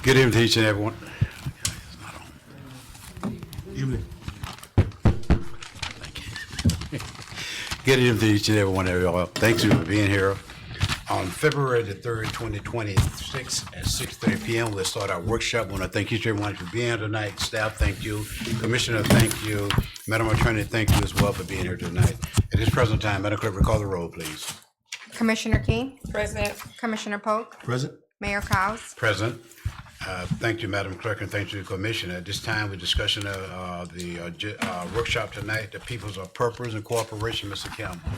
Good evening to each and everyone. Evening. Good evening to each and every one of y'all. Thank you for being here. On February the 3rd, 2026 at 6:30 p.m. we'll start our workshop. I want to thank each and everyone for being here tonight. Staff, thank you. Commissioner, thank you. Madam Attorney, thank you as well for being here tonight. At this present time, Madam Clerk, recall the roll, please. Commissioner King, Present. Commissioner Polk, Present. Mayor Cowes. Present. Thank you, Madam Clerk, and thank you, Commissioner. At this time, we're discussing the workshop tonight, the People's Purpose and Cooperation. Mr. Campbell.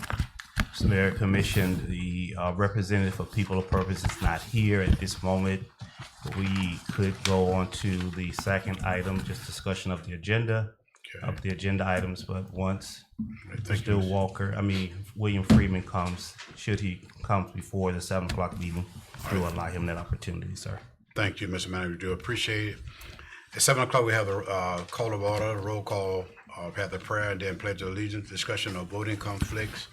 Mr. Mayor, Commission, the representative for People of Purpose is not here at this moment. We could go on to the second item, just discussion of the agenda, of the agenda items, but once William Freeman comes, should he come before the 7 o'clock meeting, we'll allow him that opportunity, sir. Thank you, Mr. Manager. We do appreciate it. At 7 o'clock, we have the call of order, roll call, we have the prayer, and then pledge of allegiance, discussion of voting conflicts,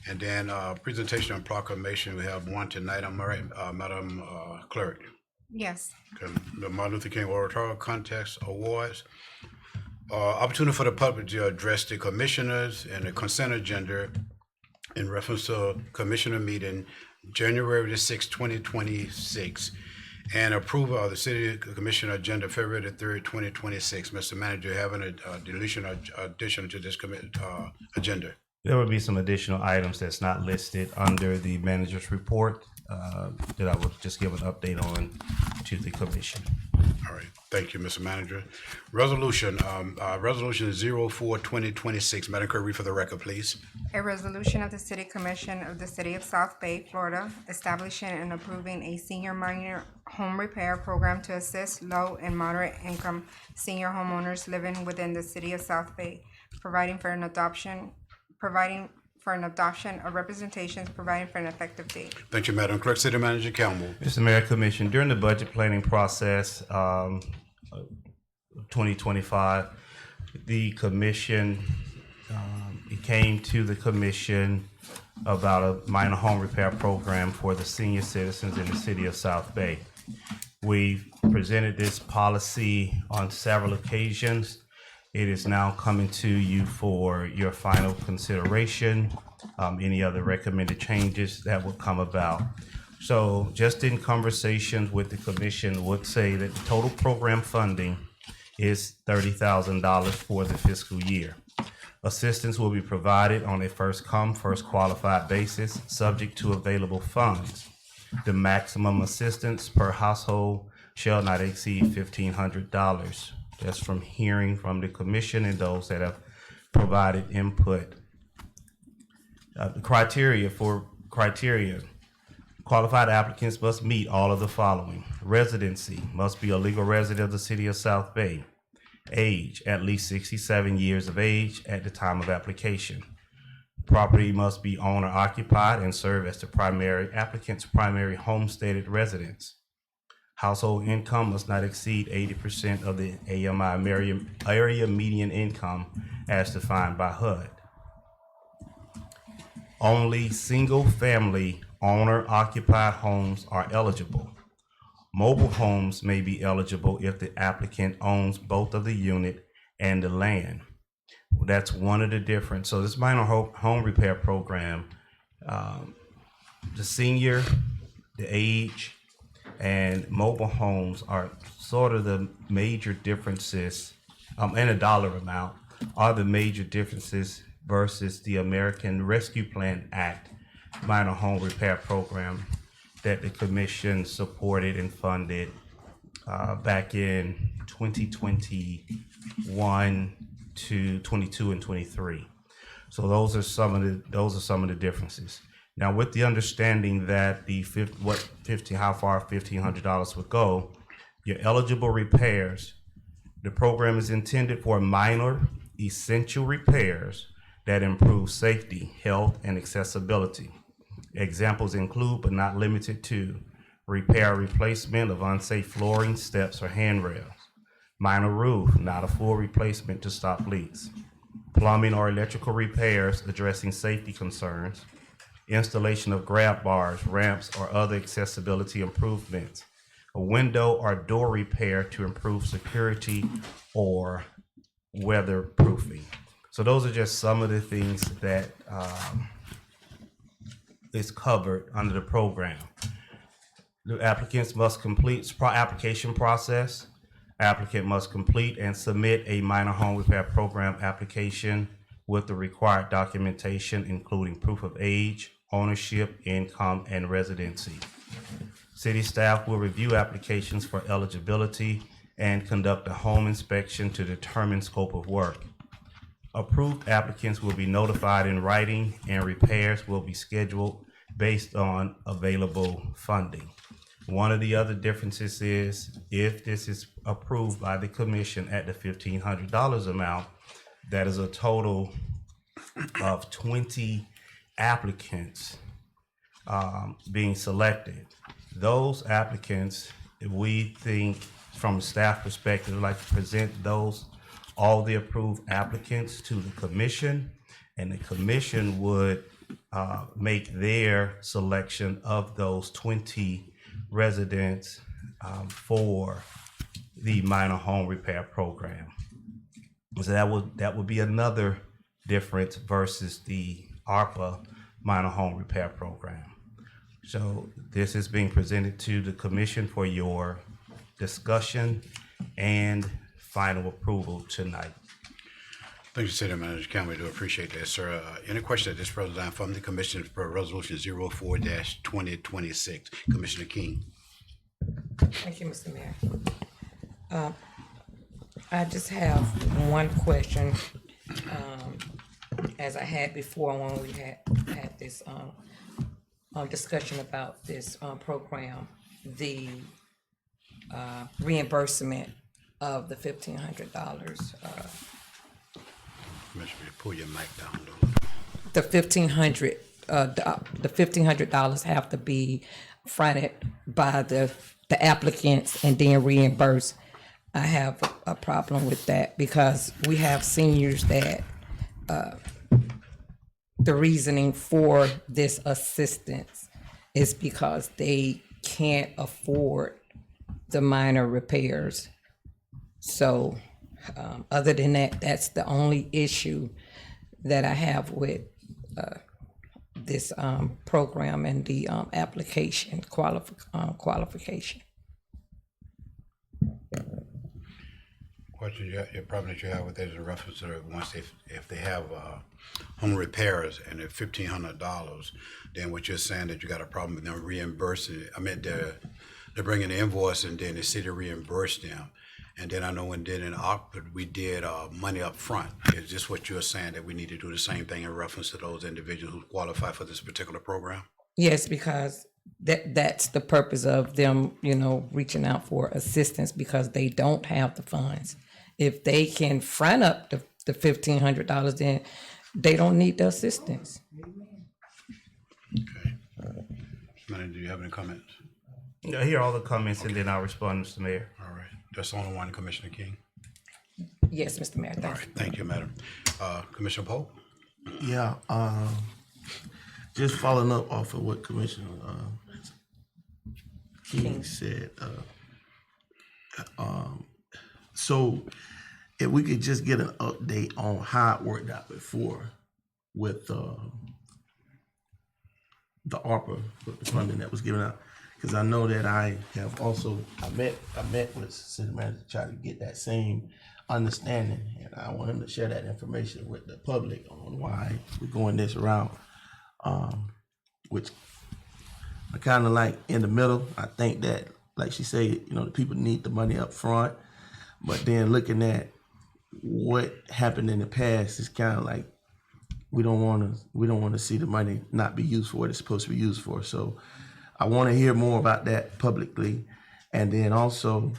and then presentation on proclamation. We have one tonight. I'm all right, Madam Clerk. Yes. Okay, the Martin Luther King Oratorial Contest Awards. Opportunity for the public to address the commissioners and the consent agenda in reference to commissioner meeting January the 6th, 2026, and approval of the city commissioner agenda February the 3rd, 2026. Mr. Manager, having a deletion or addition to this agenda. There will be some additional items that's not listed under the manager's report that I will just give an update on to the commission. All right, thank you, Mr. Manager. Resolution 04-2026. Madam Clerk, read for the record, please. A resolution of the City Commission of the City of South Bay, Florida, establishing and approving a senior minor home repair program to assist low and moderate income senior homeowners living within the City of South Bay, providing for an adoption of representations, providing for an effective date. Thank you, Madam Clerk. City Manager Campbell. Mr. Mayor, Commission, during the budget planning process, 2025, the commission, it came to the commission about a minor home repair program for the senior citizens in the city of South Bay. We've presented this policy on several occasions. It is now coming to you for your final consideration, any other recommended changes that will come about. So just in conversations with the commission would say that the total program funding is $30,000 for the fiscal year. Assistance will be provided on a first come, first qualified basis, subject to available funds. The maximum assistance per household shall not exceed $1,500. That's from hearing from the commission and those that have provided input. The criteria, qualified applicants must meet all of the following. Residency, must be a legal resident of the city of South Bay. Age, at least 67 years of age at the time of application. Property must be owner occupied and serve as the applicant's primary homesteaded residence. Household income must not exceed 80% of the AMI area median income as defined by HUD. Only single-family owner-occupied homes are eligible. Mobile homes may be eligible if the applicant owns both of the unit and the land. That's one of the different. So this minor home repair program, the senior, the age, and mobile homes are sort of the major differences, and a dollar amount are the major differences versus the American Rescue Plan Act minor home repair program that the commission supported and funded back in 2021 to 22 and 23. So those are some of the differences. Now, with the understanding that how far $1,500 would go, your eligible repairs, the program is intended for minor essential repairs that improve safety, health, and accessibility. Examples include, but not limited to, repair or replacement of unsafe flooring, steps, or handrails, minor roof, not a full replacement to stop leaks, plumbing or electrical repairs addressing safety concerns, installation of grab bars, ramps, or other accessibility improvements, a window or door repair to improve security or weatherproofing. So those are just some of the things that is covered under the program. The applicants must complete application process. Applicant must complete and submit a minor home repair program application with the required documentation, including proof of age, ownership, income, and residency. City staff will review applications for eligibility and conduct a home inspection to determine scope of work. Approved applicants will be notified in writing, and repairs will be scheduled based on available funding. One of the other differences is if this is approved by the commission at the $1,500 amount, that is a total of 20 applicants being selected. Those applicants, we think from a staff perspective, we'd like to present all the approved applicants to the commission, and the commission would make their selection of those 20 residents for the minor home repair program. So that would be another difference versus the ARPA minor home repair program. So this is being presented to the commission for your discussion and final approval tonight. Thank you, City Manager Campbell. We do appreciate that, sir. Any questions at this present time from the commission for Resolution 04-2026? Commissioner King. Thank you, Mr. Mayor. I just have one question, as I had before when we had this discussion about this program, the reimbursement of the $1,500. Commissioner, pull your mic down a little. The $1,500 have to be fronted by the applicants and then reimbursed. I have a problem with that because we have seniors that the reasoning for this assistance is because they can't afford the minor repairs. So other than that, that's the only issue that I have with this program and the application qualification. Question your problem that you have with that is in reference to once if they have home repairs and they're $1,500, then what you're saying that you got a problem with them reimbursing it. I mean they're bringing the invoice and then the city reimbursed them. And then I know when did in Oxford we did money up front. Is this what you're saying, that we need to do the same thing in reference to those individuals who qualify for this particular program? Yes, because that's the purpose of them, reaching out for assistance because they don't have the funds. If they can front up the $1,500, then they don't need the assistance. Okay. Man, do you have any comments? I hear all the comments and then I'll respond, Mr. Mayor. All right. That's the only one, Commissioner King. Yes, Mr. Mayor. All right. Thank you, Madam. Commissioner Pope? Yeah, just following up off of what Commissioner King said. So if we could just get an update on how it worked out before with the ARPA, with the funding that was given out. Because I know that I have also, I met with City Manager to try to get that same understanding, and I want him to share that information with the public on why we're going this route, which I kind of like in the middle. I think that, like she said, the people need the money up front, but then looking at what happened in the past is kind of like we don't want to see the money not be used for what it's supposed to be used for. So I want to hear more about that publicly, and then also,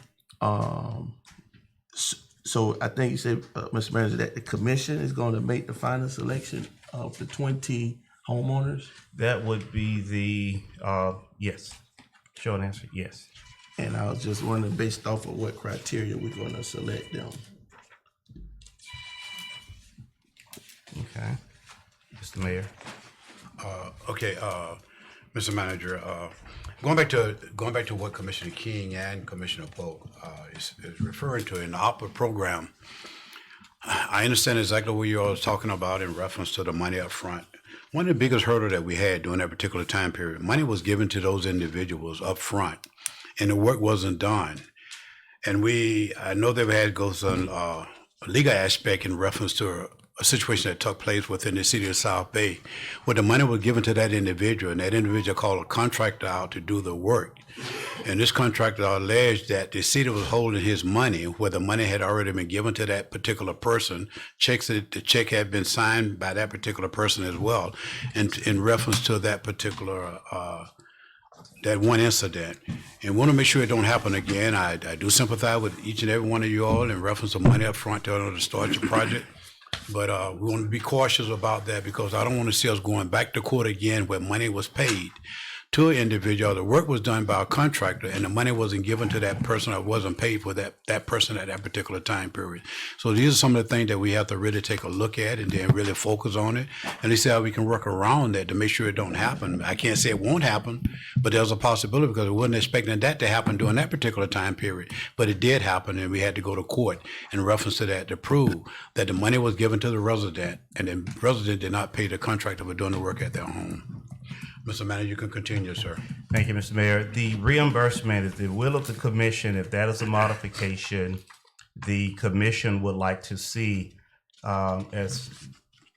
so I think you said, Mr. Manager, that the commission is going to make the final selection of the 20 homeowners, That would be the, yes. Short answer, yes. and I was just wondering based off of what criteria we're going to select them. Okay. Mr. Mayor. Okay, Mr. Manager, going back to what Commissioner King and Commissioner Polk is referring to in the opera program. I understand exactly what you're all talking about in reference to the money up front. One of the biggest hurdle that we had during that particular time period, money was given to those individuals up front, and the work wasn't done. And I know that we had goes on a legal aspect in reference to a situation that took place within the city of South Bay, where the money was given to that individual, and that individual called a contractor out to do the work. And this contractor alleged that the city was holding his money, where the money had already been given to that particular person. The check had been signed by that particular person as well, and in reference to that particular that one incident, and want to make sure it don't happen again. I do sympathize with each and every one of you all in reference to money up front to start your project. But we want to be cautious about that, because I don't want to see us going back to court again where money was paid to an individual. The work was done by a contractor, and the money wasn't given to that person, or wasn't paid for that person at that particular time period. So these are some of the things that we have to really take a look at and then really focus on it, and see how we can work around that to make sure it don't happen. I can't say it won't happen, but there's a possibility, because we wasn't expecting that to happen during that particular time period. But it did happen, and we had to go to court in reference to that to prove that the money was given to the resident, and the resident did not pay the contractor for doing the work at their home. Mr. Manager, you can continue, sir. Thank you, Mr. Mayor. The reimbursement is the will of the commission. If that is a modification, the commission would like to see as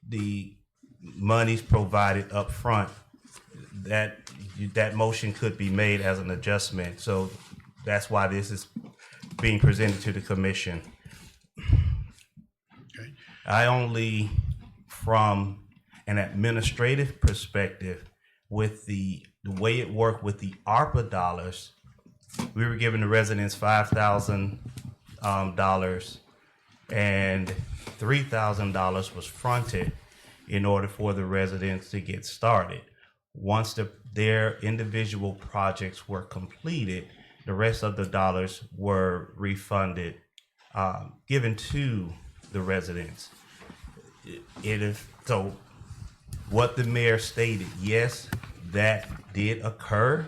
the monies provided up front, that motion could be made as an adjustment. So that's why this is being presented to the commission. Okay. I only, from an administrative perspective, with the way it worked with the ARPA dollars, we were giving the residents $5,000 and $3,000 was fronted in order for the residents to get started. Once their individual projects were completed, the rest of the dollars were refunded, given to the residents. It is so. What the mayor stated, yes, that did occur,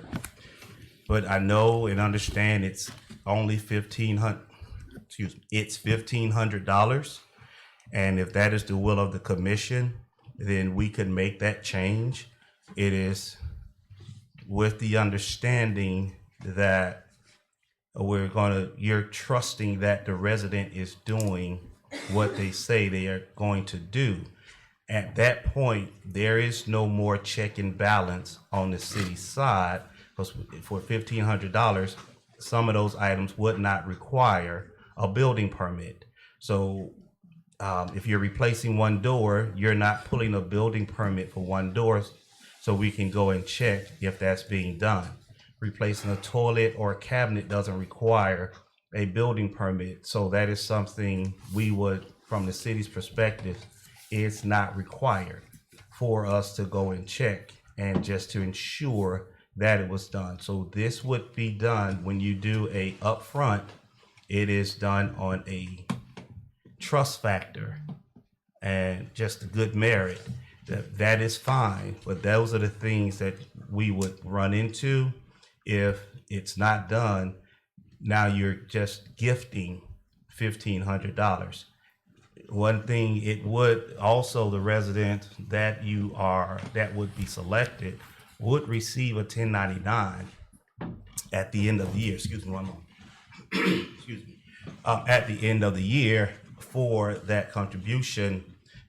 but I know and understand it's only $1,500, and if that is the will of the commission, then we could make that change. It is with the understanding that you're trusting that the resident is doing what they say they are going to do. At that point, there is no more check and balance on the city side, because for $1,500, some of those items would not require a building permit. So if you're replacing one door, you're not pulling a building permit for one door, so we can go and check if that's being done. Replacing a toilet or a cabinet doesn't require a building permit, so that is something we would, from the city's perspective, it's not required for us to go and check, and just to ensure that it was done. So this would be done when you do a upfront. It is done on a trust factor and just a good merit. That is fine, but those are the things that we would run into if it's not done. Now you're just gifting $1,500. One thing, it would also, the resident that would be selected would receive a 1099 at the end of the year. Excuse me one moment. Excuse me. At the end of the year for that contribution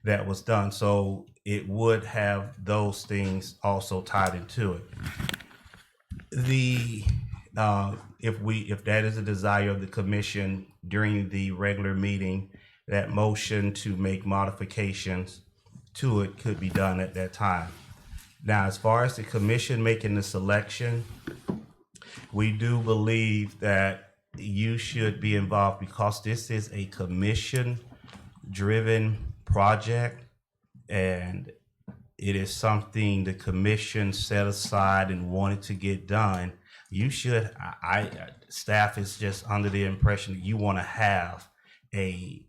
that was done. So it would have those things also tied into it. If that is a desire of the commission during the regular meeting, that motion to make modifications to it could be done at that time. Now, as far as the commission making the selection, we do believe that you should be involved, because this is a commission-driven project, and it is something the commission set aside and wanted to get done. You should, staff is just under the impression that you want to have a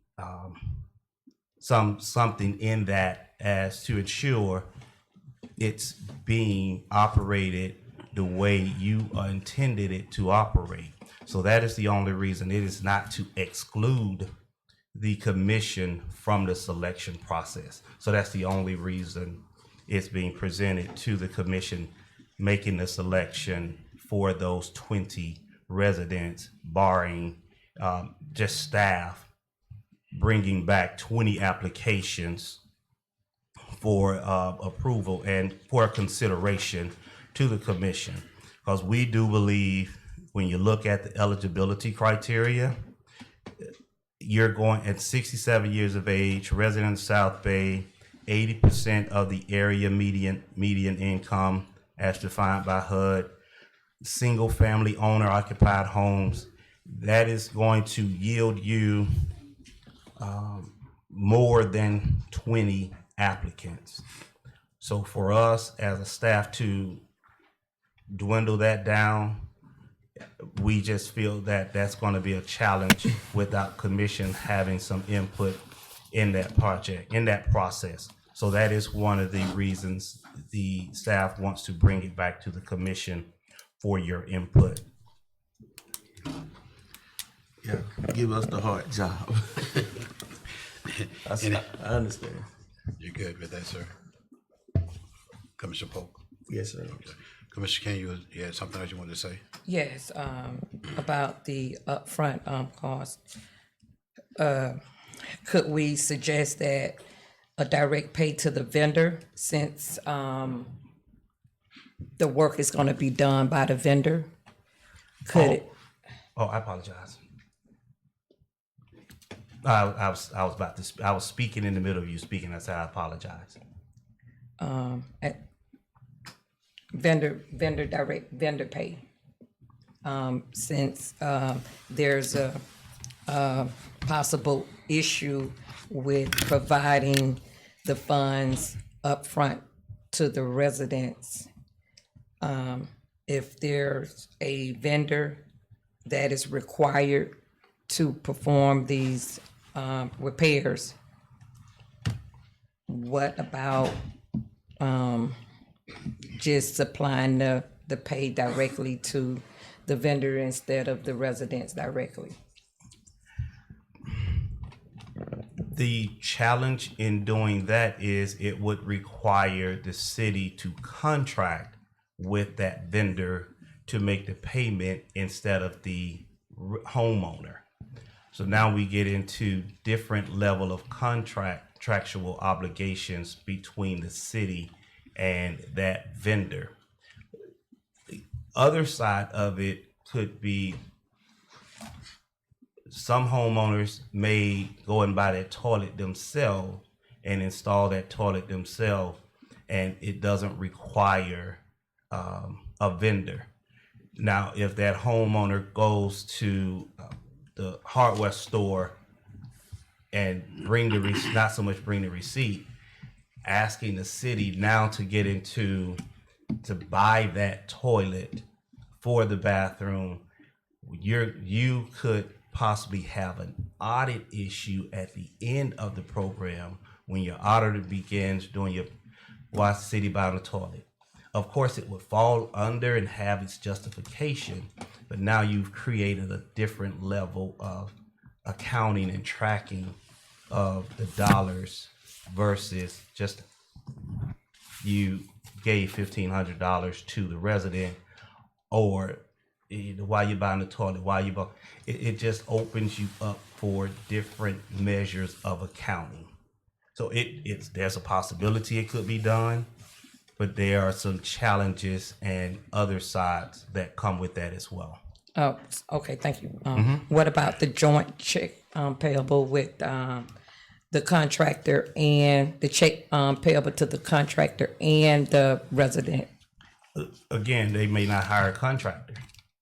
something in that as to ensure it's being operated the way you intended it to operate. So that is the only reason. It is not to exclude the commission from the selection process. So that's the only reason it's being presented to the commission, making the selection for those 20 residents, barring just staff bringing back 20 applications for approval and for consideration to the commission. Because we do believe when you look at the eligibility criteria, you're going at 67 years of age, resident of South Bay, 80% of the area median income as defined by HUD, single family owner occupied homes. That is going to yield you more than 20 applicants. So for us as a staff to dwindle that down, we just feel that that's going to be a challenge without commission having some input in that project, in that process. So that is one of the reasons the staff wants to bring it back to the commission for your input. Yeah, give us the hard job. Any- I understand. You're good with that, sir? Commissioner Polk? Yes, sir. Commissioner King, you had something else you wanted to say? Yes, about the upfront cost. Could we suggest that a direct pay to the vendor since the work is gonna be done by the vendor? Could it? Oh, I apologize. I was speaking in the middle of you speaking. I said I apologize. Direct vendor pay. Since there's a possible issue with providing the funds upfront to the residents. If there's a vendor that is required to perform these repairs, what about just supplying the pay directly to the vendor instead of the residents directly? The challenge in doing that is it would require the city to contract with that vendor to make the payment instead of the homeowner. So now we get into different level of contractual obligations between the city and that vendor. The other side of it could be some homeowners may go and buy that toilet themselves and install that toilet themselves, and it doesn't require a vendor. Now, if that homeowner goes to the hardware store and bring the receipt, not so much bring the receipt, asking the city now to get into to buy that toilet for the bathroom, you could possibly have an audit issue at the end of the program when your auditor begins doing your why city buying a toilet. Of course, it would fall under and have its justification, but now you've created a different level of accounting and tracking of the dollars versus just you gave $1,500 to the resident, or why you buying the toilet, why you buy. It just opens you up for different measures of accounting. So there's a possibility it could be done, but there are some challenges and other sides that come with that as well. Oh, okay, thank you. What about the joint check payable with the contractor and the check payable to the contractor and the resident? Again, they may not hire a contractor.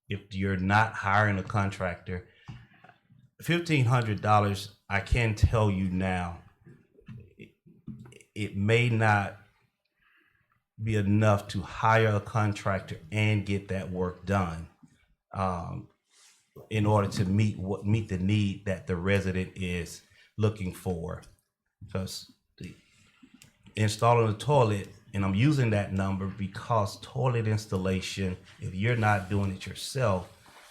If you're not hiring a contractor, $1,500, I can tell you now, it may not be enough to hire a contractor and get that work done in order to meet the need that the resident is looking for. Because installing a toilet And I'm using that number because toilet installation, if you're not doing it yourself,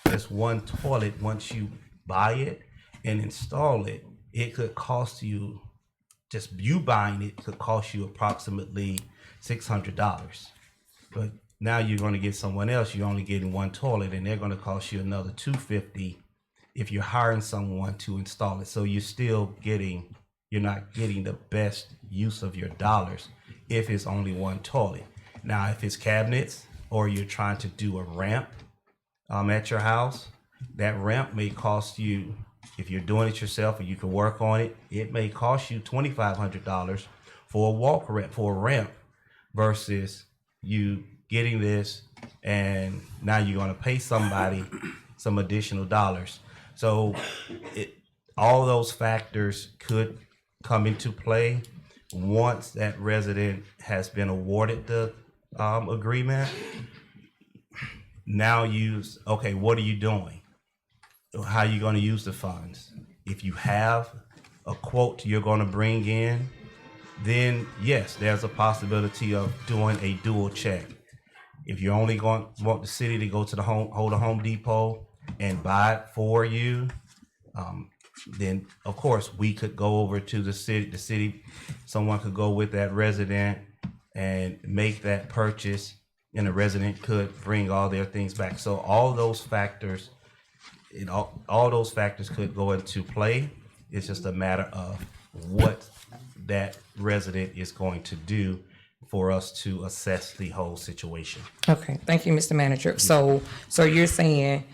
just one toilet, once you buy it and install it, it could cost you, just you buying it could cost you approximately $600. But now you're going to get someone else, you're only getting one toilet, and they're going to cost you another $250 if you're hiring someone to install it. So you're not getting the best use of your dollars if it's only one toilet. Now, if it's cabinets or you're trying to do a ramp at your house, that ramp may cost you, if you're doing it yourself and you can work on it, it may cost you $2,500 for a ramp versus you getting this and now you're going to pay somebody some additional dollars. So all those factors could come into play once that resident has been awarded the agreement. Now okay, what are you doing? How are you going to use the funds? If you have a quote you're going to bring in, then yes, there's a possibility of doing a dual check. If you only want the city to go to the Home Depot and buy it for you, then of course we could go over to the city, someone could go with that resident and make that purchase, and the resident could bring all their things back. So all those factors, all those factors could go into play. It's just a matter of what that resident is going to do for us to assess the whole situation. Okay, thank you, Mr. Manager. So you're saying,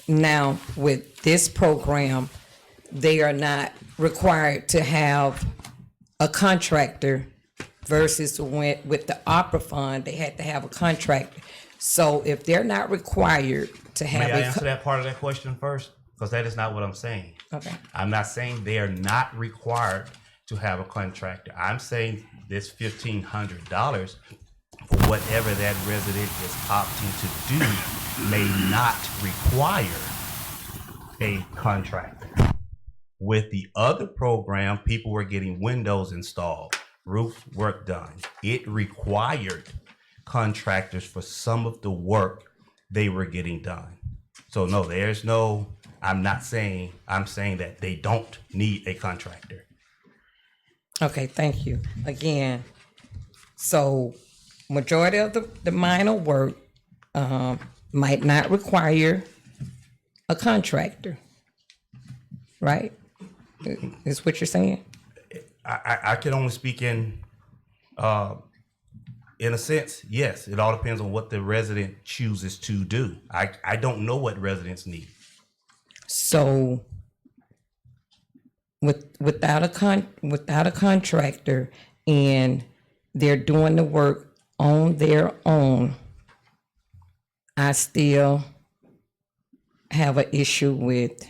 now with this program, they are not required to have a contractor versus with the opera fund, they had to have a contractor. So if they're not required to have May I answer that part of that question first? Because that is not what I'm saying. Okay. I'm not saying they are not required to have a contractor. I'm saying this $1,500 for whatever that resident is opting to do may not require a contractor. With the other program, people were getting windows installed, roof work done. It required contractors for some of the work they were getting done. So no, I'm saying that they don't need a contractor. Okay, thank you. Again, so majority of the minor work might not require a contractor, right? Is what you're saying? I can only speak in a sense, yes. It all depends on what the resident chooses to do. I don't know what residents need. So without a contractor and they're doing the work on their own, I still have an issue with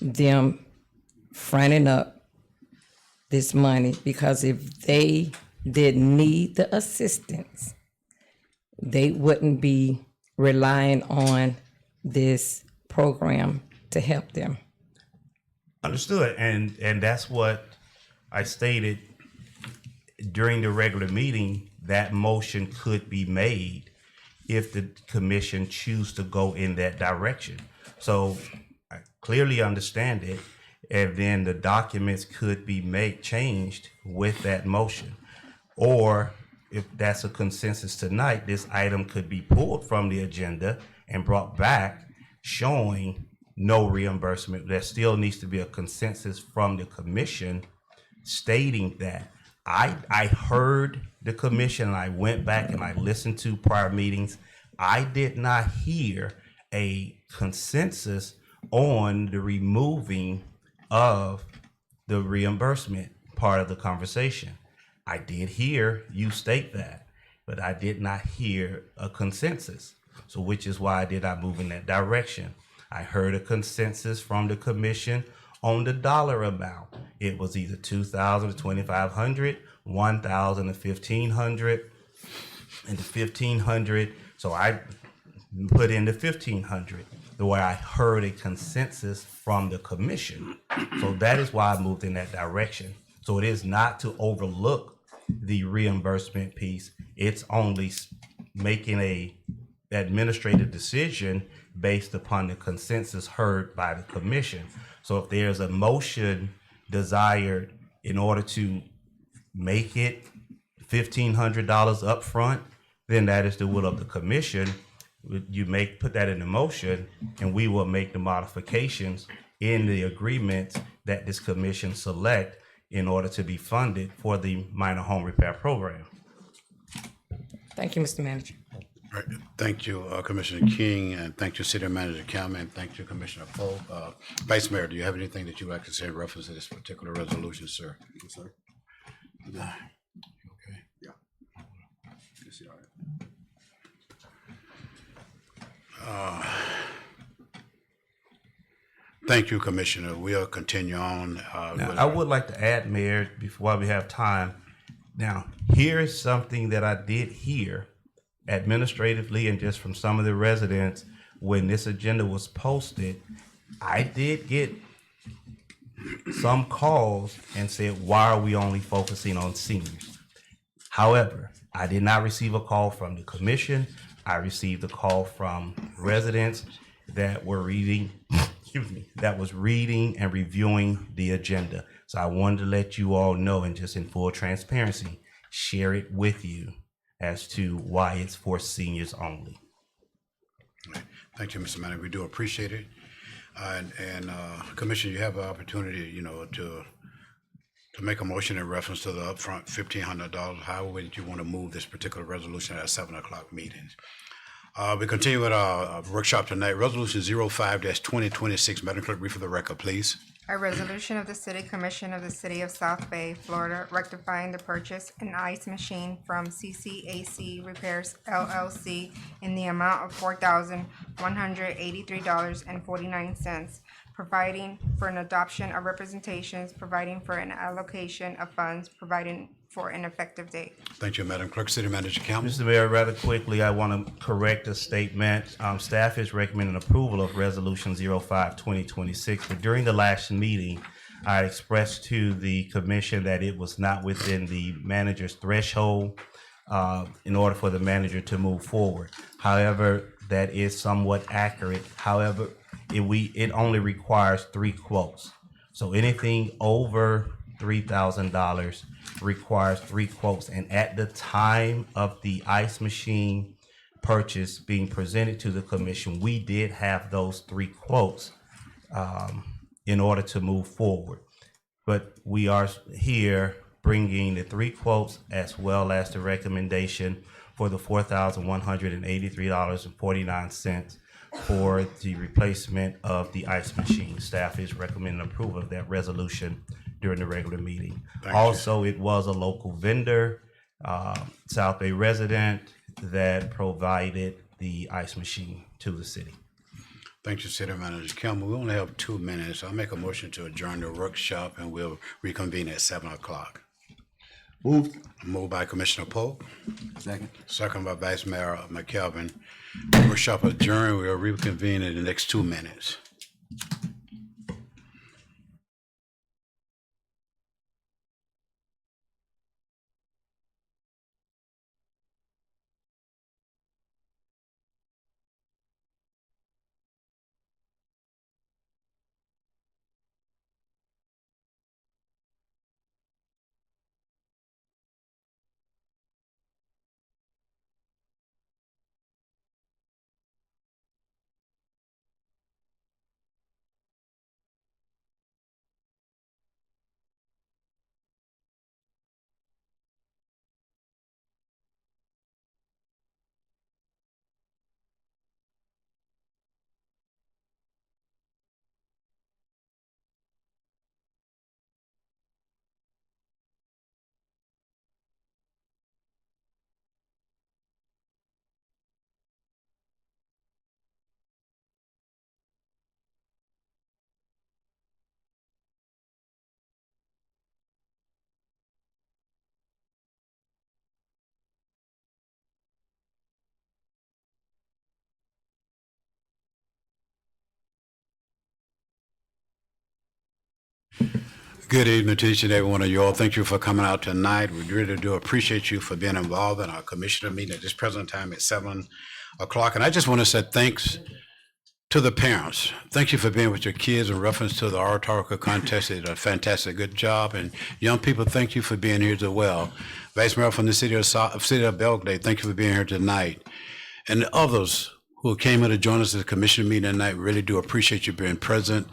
them fronting up this money, because if they didn't need the assistance, they wouldn't be relying on this program to help them. Understood. And that's what I stated during the regular meeting. That motion could be made if the commission choose to go in that direction. So I clearly understand it. And then the documents could be changed with that motion. Or if that's a consensus tonight, this item could be pulled from the agenda and brought back showing no reimbursement. There still needs to be a consensus from the commission stating that. I heard the commission, and I went back and I listened to prior meetings. I did not hear a consensus on the removing of the reimbursement part of the conversation. I did hear you state that, but I did not hear a consensus. So which is why I did not move in that direction. I heard a consensus from the commission on the dollar amount. It was either $2,000 to $2,500, $1,000 to $1,500, and the $1,500. So I put in the $1,500, the way I heard a consensus from the commission. So that is why I moved in that direction. So it is not to overlook the reimbursement piece. It's only making a administrative decision based upon the consensus heard by the commission. So if there's a motion desired in order to make it $1,500 upfront, then that is the will of the commission. You put that in the motion, and we will make the modifications in the agreements that this commission select in order to be funded for the minor home repair program. Thank you, Mr. Manager. All right, thank you, Commissioner King, and thank you, City Manager Kalman, and thank you, Commissioner Pope. Vice Mayor, do you have anything that you'd like to say in reference to this particular resolution, sir? Yes, sir. Okay. Yeah. Yes, yeah, all right. Thank you, Commissioner. We'll continue on. Now, I would like to add, Mayor, before we have time. Now, here is something that I did hear administratively and just from some of the residents when this agenda was posted. I did get some calls and said, why are we only focusing on seniors? However, I did not receive a call from the commission. I received a call from residents that were reading, that was reading and reviewing the agenda. So I wanted to let you all know, and just in full transparency, share it with you as to why it's for seniors only. Thank you, Mr. Manager. We do appreciate it. And Commissioner, you have the opportunity, to make a motion in reference to the upfront $1,500. How would you want to move this particular resolution at 7 o'clock meetings? We continue with our workshop tonight. Resolution 05-2026. Madam Clerk, read for the record, please. A resolution of the City Commission of the City of South Bay, Florida, rectifying the purchase an ice machine from CCAC Repairs LLC in the amount of $4,183.49, providing for an adoption of representations, providing for an allocation of funds, providing for an effective date. Thank you, Madam Clerk. City Manager Campbell. Mr. Mayor, rather quickly, I want to correct a statement. Staff is recommending approval of Resolution 05-2026, but during the last meeting, I expressed to the commission that it was not within the manager's threshold in order for the manager to move forward. However, that is somewhat accurate. However, it only requires 3 quotes. So anything over $3,000 requires 3 quotes. And at the time of the ice machine purchase being presented to the commission, we did have those 3 quotes in order to move forward. But we are here bringing the 3 quotes as well as the recommendation for the $4,183.49 for the replacement of the ice machine. Staff is recommending approval of that resolution during the regular meeting. Also, it was a local vendor, South Bay resident, that provided the ice machine to the city. Thank you, City Manager Campbell. We only have 2 minutes. I'll make a motion to adjourn the workshop, and we'll reconvene at 7 o'clock. Moved. Moved by Commissioner Polk, Second. second by Vice Mayor McKelvin. Workshop adjourned. We'll reconvene in the next 2 minutes. Good evening to each and every one of you all. Thank you for coming out tonight. We really do appreciate you for being involved in our commissioner meeting at this present time at 7 o'clock. And I just want to say thanks to the parents. Thank you for being with your kids in reference to the oratorical contest. They did a fantastic, good job. And young people, thank you for being here as well. Vice Mayor from the city of Belgrade, thank you for being here tonight. And the others who came here to join us at the commission meeting tonight, really do appreciate you being present.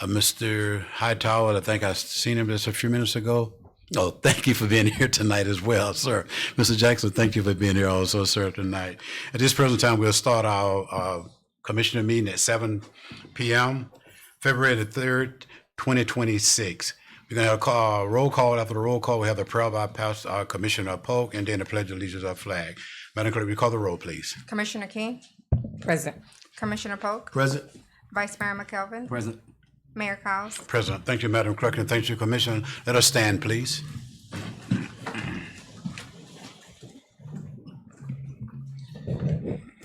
Mr. Hightower, I think I seen him just a few minutes ago. Oh, thank you for being here tonight as well, sir. Mr. Jackson, thank you for being here also, sir, tonight. At this present time, we'll start our commissioner meeting at 7 p.m., February the 3rd, 2026. We're going to have a roll call. After the roll call, we have the prayer by Pastor Commissioner Polk, and then the Pledge of Allegiance of flag. Madam Clerk, we call the roll, please. Commissioner King, Present. Commissioner Polk, Present. Vice Mayor McKelvin, Present. Mayor Cowes. President, thank you, Madam Clerk, and thank you, Commissioner. Let us stand, please.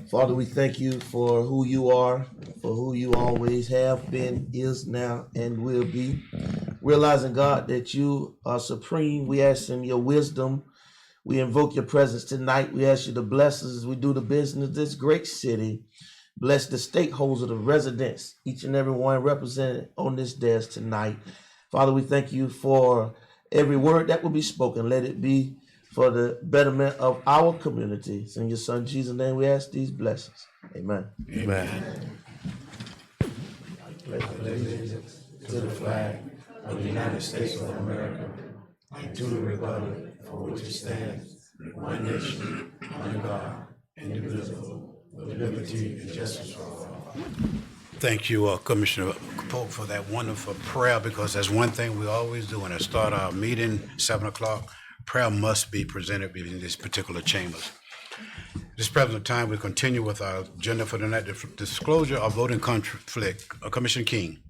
Father, we thank you for who you are, for who you always have been, is now, and will be. Realizing, God, that you are supreme, we ask in your wisdom. We invoke your presence tonight. We ask you to bless us as we do the business of this great city. Bless the stakeholders, the residents, each and every one represented on this desk tonight. Father, we thank you for every word that will be spoken. Let it be for the betterment of our communities. In your son Jesus' name, we ask these blessings. Amen. Amen. Pledge allegiance to the flag of the United States of America and to the republic for which it stands, one nation, under God, indivisible, with liberty and justice for all. Thank you, Commissioner Polk, for that wonderful prayer, because that's one thing we always do when I start our meeting, 7 o'clock. Prayer must be presented in this particular chambers. This present time, we continue with our agenda for the night, disclosure of voting conflict. Commissioner King.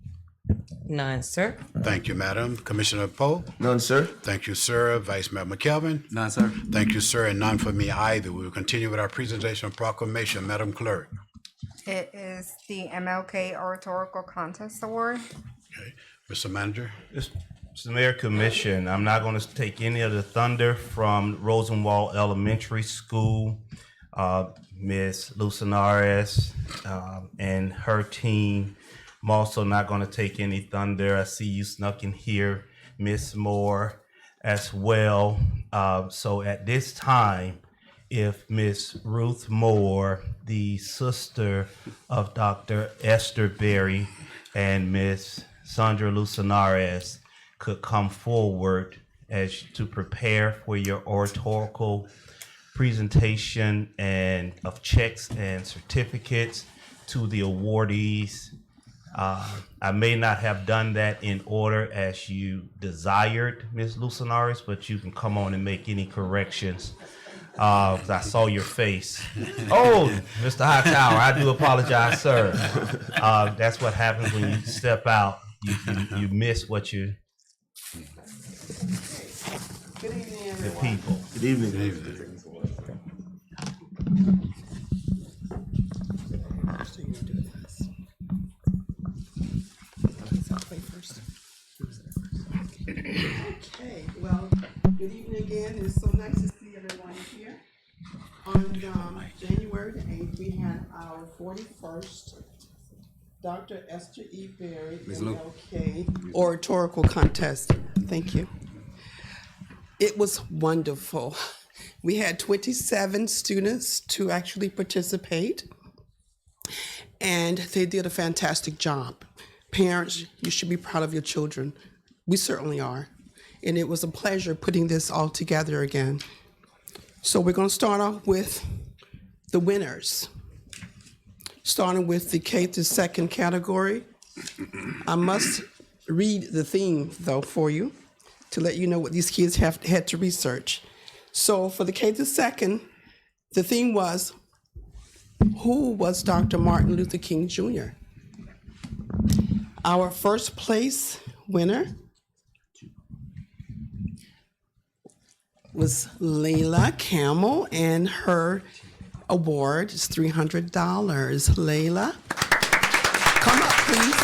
None, sir. Thank you, Madam. Commissioner Polk. None, sir. Thank you, sir. Vice Mayor McKelvin. None, sir. Thank you, sir, and none for me either. We will continue with our presentation of proclamation. Madam Clerk. It is the MLK Oratorical Contest Award. Okay. Mr. Manager. Mr. Mayor, Commission, I'm not going to take any of the thunder from Rosenwald Elementary School. Ms. Lucinares and her team. I'm also not going to take any thunder. I see you snuck in here, Miss Moore, as well. So at this time, if Miss Ruth Moore, the sister of Dr. Esther Berry, and Miss Sandra Lucinares could come forward as to prepare for your oratorical presentation and of checks and certificates to the awardees. I may not have done that in order as you desired, Ms. Lucinares, but you can come on and make any corrections. I saw your face. Oh, Mr. Hightower, I do apologize, sir. That's what happens when you step out. You miss what you. Good evening, The everyone. people. Good evening. Good evening. Okay, well, good evening again. It's so nice to see everyone here. On January the 8th, we had our 41st Dr. Esther E. Berry MLK Oratorical Contest. Thank you. It was wonderful. We had 27 students to actually participate, and they did a fantastic job. Parents, you should be proud of your children. We certainly are. And it was a pleasure putting this all together again. So we're going to start off with the winners. Starting with the K through 2nd category. I must read the theme, though, for you to let you know what these kids had to research. So for the K through 2nd, the theme was, who was Dr. Martin Luther King Jr.? Our first place winner was Layla Camel, and her award is $300. Layla, come up, please.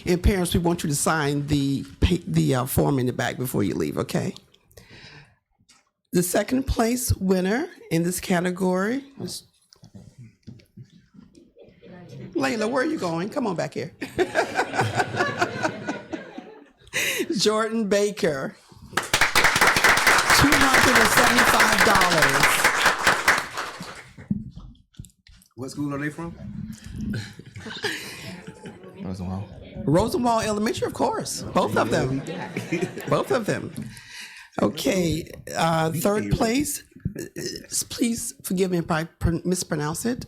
And parents, we want you to sign the form in the back before you leave, okay? The second place winner in this category was Layla, where are you going? Come on back here. Jordan Baker, $275. What school are they from? Rosenwald Elementary, of course. Both of them. Both of them. Okay, third place, please forgive me if I mispronounce it.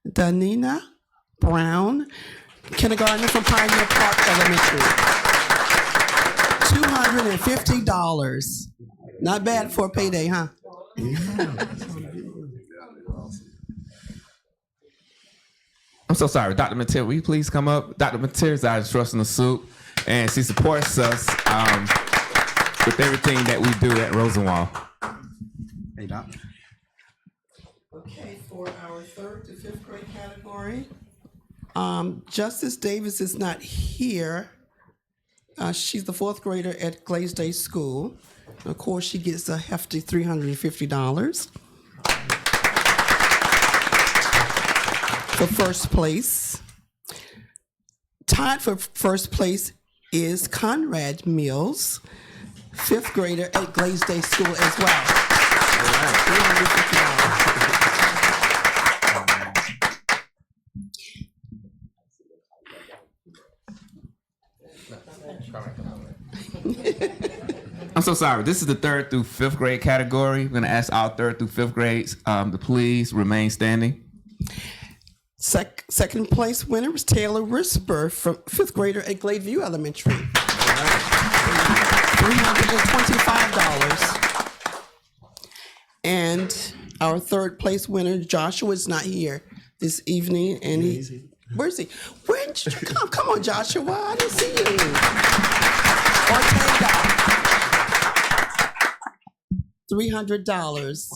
Danina Brown, kindergartner from Pioneer Park Elementary. $250. Not bad for a payday, huh? I'm so sorry. Dr. Mateer, will you please come up? Dr. Mateer is out of Trust in the Soup, and she supports us with everything that we do at Rosenwald. Hey, Doc. Okay, for our third to fifth grade category, Justice Davis is not here. She's the fourth grader at Glaze School. Of course, she gets a hefty $350. For first place, tied for first place is Conrad Mills, fifth grader at Glaze School as well. $350. I'm so sorry. This is the third through fifth grade category. We're going to ask all third through fifth grades to please remain standing. Second place winner was Taylor Risper, from fifth grader at Gladeview Elementary. $325. And our third place winner, Joshua, is not here this evening, and where's he? Where'd you come? Come on, Joshua, I didn't see you. Ortega, $300.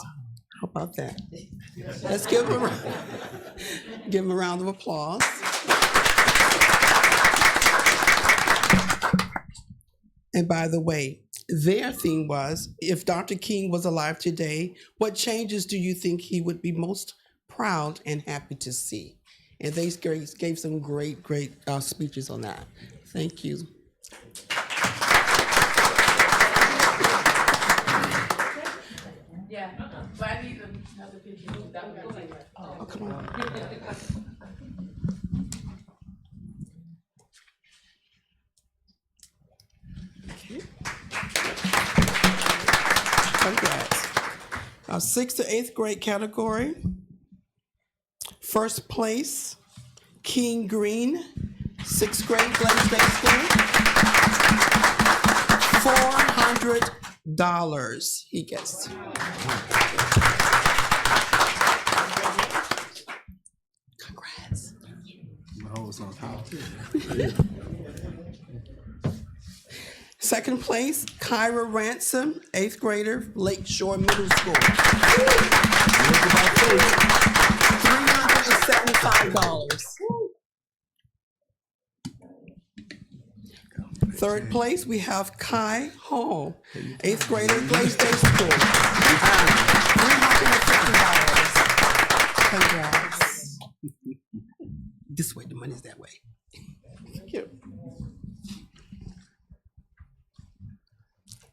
How about that? Let's give him a round of applause. And by the way, their theme was, if Dr. King was alive today, what changes do you think he would be most proud and happy to see? And they gave some great speeches on that. Thank you. Yeah, but I need another picture. Oh, come on. Congrats. Our sixth to eighth grade category. First place, King Green, sixth grade, Glen State School. $400 he gets. Congrats. Oh, it's on top too. Second place, Kyra Ransom, eighth grader, Lakeshore Middle School. $375. Third place, we have Kai Hall, eighth grader, Glaze Day School. $350. Congrats. This way, the money's that way. Thank you.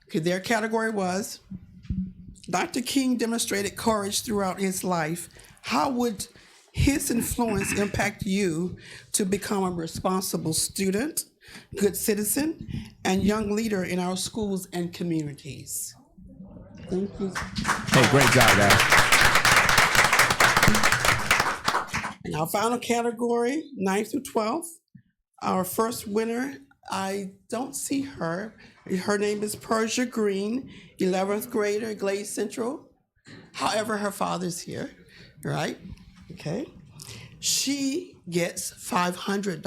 Okay, their category was, Dr. King demonstrated courage throughout his life. How would his influence impact you to become a responsible student, good citizen, and young leader in our schools and communities? Thank you. Hey, great job, guys. And our final category, 9th through 12th, our first winner, I don't see her. Her name is Persia Green, 11th grader, Glaze Central. However, her father's here, right? Okay. She gets $500.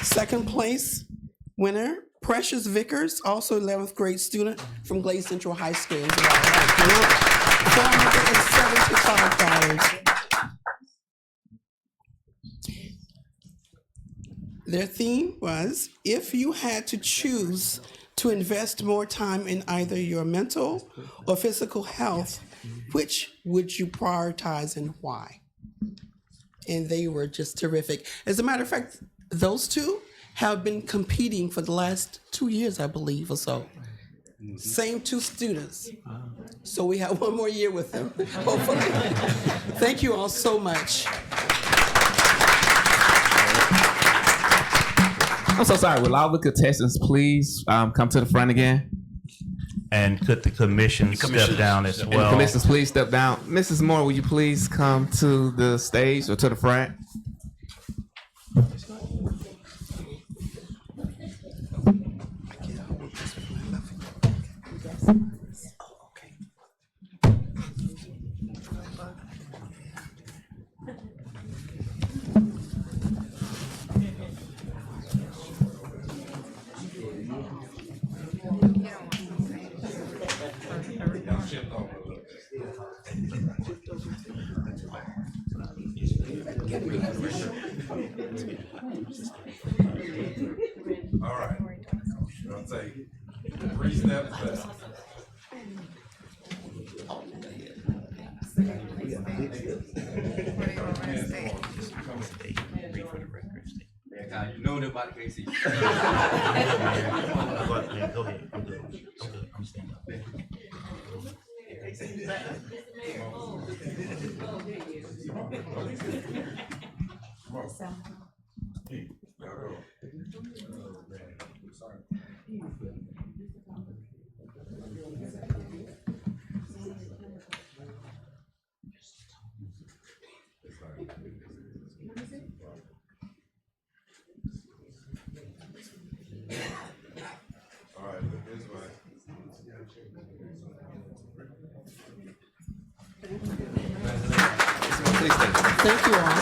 Second place winner, Precious Vickers, also 11th grade student from Glaze Central High School. $475. Their theme was, if you had to choose to invest more time in either your mental or physical health, which would you prioritize and why? And they were just terrific. As a matter of fact, those two have been competing for the last 2 years, I believe, or so. Same two students. So we have one more year with them, hopefully. Thank you all so much. I'm so sorry. Will all the contestants please come to the front again? And could the commission step down as And the well? commissioners, please step down. Mrs. Moore, will you please come to the stage or to the front? All right. I'll take 3 steps back. You know nobody can see. Go ahead. I'm good. I'm standing up. All right, look this way. Please stay. Thank you all.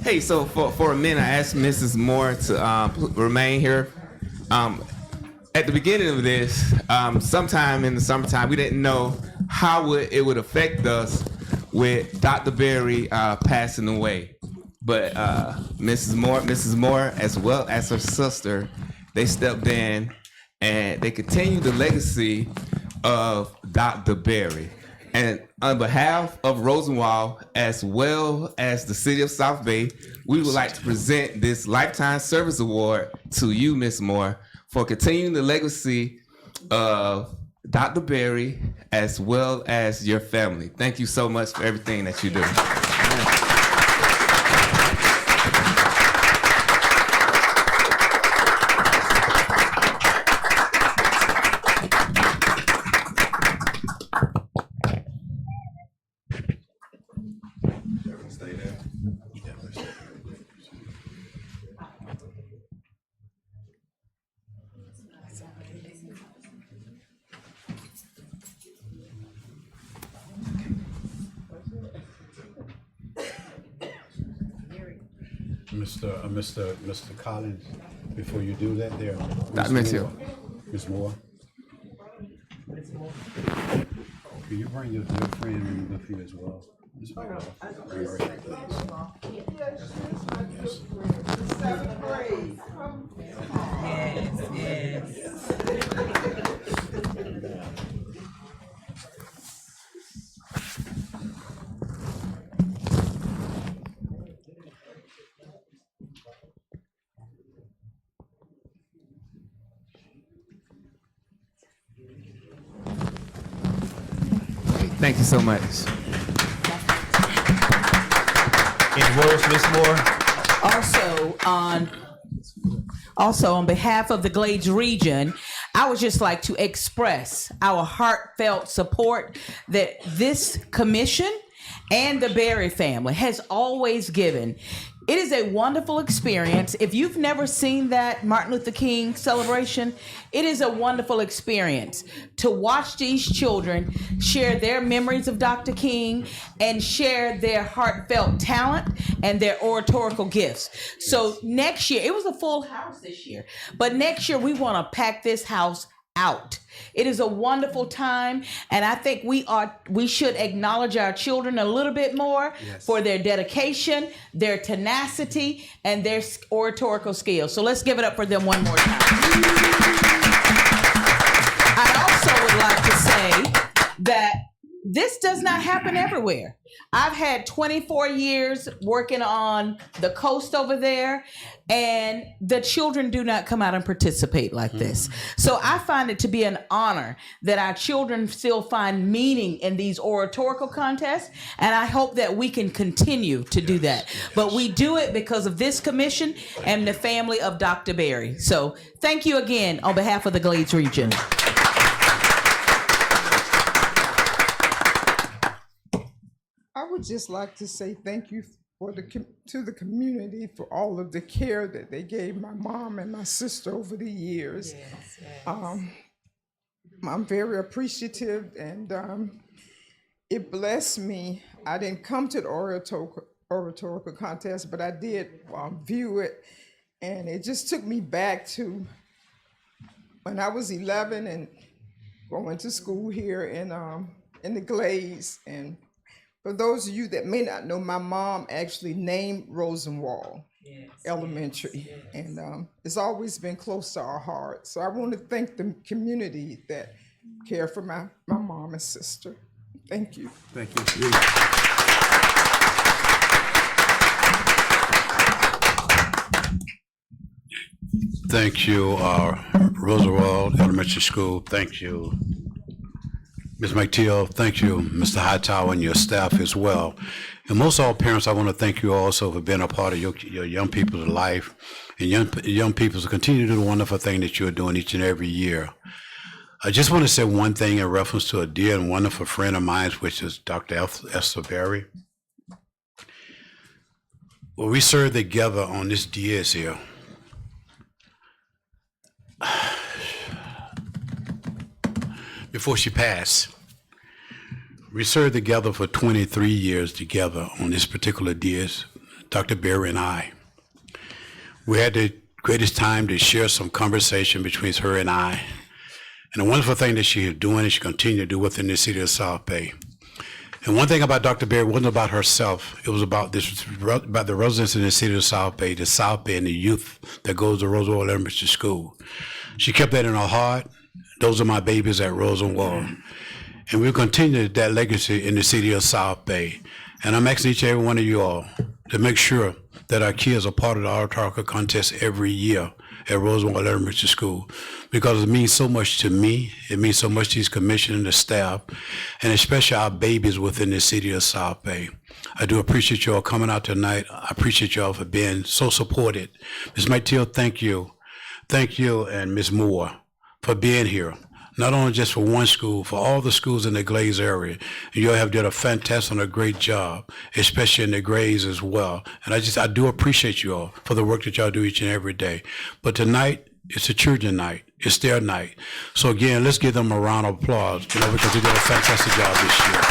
Hey, so for a minute, I asked Mrs. Moore to remain here. At the beginning of this, sometime in the summertime, we didn't know how it would affect us with Dr. Berry passing away. But Mrs. Moore, as well as her sister, they stepped in and they continued the legacy of Dr. Berry. And on behalf of Rosenwald, as well as the city of South Bay, we would like to present this Lifetime Service Award to you, Ms. Moore, for continuing the legacy of Dr. Berry, as well as your family. Thank you so much for everything that you do. Stay there. Mr. Collins, before you do that there. Dr. Mitchell. Ms. Moore. Can you bring your friend with you as well? Ms. Moore? Bring her here, please. Seventh grade. Thank you so much. Any words, Ms. Moore? Also on behalf of the Glades region, I would just like to express our heartfelt support that this commission and the Berry family has always given. It is a wonderful experience. If you've never seen that Martin Luther King celebration, it is a wonderful experience to watch these children share their memories of Dr. King and share their heartfelt talent and their oratorical gifts. So next year, it was a full house this year, but next year we want to pack this house out. It is a wonderful time, and I think we should acknowledge our children a little bit more for their dedication, their tenacity, and their oratorical skills. So let's give it up for them one more time. I also would like to say that this does not happen everywhere. I've had 24 years working on the coast over there, and the children do not come out and participate like this. So I find it to be an honor that our children still find meaning in these oratorical contests, and I hope that we can continue to do that. But we do it because of this commission and the family of Dr. Berry. So thank you again on behalf of the Glades region. I would just like to say thank you to the community for all of the care that they gave my mom and my sister over the years. I'm very appreciative, and it blessed me. I didn't come to the oratorical contest, but I did view it, and it just took me back to when I was 11 and going to school here in the Glades. And for those of you that may not know, my mom actually named Rosenwald Elementary, and it's always been close to our heart. So I want to thank the community that care for my mom and sister. Thank you. Thank you. Thank you, Roosevelt Elementary School. Thank you, Ms. McTeal. Thank you, Mr. Hightower, and your staff as well. And most all parents, I want to thank you also for being a part of your young people's life, and young people to continue to do the wonderful thing that you're doing each and every year. I just want to say one thing in reference to a dear and wonderful friend of mine, which is Dr. Esther Berry. Well, we served together on this dais here. Before she passed, we served together for 23 years together on this particular dais, Dr. Berry and I. We had the greatest time to share some conversation between her and I. And the wonderful thing that she is doing and she continues to do within the city of South Bay. And one thing about Dr. Berry wasn't about herself. It was about the residents in the city of South Bay, and the youth that goes to Roosevelt Elementary School. She kept that in her heart. Those are my babies at Rosenwald. And we'll continue that legacy in the city of South Bay. And I'm asking each and every one of you all to make sure that our kids are part of the oratorical contest every year at Rosenwald Elementary School, because it means so much to me. It means so much to these commission and the staff, and especially our babies within the city of South Bay. I do appreciate you all coming out tonight. I appreciate you all for being so supported. Ms. McTeal, thank you. Thank you, and Ms. Moore, for being here. Not only just for one school, for all the schools in the Glades area. You all have done a fantastic and a great job, especially in the Glades as well. And I do appreciate you all for the work that y'all do each and every day. But tonight, it's a children's night. It's their night. So again, let's give them a round of applause, because they did a fantastic job this year.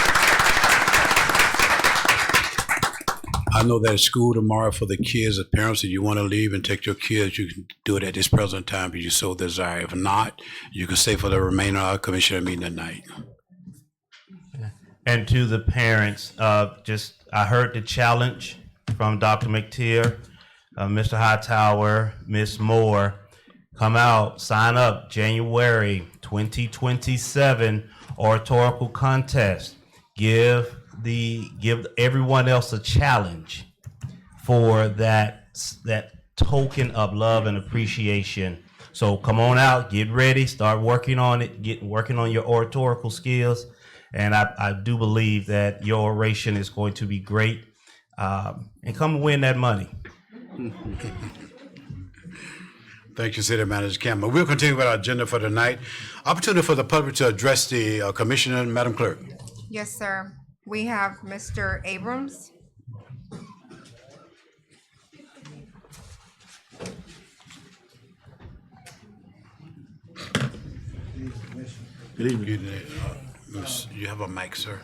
I know that school tomorrow for the kids, the parents, if you want to leave and take your kids, you can do it at this present time if you so desire. If not, you can stay for the remainder of our commissioner meeting tonight. And to the parents, I heard the challenge from Dr. McTeer, Mr. Hightower, Ms. Moore. Come out, sign up, January 2027 oratorical contest. Give everyone else a challenge for that token of love and appreciation. So come on out, get ready, start working on it, working on your oratorical skills. And I do believe that your oration is going to be great. And come win that money. Thank you, City Manager Campbell. We'll continue with our agenda for tonight. Opportunity for the public to address the commissioner, Madam Clerk. Yes, sir. We have Mr. Abrams. Good evening. You have a mic, sir.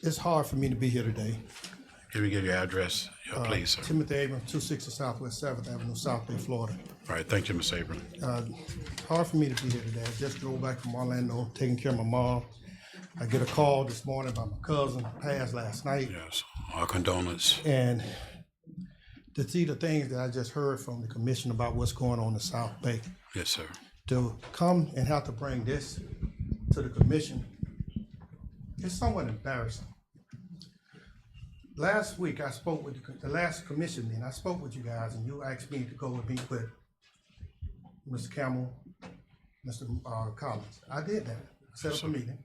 It's hard for me to be here today. Can we get your address, please, sir? Timothy Abrams, 260 Southwest 7th Avenue, South Bay, Florida. All right, thank you, Ms. Abram. Hard for me to be here today. I just drove back from Orlando, taking care of my mom. I get a call this morning about my cousin passed last night. Yes, our condolences. And to see the things that I just heard from the commission about what's going on in South Bay, Yes, sir. to come and have to bring this to the commission, it's somewhat embarrassing. Last week, I spoke with the last commission meeting, I spoke with you guys, and you asked me to go and meet with Mr. Campbell, Mr. Collins. I did that. I set up a meeting.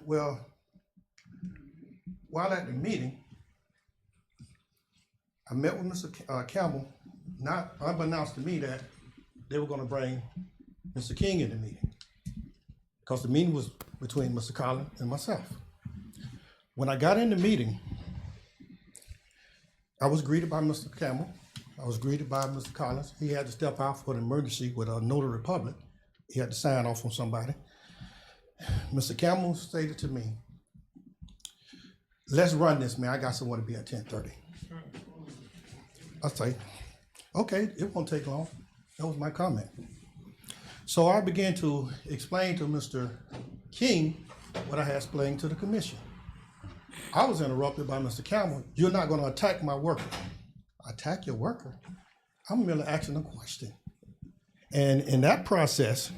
Well, while at the meeting, I met with Mr. Campbell, not unbeknownst to me that they were gonna bring Mr. King in the meeting, because the meeting was between Mr. Collins and myself. When I got in the meeting, I was greeted by Mr. Campbell. I was greeted by Mr. Collins. He had to step out for an emergency with a notary public. He had to sign off on somebody. Mr. Campbell stated to me, let's run this, man. I got somewhere to be at 10:30. I say, okay, it won't take long. That was my comment. So I began to explain to Mr. King what I had explained to the commission. I was interrupted by Mr. Campbell. You're not going to attack my worker. Attack your worker? I'm merely asking a question. And in that process,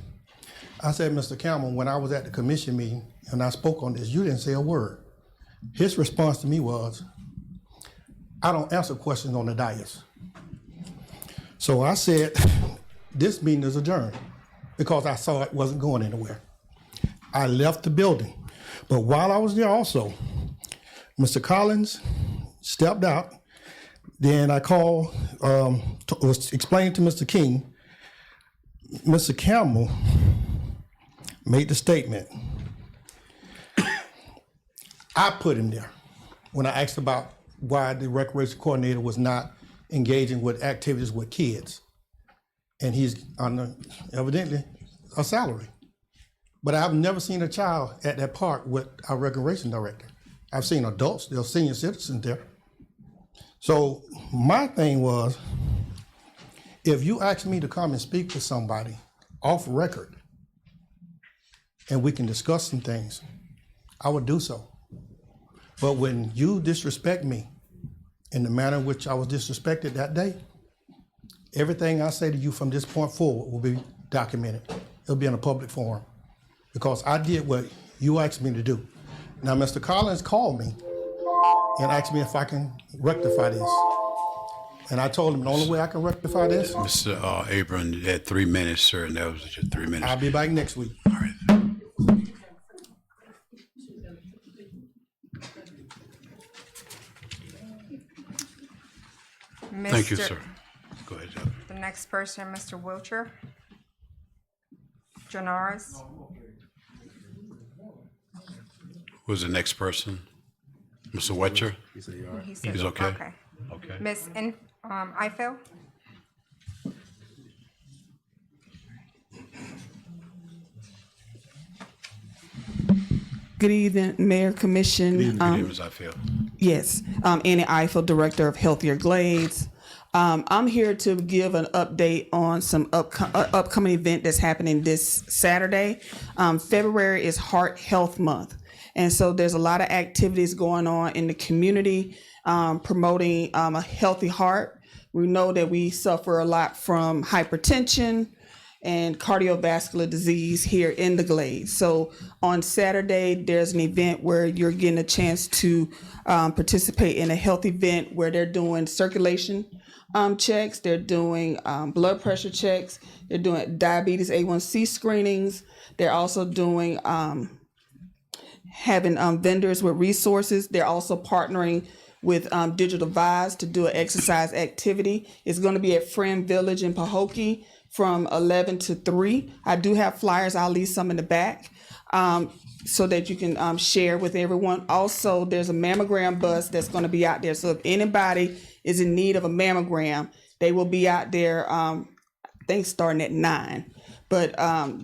I said, Mr. Campbell, when I was at the commission meeting and I spoke on this, you didn't say a word. His response to me was, I don't answer questions on the dais. So I said, this meeting is adjourned, because I saw it wasn't going anywhere. I left the building. But while I was there also, Mr. Collins stepped out. Then I called, was explaining to Mr. King, Mr. Campbell made the statement. I put him there when I asked about why the recreation coordinator was not engaging with activities with kids. And he's on evidently a salary. But I've never seen a child at that park with our recreation director. I've seen adults, there's senior citizens there. So my thing was, if you ask me to come and speak with somebody off record and we can discuss some things, I would do so. But when you disrespect me in the manner in which I was disrespected that day, everything I say to you from this point forward will be documented. It'll be in a public forum, because I did what you asked me to do. Now, Mr. Collins called me and asked me if I can rectify this. And I told him the only way I can rectify this, Mr. Abram, you had 3 minutes, sir, and that was just 3 minutes. I'll be back next week. All right. Thank you, Mr. sir. Go ahead, Jeff. The next person, Mr. Wiltshire. Janaris. Who's the next person? Mr. Wetcher? He said, He's okay? Okay. Okay. Miss Eiffel. Good evening, Mayor, Commission. Good evening, Ms. Ifield. Yes, Annie Eiffel, Director of Healthier Glades. I'm here to give an update on some upcoming event that's happening this Saturday. February is Heart Health Month. And so there's a lot of activities going on in the community promoting a healthy heart. We know that we suffer a lot from hypertension and cardiovascular disease here in the Glades. So on Saturday, there's an event where you're getting a chance to participate in a health event where they're doing circulation checks, they're doing blood pressure checks, they're doing diabetes A1C screenings, they're also doing having vendors with resources. They're also partnering with Digital Vibes to do an exercise activity. It's going to be at Friend Village in Pahokee from 11 to 3. I do have flyers. I'll leave some in the back so that you can share with everyone. Also, there's a mammogram bus that's going to be out there. So if anybody is in need of a mammogram, they will be out there, I think starting at 9. But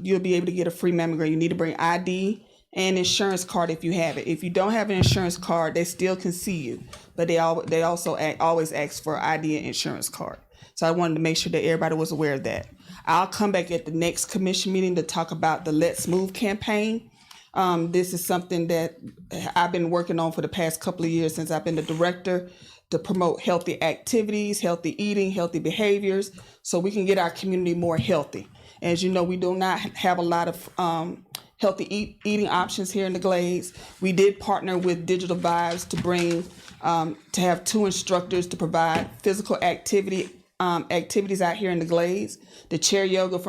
you'll be able to get a free mammogram. You need to bring ID and insurance card if you have it. If you don't have an insurance card, they still can see you, but they also always ask for ID and insurance card. So I wanted to make sure that everybody was aware of that. I'll come back at the next commission meeting to talk about the Let's Move campaign. This is something that I've been working on for the past couple of years since I've been the director, to promote healthy activities, healthy eating, healthy behaviors, so we can get our community more healthy. As you know, we do not have a lot of healthy eating options here in the Glades. We did partner with Digital Vibes to bring, to have 2 instructors to provide physical activities out here in the Glades. The chair yoga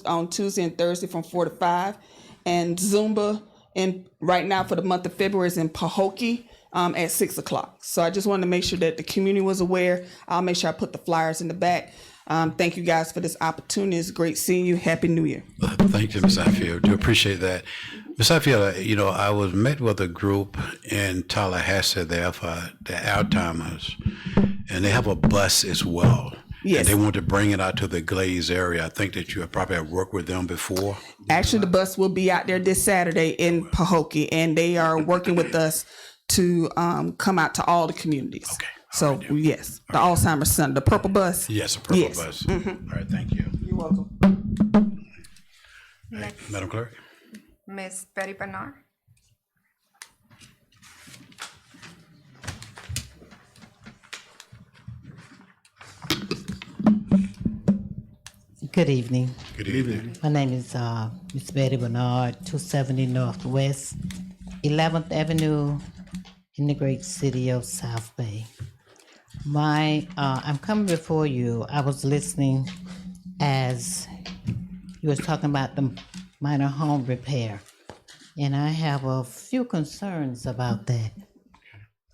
on Tuesday and Thursday from 4 to 5, and Zumba. And right now for the month of February is in Pahokee at 6 o'clock. So I just wanted to make sure that the community was aware. I'll make sure I put the flyers in the back. Thank you guys for this opportunity. It's great seeing you. Happy New Year. Thank you, Ms. Ifield. Do appreciate that. Ms. Ifield, I was met with a group in Tallahassee there for the Alzheimer's, and they have a bus as well. Yes. And they want to bring it out to the Glaze area. I think that you probably have worked with them before. Actually, the bus will be out there this Saturday in Pahokee, and they are working with us to come out to all the communities. Okay. So, right, yes, the Alzheimer's Center, the purple bus. Yes, a purple Yes. bus. Mhm. All right, thank you. You're welcome. All right, Madam Clerk. Ms. Betty Bernard. Good evening. Good evening. My name is Miss Betty Bernard, 270 Northwest 11th Avenue in the great city of South Bay. I'm coming before you. I was listening as you was talking about the minor home repair, and I have a few concerns about that.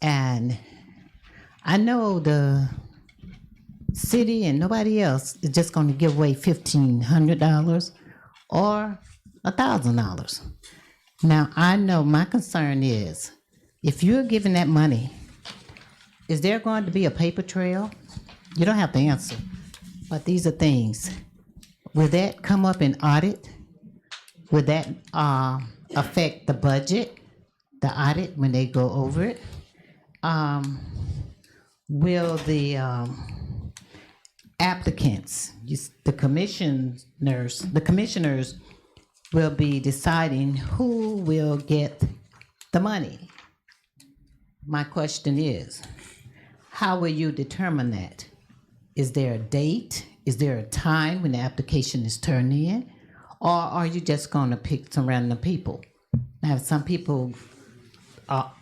And I know the city and nobody else is just going to give away $1,500 or $1,000. Now, I know my concern is, if you're giving that money, is there going to be a paper trail? You don't have to answer, but these are things. Will that come up in audit? Will that affect the budget, the audit, when they go over it? Will the applicants, the commissioners will be deciding who will get the money? My question is, how will you determine that? Is there a date? Is there a time when the application is turned in? Or are you just going to pick some random people? Now, if some people are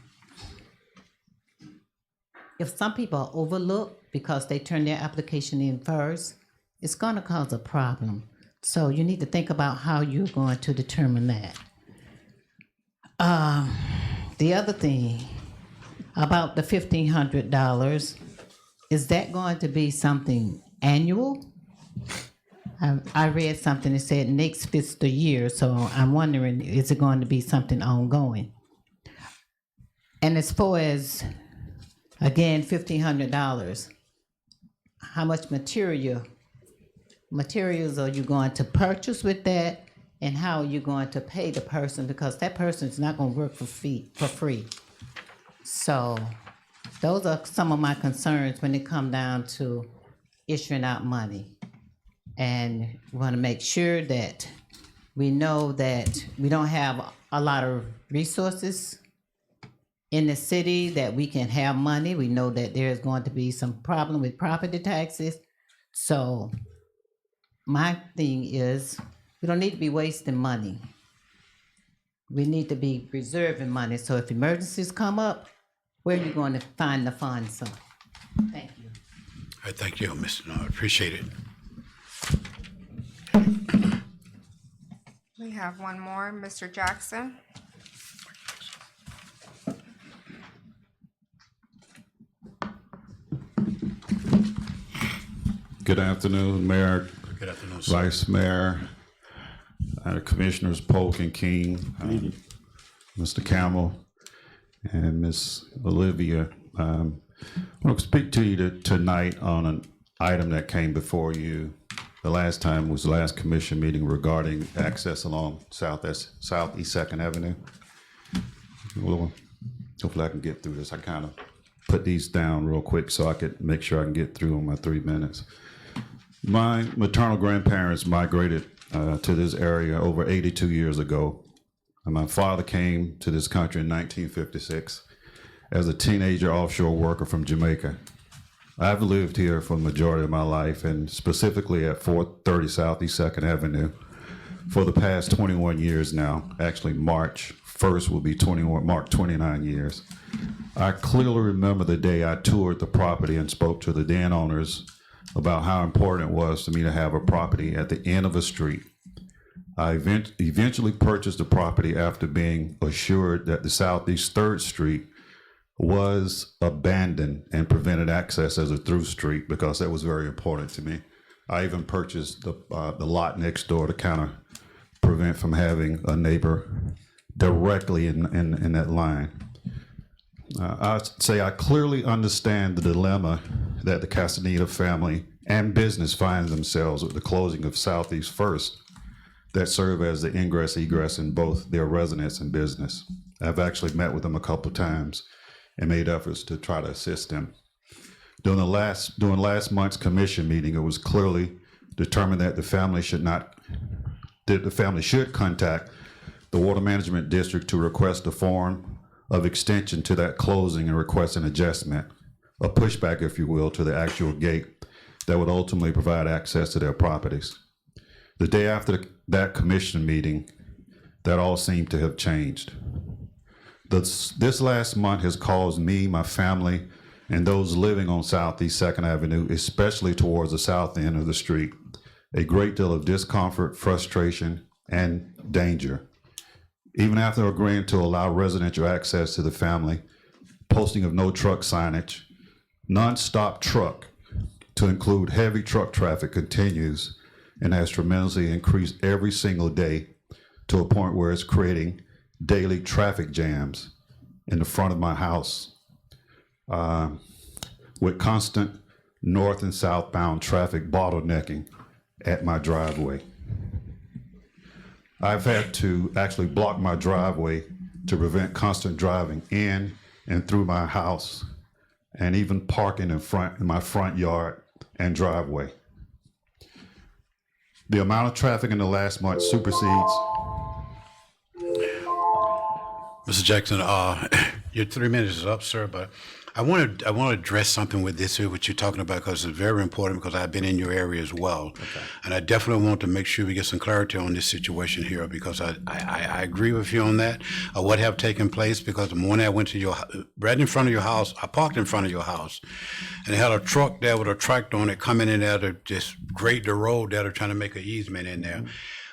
overlooked because they turn their application in first, it's going to cause a problem. So you need to think about how you're going to determine that. The other thing about the $1,500, is that going to be something annual? I read something that said next fiscal year, so I'm wondering, is it going to be something ongoing? And as far as, again, $1,500, how much materials are you going to purchase with that, and how are you going to pay the person, because that person is not going to work for free. So those are some of my concerns when it comes down to issuing out money. And we want to make sure that we know that we don't have a lot of resources in the city that we can have money. We know that there's going to be some problem with property taxes. So my thing is, we don't need to be wasting money. We need to be reserving money. So if emergencies come up, where are you going to find the funds? So, thank you. All right, thank you, Mr. Bernard. Appreciate it. We have one more, Mr. Jackson. Good afternoon, Mayor. Good afternoon, sir. Vice Mayor, Commissioners Polk and King, Mr. Campbell, and Miss Olivia. I want to speak to you tonight on an item that came before you. The last time was the last commission meeting regarding access along Southeast 2nd Avenue. Well, hopefully I can get through this. I kind of put these down real quick so I could make sure I can get through in my 3 minutes. My maternal grandparents migrated to this area over 82 years ago. And my father came to this country in 1956 as a teenager offshore worker from Jamaica. I've lived here for the majority of my life, and specifically at 430 Southeast 2nd Avenue for the past 21 years now. Actually, March 1st will be 29 years. I clearly remember the day I toured the property and spoke to the den owners about how important it was to me to have a property at the end of a street. I eventually purchased the property after being assured that the Southeast 3rd Street was abandoned and prevented access as a through street, because that was very important to me. I even purchased the lot next door to kind of prevent from having a neighbor directly in that line. I'd say I clearly understand the dilemma that the Castaneda family and business find themselves with the closing of Southeast First that serve as the ingress egress in both their residence and business. I've actually met with them a couple of times and made efforts to try to assist them. During last month's commission meeting, it was clearly determined that the family should contact the Water Management District to request a form of extension to that closing and request an adjustment, a pushback, if you will, to the actual gate that would ultimately provide access to their properties. The day after that commission meeting, that all seemed to have changed. This last month has caused me, my family, and those living on Southeast 2nd Avenue, especially towards the south end of the street, a great deal of discomfort, frustration, and danger. Even after agreeing to allow residential access to the family, posting of no truck signage, non-stop truck to include heavy truck traffic continues and has tremendously increased every single day to a point where it's creating daily traffic jams in the front of my house, with constant north and southbound traffic bottlenecking at my driveway. I've had to actually block my driveway to prevent constant driving in and through my house, and even parking in my front yard and driveway. The amount of traffic in the last month supersedes. Mr. Jackson, your 3 minutes is up, sir, but I want to address something with this here, what you're talking about, because it's very important, because I've been in your area as well. Okay. And I definitely want to make sure we get some clarity on this situation here, because I agree with you on that, what have taken place, because the morning I went to right in front of your house, I parked in front of your house, and they had a truck there with a tractor on it coming in there to just grade the road there, to trying to make an easement in there. Mm-hmm.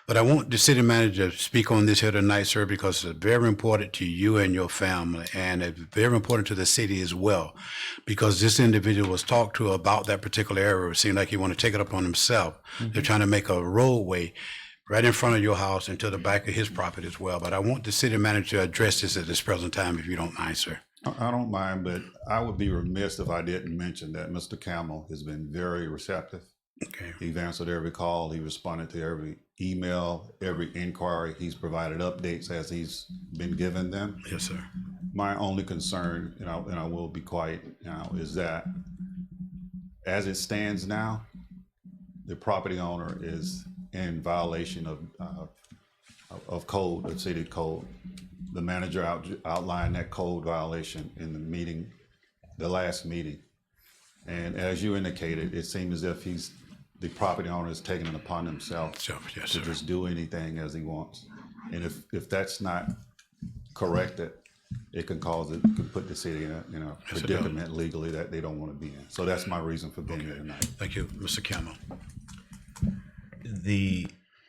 But I want the city manager to speak on this here tonight, sir, because it's very important to you and your family, and it's very important to the city as well, because this individual was talked to about that particular area. It seemed like he wanted to take it up on himself. Mm-hmm. They're trying to make a roadway right in front of your house and to the back of his property as well. But I want the city manager to address this at this present time, if you don't mind, sir. I don't mind, but I would be remiss if I didn't mention that Mr. Campbell has been very receptive. Okay. He's answered every call. He responded to every email, every inquiry. He's provided updates as he's been given them. Yes, sir. My only concern, and I will be quiet now, is that as it stands now, the property owner is in violation of code, of city code. The manager outlined that code violation in the meeting, the last meeting. And as you indicated, it seems as if the property owner is taking it upon himself to just do anything as he wants. And if that's not corrected, it can put the city in a predicament legally that they don't want to be in. So that's my reason for being here tonight. Thank you, Mr. Campbell.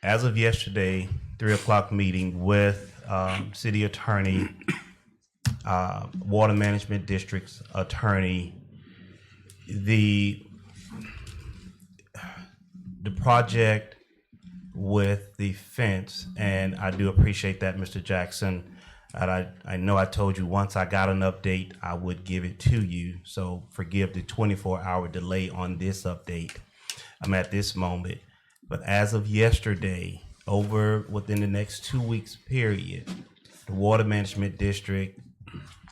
As of yesterday, 3 o'clock meeting with city attorney, Water Management District's attorney, the project with the fence, and I do appreciate that, Mr. Jackson. And I know I told you once I got an update, I would give it to you. So forgive the 24-hour delay on this update. I'm at this moment. But as of yesterday, within the next 2 weeks period, the Water Management District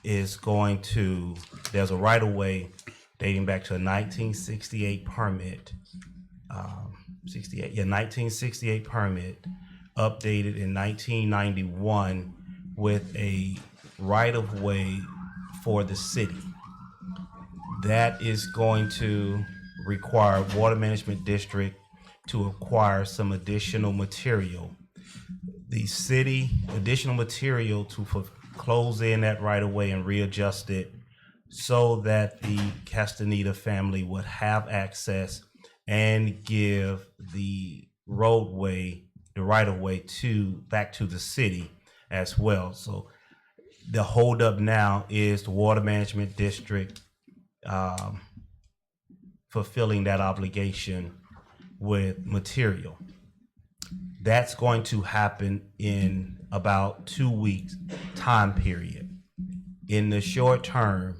is going to, there's a right of way dating back to a 1968 permit. 1968 permit, updated in 1991 with a right of way for the city. That is going to require Water Management District to acquire some additional material. The city additional material to close in that right of way and readjust it so that the Castaneda family would have access and give the roadway, the right of way back to the city as well. So the holdup now is the Water Management District fulfilling that obligation with material. That's going to happen in about 2 weeks time period. In the short term,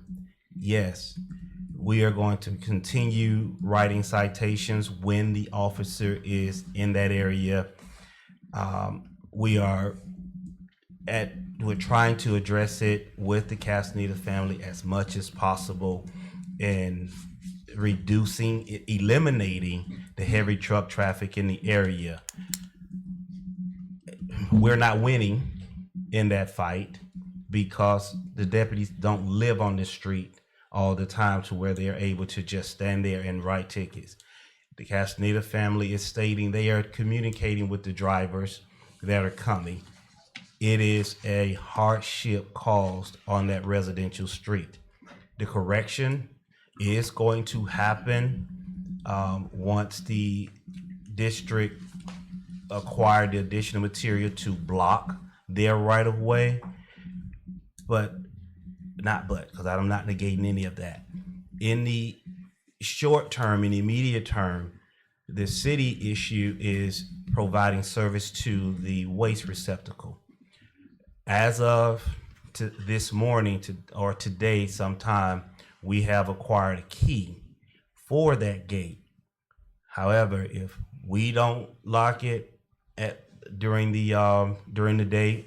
yes, we are going to continue writing citations when the officer is in that area. We're trying to address it with the Castaneda family as much as possible and eliminating the heavy truck traffic in the area. We're not winning in that fight because the deputies don't live on the street all the time to where they're able to just stand there and write tickets. The Castaneda family is stating they are communicating with the drivers that are coming. It is a hardship caused on that residential street. The correction is going to happen once the district acquired the additional material to block their right of way, because I'm not negating any of that. In the short term, in the immediate term, the city issue is providing service to the waste receptacle. As of this morning or today sometime, we have acquired a key for that gate. However, if we don't lock it during the day,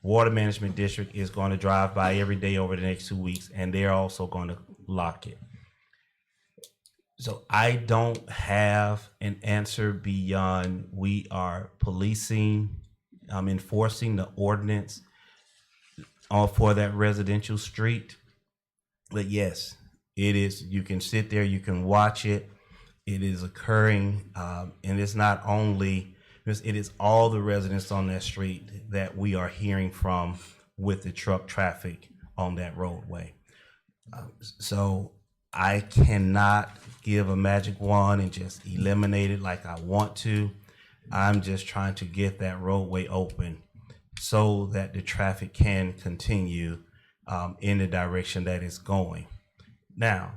Water Management District is going to drive by every day over the next 2 weeks, and they're also going to lock it. So I don't have an answer beyond we are policing, enforcing the ordinance for that residential street. But yes, it is. You can sit there, you can watch it. It is occurring, and it's not only, it is all the residents on that street that we are hearing from with the truck traffic on that roadway. So I cannot give a magic wand and just eliminate it like I want to. I'm just trying to get that roadway open so that the traffic can continue in the direction that it's going. Now,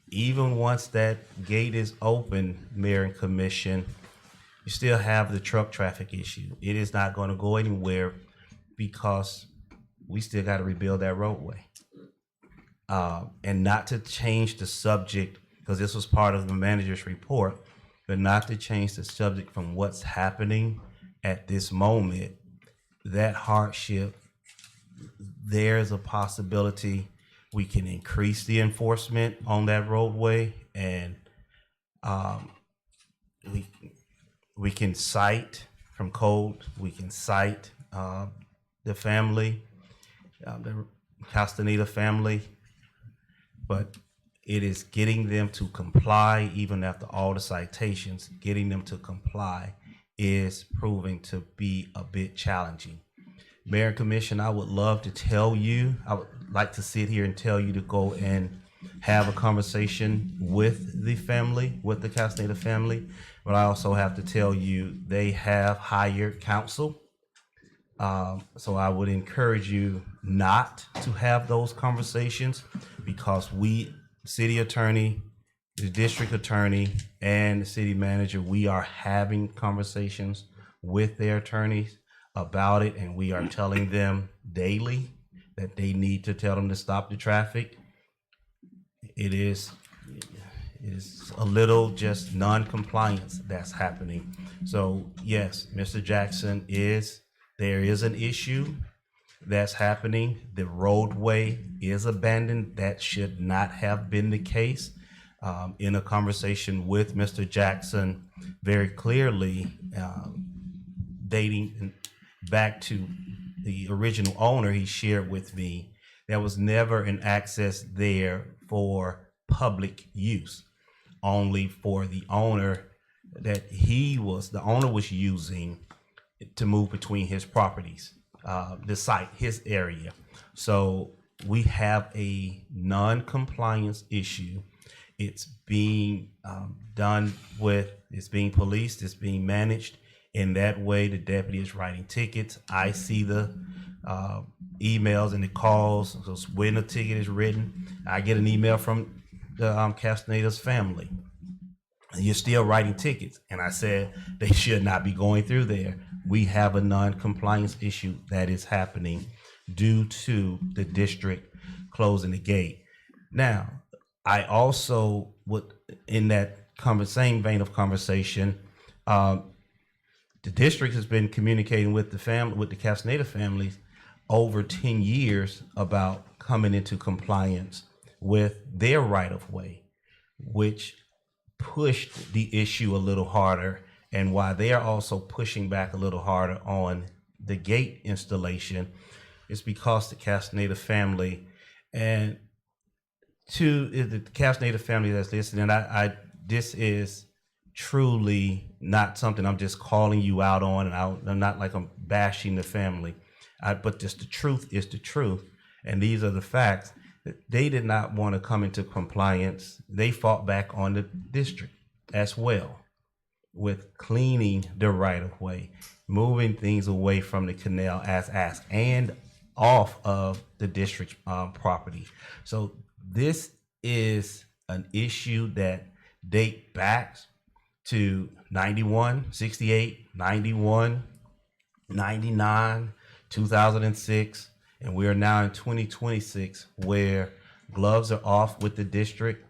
even once that gate is open, Mayor and Commission, you still have the truck traffic issue. It is not going to go anywhere because we still got to rebuild that roadway. And not to change the subject, because this was part of the manager's report, but not to change the subject from what's happening at this moment, that hardship, there's a possibility we can increase the enforcement on that roadway, and we can cite from code, we can cite the family, the Castaneda family, but it is getting them to comply. Even after all the citations, getting them to comply is proving to be a bit challenging. Mayor and Commission, I would love to tell you, I would like to sit here and tell you to go and have a conversation with the family, with the Castaneda family, but I also have to tell you they have hired counsel. So I would encourage you not to have those conversations, because we, city attorney, the district attorney, and the city manager, we are having conversations with their attorneys about it, and we are telling them daily that they need to tell them to stop the traffic. It is a little just non-compliance that's happening. So yes, Mr. Jackson is There is an issue that's happening. The roadway is abandoned. That should not have been the case. In a conversation with Mr. Jackson, very clearly dating back to the original owner, he shared with me there was never an access there for public use, only for the owner that the owner was using to move between his properties, the site, his area. So we have a non-compliance issue. It's being it's being policed, it's being managed. In that way, the deputy is writing tickets. I see the emails and the calls. So when a ticket is written, I get an email from the Castaneda's family. You're still writing tickets. And I said, they should not be going through there. We have a non-compliance issue that is happening due to the district closing the gate. Now, I also would, in that same vein of conversation, the district has been communicating with the Castaneda families over 10 years about coming into compliance with their right of way, which pushed the issue a little harder, and why they are also pushing back a little harder on the gate installation is because the Castaneda family and to the Castaneda family that's listening, this is truly not something I'm just calling you out on, and I'm not like I'm bashing the family, but just the truth is the truth, and these are the facts. They did not want to come into compliance. They fought back on the district as well with cleaning the right of way, moving things away from the canal as asked, and off of the district property. So this is an issue that date back to 91, 68, 91, 99, 2006, and we are now in 2026 where gloves are off with the district,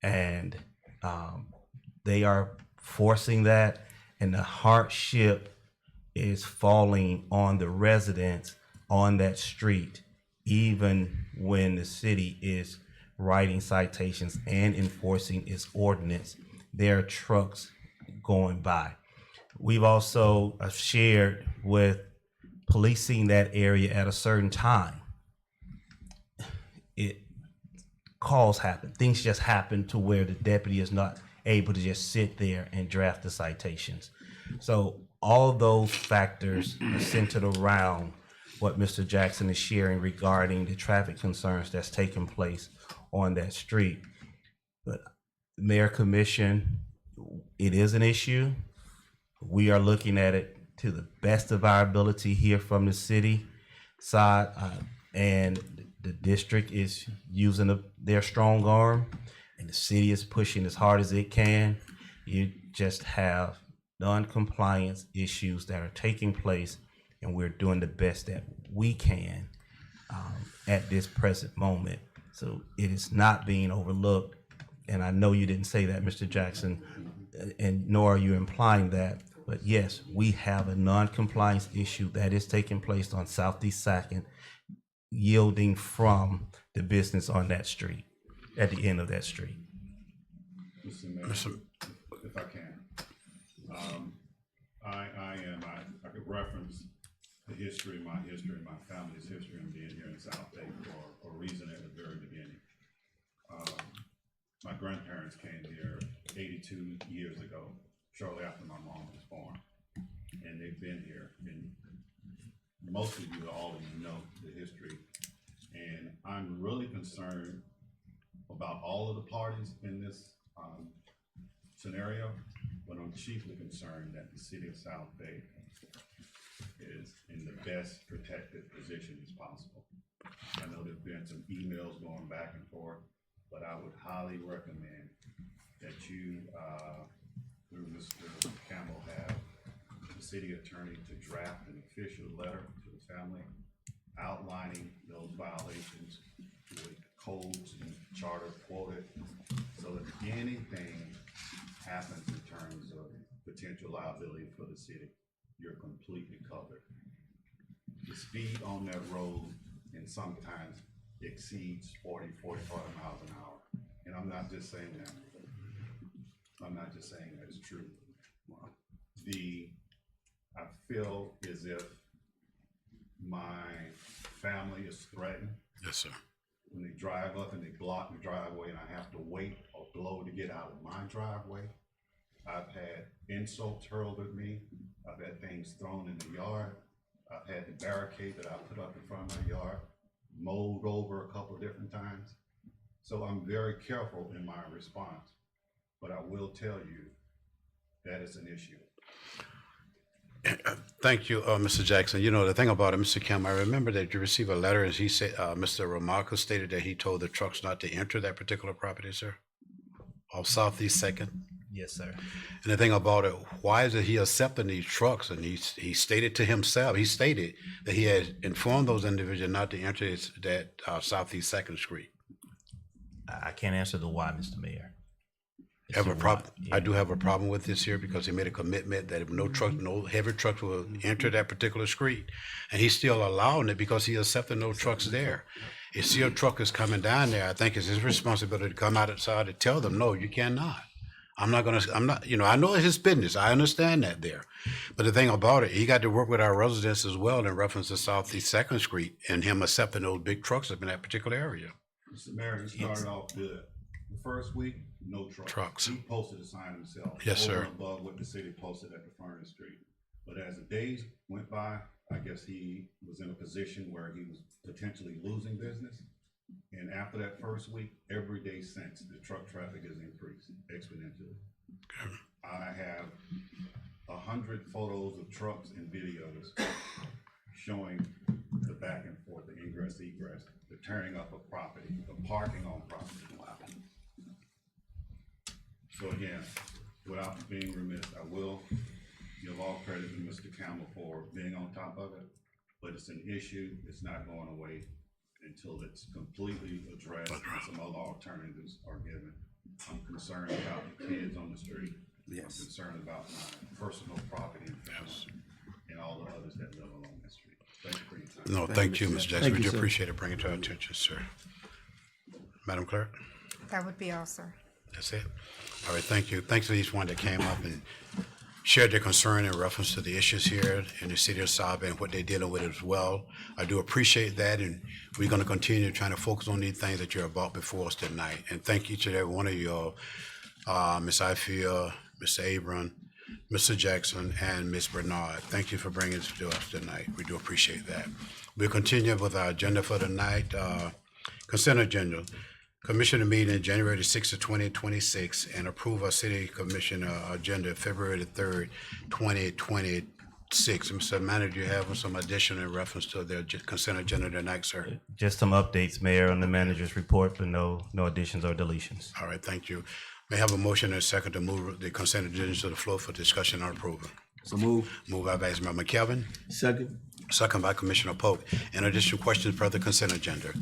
and they are forcing that, and the hardship is falling on the residents on that street, even when the city is writing citations and enforcing its ordinance. There are trucks going by. We've also shared with policing that area at a certain time. Calls happen. Things just happen to where the deputy is not able to just sit there and draft the citations. So all those factors are centered around what Mr. Jackson is sharing regarding the traffic concerns that's taking place on that street. But Mayor Commission, it is an issue. We are looking at it to the best of our ability here from the city side, and the district is using their strong arm, and the city is pushing as hard as it can. You just have non-compliance issues that are taking place, and we're doing the best that we can at this present moment. So it is not being overlooked, and I know you didn't say that, Mr. Jackson, and nor are you implying that, but yes, we have a non-compliance issue that is taking place on Southeast 2nd, yielding from the business on that street, at the end of that street. Mr. Mayor, if I can, I could reference my history, my family's history, and being here in South Bay for a reason at the very beginning. My grandparents came here 82 years ago, shortly after my mom was born, and they've been here. And most of you, all of you, know the history, and I'm really concerned about all of the parties in this scenario, but I'm chiefly concerned that the city of South Bay is in the best protected position as possible. I know there's been some emails going back and forth, but I would highly recommend that you, through Mr. Campbell, have the city attorney to draft an official letter to the family outlining those violations with codes and charter quoted, so that if anything happens in terms of potential liability for the city, you're completely covered. the speed on that road and sometimes exceeds 45 miles an hour. And I'm not just saying that. I'm not just saying that, it's true. I feel as if my family is threatened. Yes, sir. When they drive up and they block the driveway and I have to wait or blow to get out of my driveway. I've had insults hurled at me. I've had things thrown in the yard. I've had the barricade that I put up in front of my yard mowed over a couple of different times. So I'm very careful in my response, but I will tell you that it's an issue. Thank you, Mr. Jackson. You know, the thing about it, Mr. Kim, I remember that you received a letter and he said, Mr. Ramaka stated that he told the trucks not to enter that particular property, sir? Off Southeast Second? Yes, sir. And the thing about it, why is it he accepting these trucks? And he stated to himself, he stated that he had informed those individuals not to enter that Southeast Second Street. I can't answer the why, Mr. Mayor. Have a problem. I do have a problem with this here because he made a commitment that if no heavy trucks will enter that particular street, and he's still allowing it because he accepted no trucks there. If see a truck is coming down there, I think it's his responsibility to come outside and tell them, no, you cannot. I'm not, you know, I know it's his business. I understand that there. But the thing about it, he got to work with our residents as well in reference to Southeast Second Street and him accepting those big trucks up in that particular area. Mr. Mayor, he started off good. The first week, no trucks. He posted a sign himself. Yes, sir. Over and above what the city posted at the front of the street. But as the days went by, I guess he was in a position where he was potentially losing business. And after that first week, every day since, the truck traffic has increased exponentially. Okay. I have 100 photos of trucks and videos showing the back and forth, the ingress, egress, the tearing up of property, the parking on property. So again, without being remiss, I will give all credit to Mr. Campbell for being on top of it, but it's an issue. It's not going away until it's completely addressed and some other alternatives are given. I'm concerned about the kids on the street. Yes. I'm concerned about my personal property and family and all the others that live along that street. Thank you for your time. No, thank you, Mr. Jackson. We do appreciate it. Bring it to our attention, sir. Madam Clerk? That would be all, sir. That's it. All right, thank you. Thanks to each one that came up and shared their concern in reference to the issues here in the city of South Bay and what they're dealing with as well. I do appreciate that, and we're going to continue trying to focus on these things that you're about before us tonight. And thank each and every one of you, Ms. Ifia, Mr. Abram, Mr. Jackson, and Ms. Bernard. Thank you for bringing this to us tonight. We do appreciate that. We'll continue with our agenda for tonight. Consent agenda. Commissioner meeting January the 6th of 2026 and approve our city commissioner agenda February the 3rd, 2026. Mr. Manager, you have some addition in reference to the consent agenda tonight, sir? Just some updates, Mayor, on the manager's report, but no additions or deletions. All right, thank you. May I have a motion and a second to move the consent agenda to the floor for discussion and approval? So move. Moved by Vice Mayor McKelvin, Second. second by Commissioner Polk. In addition, questions per the consent agenda?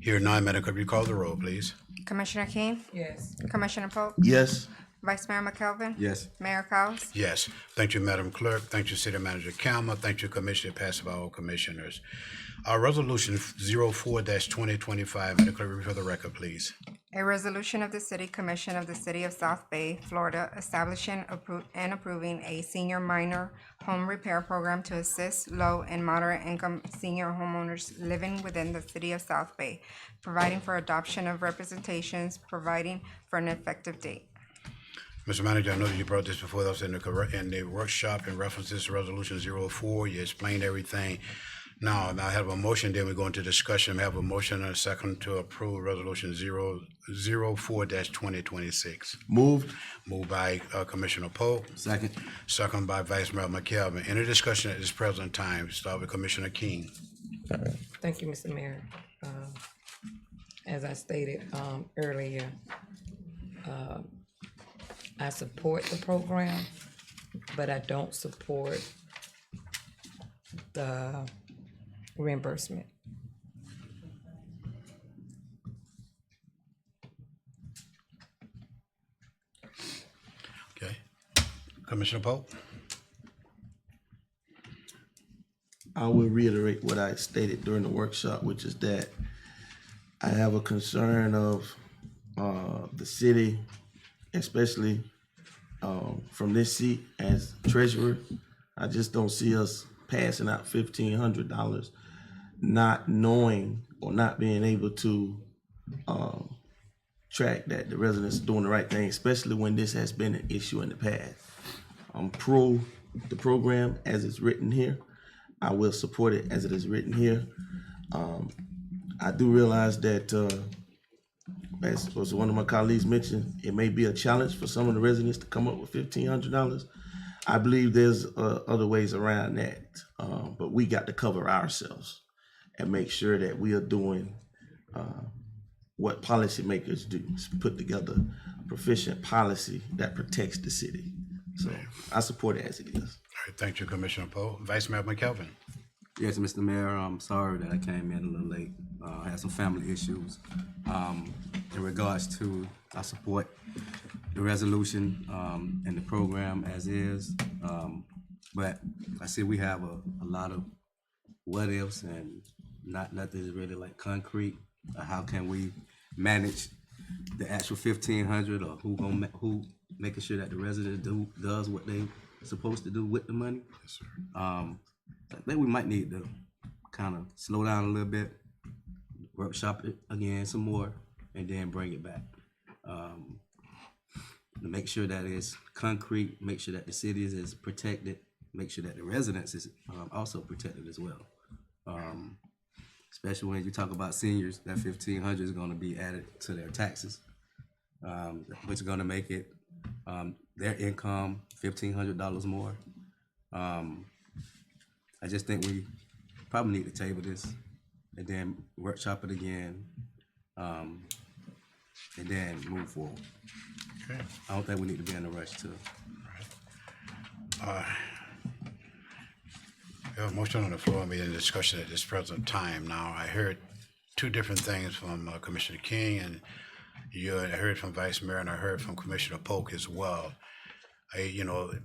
Here none, Madam Clerk, will you call the roll, please? Commissioner King? Yes. Commissioner Polk? Yes. Vice Mayor McKelvin? Yes. Mayor Cowes? Yes. Thank you, Madam Clerk. Thank you, City Manager Calma. Thank you, Commissioner, passed by all commissioners. Our resolution 04-2025, Madam Clerk, read for the record, please. A resolution of the City Commission of the City of South Bay, Florida, establishing and approving a senior minor home repair program to assist low and moderate income senior homeowners living within the City of South Bay, providing for adoption of representations, providing for an effective date. Mr. Manager, I know that you brought this before us in the workshop in reference to this resolution 04. You explained everything. Now, I have a motion, then we go into discussion. I have a motion and a second to approve resolution 04-2026. Moved. Moved by Commissioner Polk. Second. Second by Vice Mayor McKelvin. Any discussion at this present time? Start with Commissioner King. Thank you, Mr. Mayor. As I stated earlier, I support the program, but I don't support the reimbursement. Okay. Commissioner Polk? I will reiterate what I stated during the workshop, which is that I have a concern of the city, especially from this seat as treasurer. I just don't see us passing out $1,500, not knowing or not being able to track that the residents are doing the right thing, especially when this has been an issue in the past. I'm pro the program as it's written here. I will support it as it is written here. I do realize that, as was one of my colleagues mentioned, it may be a challenge for some of the residents to come up with $1,500. I believe there's other ways around that, but we got to cover ourselves and make sure that we are doing what policymakers do, is put together a proficient policy that protects the city. So I support it as it is. All right, thank you, Commissioner Poe. Vice Mayor McKelvin. Yes, Mr. Mayor, I'm sorry that I came in a little late. I had some family issues. In regards to, I support the resolution and the program as is. But I see we have a lot of what ifs and nothing is really like concrete. How can we manage the actual 1,500, or who making sure that the resident does what they supposed to do with the money? Yes, sir. I think we might need to kind of slow down a little bit, workshop it again some more, and then bring it back. To make sure that it's concrete, make sure that the cities is protected, make sure that the residents is also protected as well. Especially when you talk about seniors, that 1,500 is going to be added to their taxes, which is going to make it their income $1,500 more. I just think we probably need to table this and then workshop it again, and then move forward. Okay. I don't think we need to be in a rush to. We have a motion on the floor and we in discussion at this present time. Now, I heard two different things from Commissioner King and you, and I heard from Vice Mayor, and I heard from Commissioner Polk as well.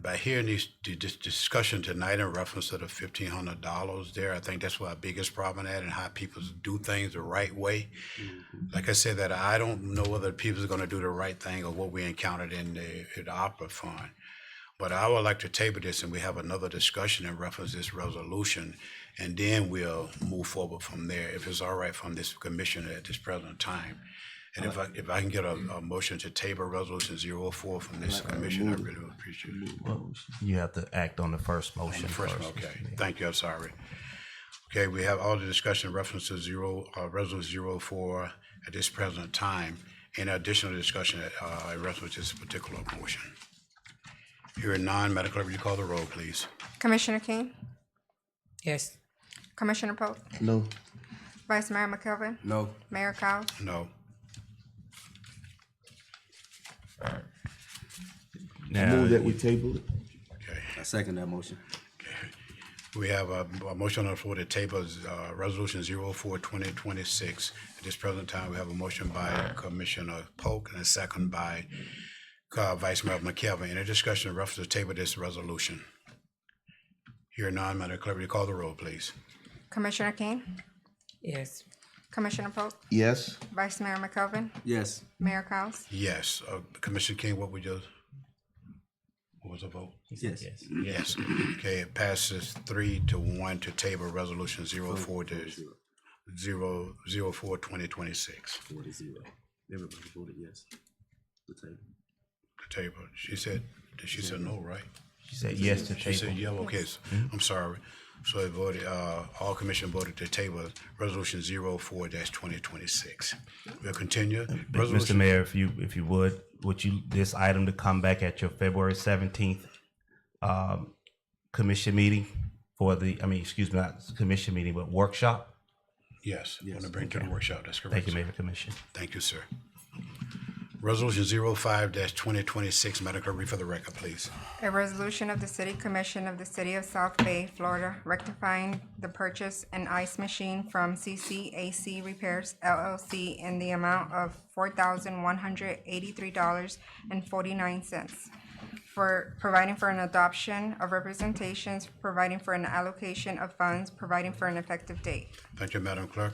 By hearing this discussion tonight in reference to the $1,500 there, I think that's what our biggest problem at, and how people do things the right way. Like I said, that I don't know whether people are going to do the right thing or what we encountered in the opera fund. But I would like to table this and we have another discussion in reference to this resolution, and then we'll move forward from there, if it's all right from this commission at this present time. And if I can get a motion to table resolution 04 from this commission, I really would appreciate it. You have to act on the first motion first. Okay, thank you, I'm sorry. Okay, we have all the discussion in reference to resolution 04 at this present time. Any additional discussion in reference to this particular motion? Hearing none, Madam Clerk, will you call the roll, please? Commissioner King, Yes. Commissioner Pope, No. Vice Mayor McKelvin, No. Mayor Cowes. No. Now, Move that we table it. Okay. I second that motion. We have a motion on the floor to table resolution 04-2026. At this present time, we have a motion by Commissioner Polk and a second by Vice Mayor McKelvin. Any discussion in reference to table this resolution? Hearing none, Madam Clerk, will you call the roll, please? Commissioner King, Yes. Commissioner Pope, Yes. Vice Mayor McKelvin, Yes. Mayor Cowes. Yes. Commissioner King, what was the vote? Yes. Yes. Okay, it passes 3-1 to table resolution 04-2026. 4-0. Everybody voted yes. The table. The table. She said no, right? she said yes to She said table. yeah, okay, so, I'm sorry. So it voted, all commission voted to table resolution 04-2026. We'll continue. Mr. Resolution, Mayor, if you would you this item to come back at your February 17th commission meeting for not commission meeting, but workshop? yes, want to bring to the workshop, that's correct. Thank you, sir. Mayor Commission. Thank you, sir. Resolution 05-2026, Madam Clerk, read for the record, please. A resolution of the City Commission of the City of South Bay, Florida, rectifying the purchase an ice machine from CCAC Repairs LLC in the amount of $4,183.49 for providing for an adoption of representations, providing for an allocation of funds, providing for an effective date. Thank you, Madam Clerk.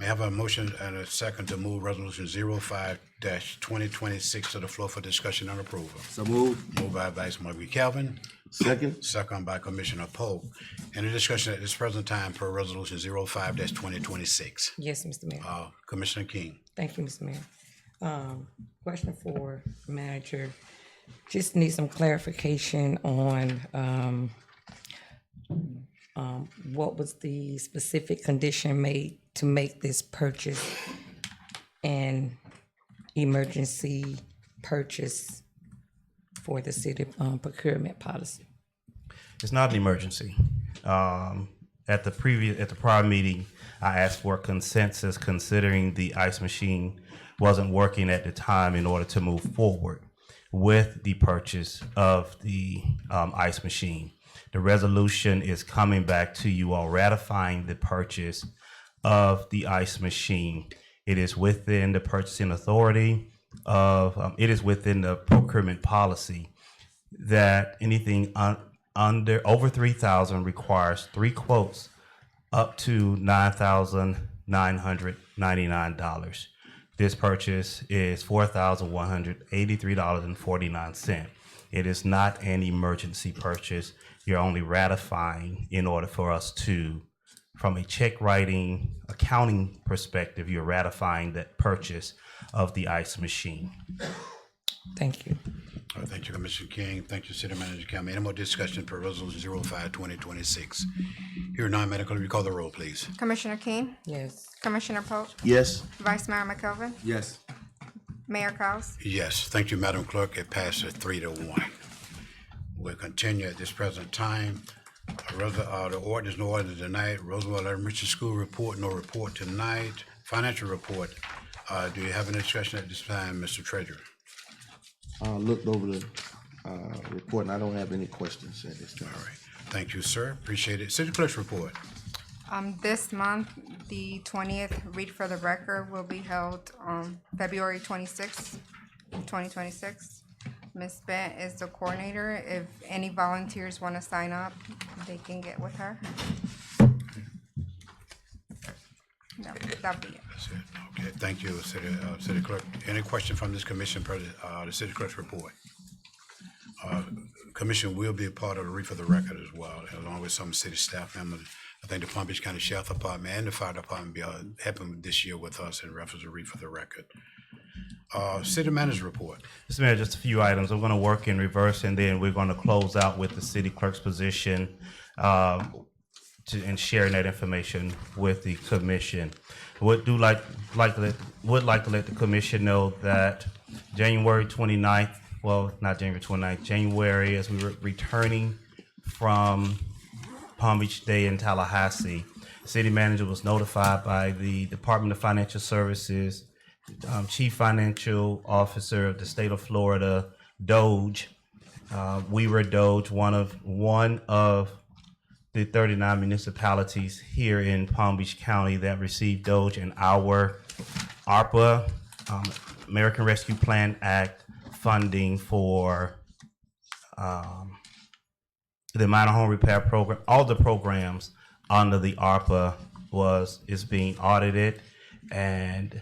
May I have a motion and a second to move Resolution 05-2026 to the floor for discussion and approval? So moved. Moved by Vice Mayor Calvin, Second. second by Commissioner Polk. Any discussion at this present time per Resolution 05-2026? Yes, Mr. Mayor. Commissioner King. Thank you, Mr. Mayor. Question for manager. Just need some clarification on what was the specific condition made to make this purchase an emergency purchase for the city procurement policy? It's not an emergency. At the prior meeting, I asked for consensus considering the ice machine wasn't working at the time in order to move forward with the purchase of the ice machine. The resolution is coming back to you all ratifying the purchase of the ice machine. It is within the purchasing authority of, it is within the procurement policy that anything over 3,000 requires 3 quotes up to $9,999. This purchase is $4,183.49. It is not an emergency purchase. You're only ratifying in order for us to, from a check writing accounting perspective, you're ratifying that purchase of the ice machine. Thank you. Thank you, Commissioner King. Thank you, City Manager Campbell. Any more discussion per Resolution 05-2026? Here none, Madam Clerk, recall the roll, please. Commissioner King, Yes. Commissioner Polk, Yes. Vice Mayor McKelvin, Yes. Mayor Cowes. Yes, thank you, Madam Clerk. It passes 3-1. We'll continue at this present time. The ordinance, no order tonight. Roosevelt Elementary School report, no report tonight. Financial report. Do you have any discussion at this time, Mr. Treasurer? Looked over the report, and I don't have any questions at this time. All right. Thank you, sir. Appreciate it. City Clerk's report. This month, the 20th Read for the Record will be held on February 26th, 2026. Ms. Bent is the coordinator. If any volunteers want to sign up, they can get with her. No, that'll be it. That's it. Okay, thank you, City Clerk. Any question from this commission per the City Clerk's report? Commission will be a part of the Read for the Record as well, along with some city staff members. I think the Palm Beach County Sheriff Department and the Fire Department will be helping this year with us in reference to Read for the Record. City Manager report. Mr. Mayor, just a few items. I'm going to work in reverse, and then we're going to close out with the city clerk's position and sharing that information with the commission. Would like to let the commission know that January 29th, well, not January 29th, January, as we were returning from Palm Beach Day in Tallahassee, city manager was notified by the Department of Financial Services, Chief Financial Officer of the state of Florida, Doge. We were Doge, one of the 39 municipalities here in Palm Beach County that received Doge, and our ARPA, American Rescue Plan Act funding for the minor home repair program. All the programs under the ARPA is being audited, and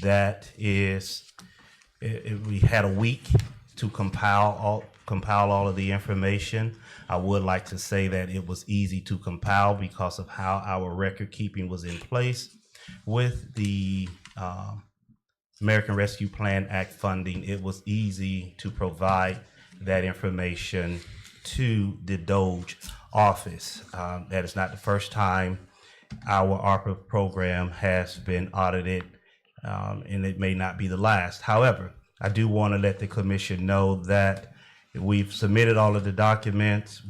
that is, we had a week to compile all of the information. I would like to say that it was easy to compile because of how our record keeping was in place with the American Rescue Plan Act funding. It was easy to provide that information to the Doge office. That is not the first time our ARPA program has been audited, and it may not be the last. However, I do want to let the commission know that we've submitted all of the documents.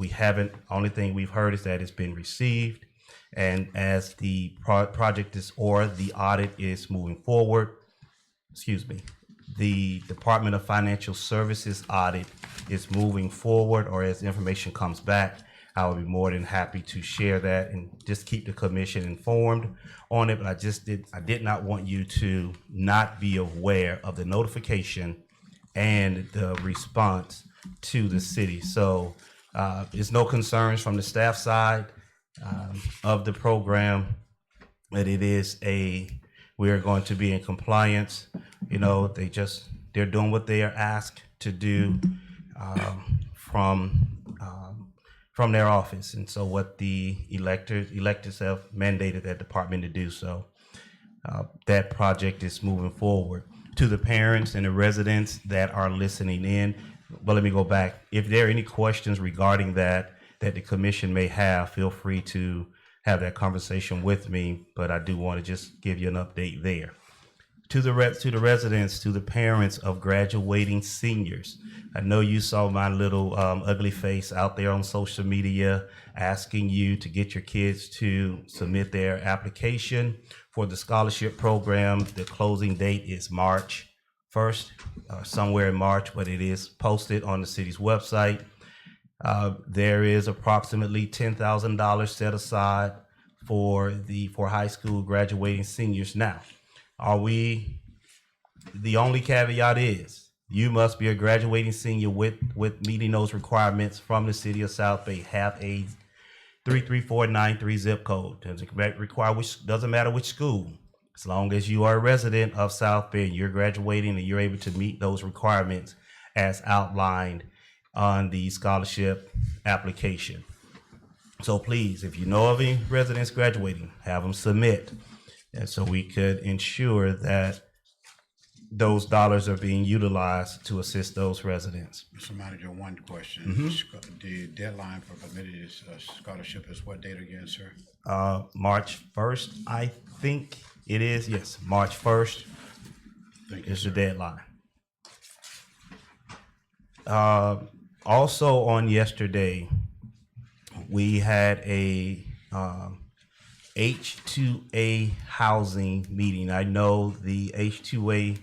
Only thing we've heard is that it's been received. And as the project the audit is moving forward, the Department of Financial Services audit is moving forward, or as information comes back, I will be more than happy to share that and just keep the commission informed on it. But I did not want you to not be aware of the notification and the response to the city. So there's no concerns from the staff side of the program, but we are going to be in compliance. You know, they're doing what they are asked to do from their office, and so what the electors have mandated that department to do. So that project is moving forward. To the parents and the residents that are listening in, but let me go back. If there are any questions regarding that the commission may have, feel free to have that conversation with me. But I do want to just give you an update there. To the residents, to the parents of graduating seniors, I know you saw my little ugly face out there on social media asking you to get your kids to submit their application for the scholarship program. The closing date is March 1st, somewhere in March, but it is posted on the city's website. There is approximately $10,000 set aside for high school graduating seniors. Now, the only caveat is you must be a graduating senior with meeting those requirements from the city of South Bay. Have a 33493 zip code. Doesn't matter which school. As long as you are a resident of South Bay, you're graduating and you're able to meet those requirements as outlined on the scholarship application. So please, if you know of any residents graduating, have them submit. And so we could ensure that those dollars are being utilized to assist those residents. Mr. Manager, one question. The deadline for submitting this scholarship is what date again, sir? March 1st, I think it is. Yes, March 1st is the deadline. Also on yesterday, we had a H2A housing meeting. I know the H2A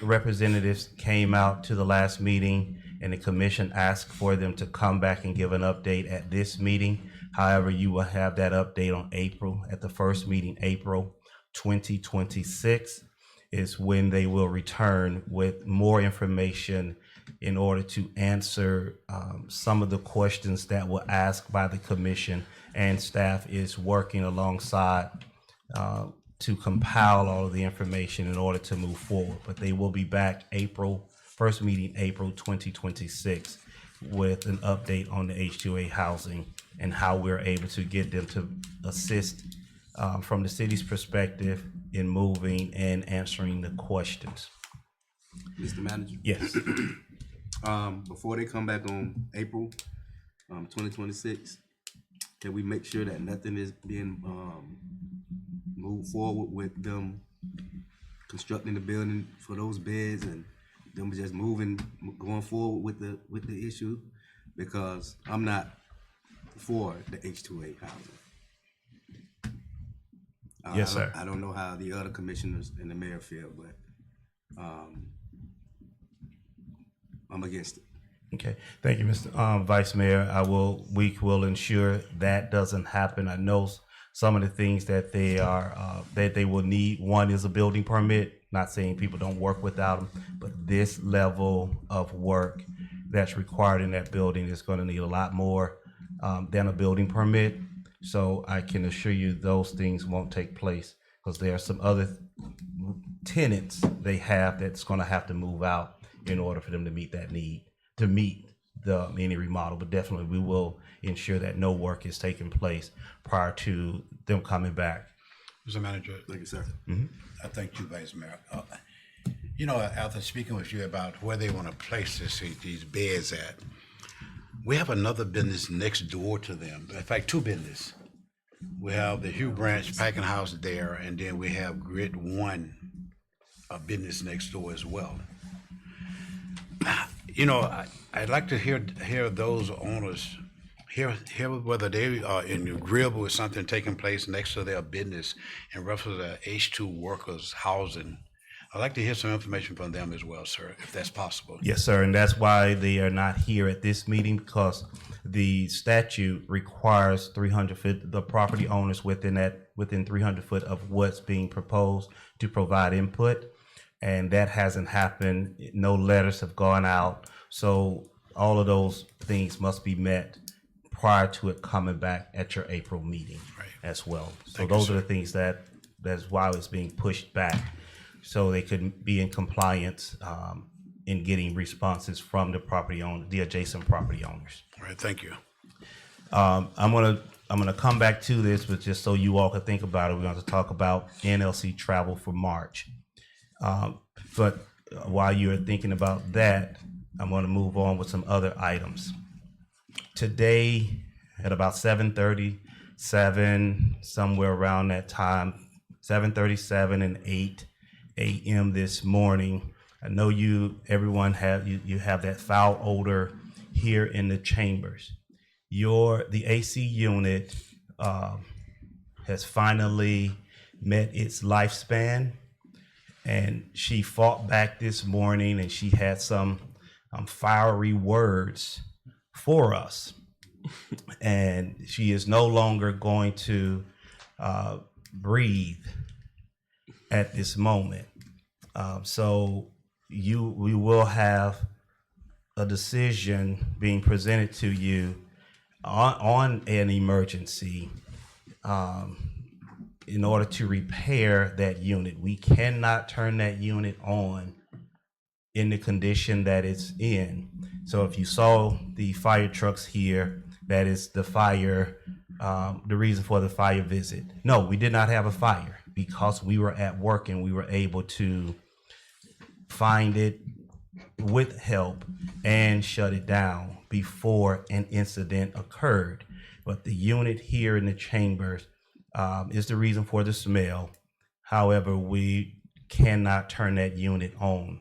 representatives came out to the last meeting, and the commission asked for them to come back and give an update at this meeting. However, you will have that update at the first meeting, April 2026 is when they will return with more information in order to answer some of the questions that were asked by the commission, and staff is working alongside to compile all of the information in order to move forward. But they will be back first meeting April 2026 with an update on the H2A housing and how we're able to get them to assist from the city's perspective in moving and answering the questions. Mr. Manager? Yes. Before they come back on April 2026, can we make sure that nothing is being moved forward with them constructing the building for those beds and them just going forward with the issue? Because I'm not for the H2A housing. Yes, sir. I don't know how the other commissioners and the mayor feel, but I'm against it. Okay, thank you, Mr. Vice Mayor. We will ensure that doesn't happen. I know some of the things that they will need. One is a building permit. Not saying people don't work without them, but this level of work that's required in that building is going to need a lot more than a building permit. So I can assure you those things won't take place, because there are some other tenants they have that's going to have to move out in order for them to meet that need, to meet any remodel. But definitely we will ensure that no work is taking place prior to them coming back. Mr. Manager. Thank you, sir. I thank you, Vice Mayor. After speaking with you about where they want to place these beds at, we have another business next door to them. In fact, two businesses. We have the Hugh Branch Packing House there, and then we have Grid One, a business next door as well. I'd like to hear those owners hear whether they are agreeable with something taking place next to their business in reference to H2 workers housing. I'd like to hear some information from them as well, sir, if that's possible. Yes, sir, and that's why they are not here at this meeting, because the statute requires 300 feet, the property owners within 300 foot of what's being proposed to provide input. and that hasn't happened. No letters have gone out. So all of those things must be met prior to it coming back at your April meeting as well. So those are the things that's why it's being pushed back, so they could be in compliance in getting responses from the property owner, the adjacent property owners. All right, thank you. I'm gonna come back to this, but just so you all can think about it, we're going to talk about NLC travel for March. But while you're thinking about that, I'm going to move on with some other items. Today, at about 7:37, somewhere around that time, 7:37 and 8 a.m. this morning, I know everyone have that foul odor here in the chambers. The AC unit has finally met its lifespan, and she fought back this morning, and she had some fiery words for us. And she is no longer going to breathe at this moment. So we will have a decision being presented to you on an emergency in order to repair that unit. We cannot turn that unit on in the condition that it's in. So if you saw the fire trucks here, that is the reason for the fire visit. No, we did not have a fire because we were at work and we were able to find it with help and shut it down before an incident occurred. But the unit here in the chambers is the reason for the smell. However, we cannot turn that unit on.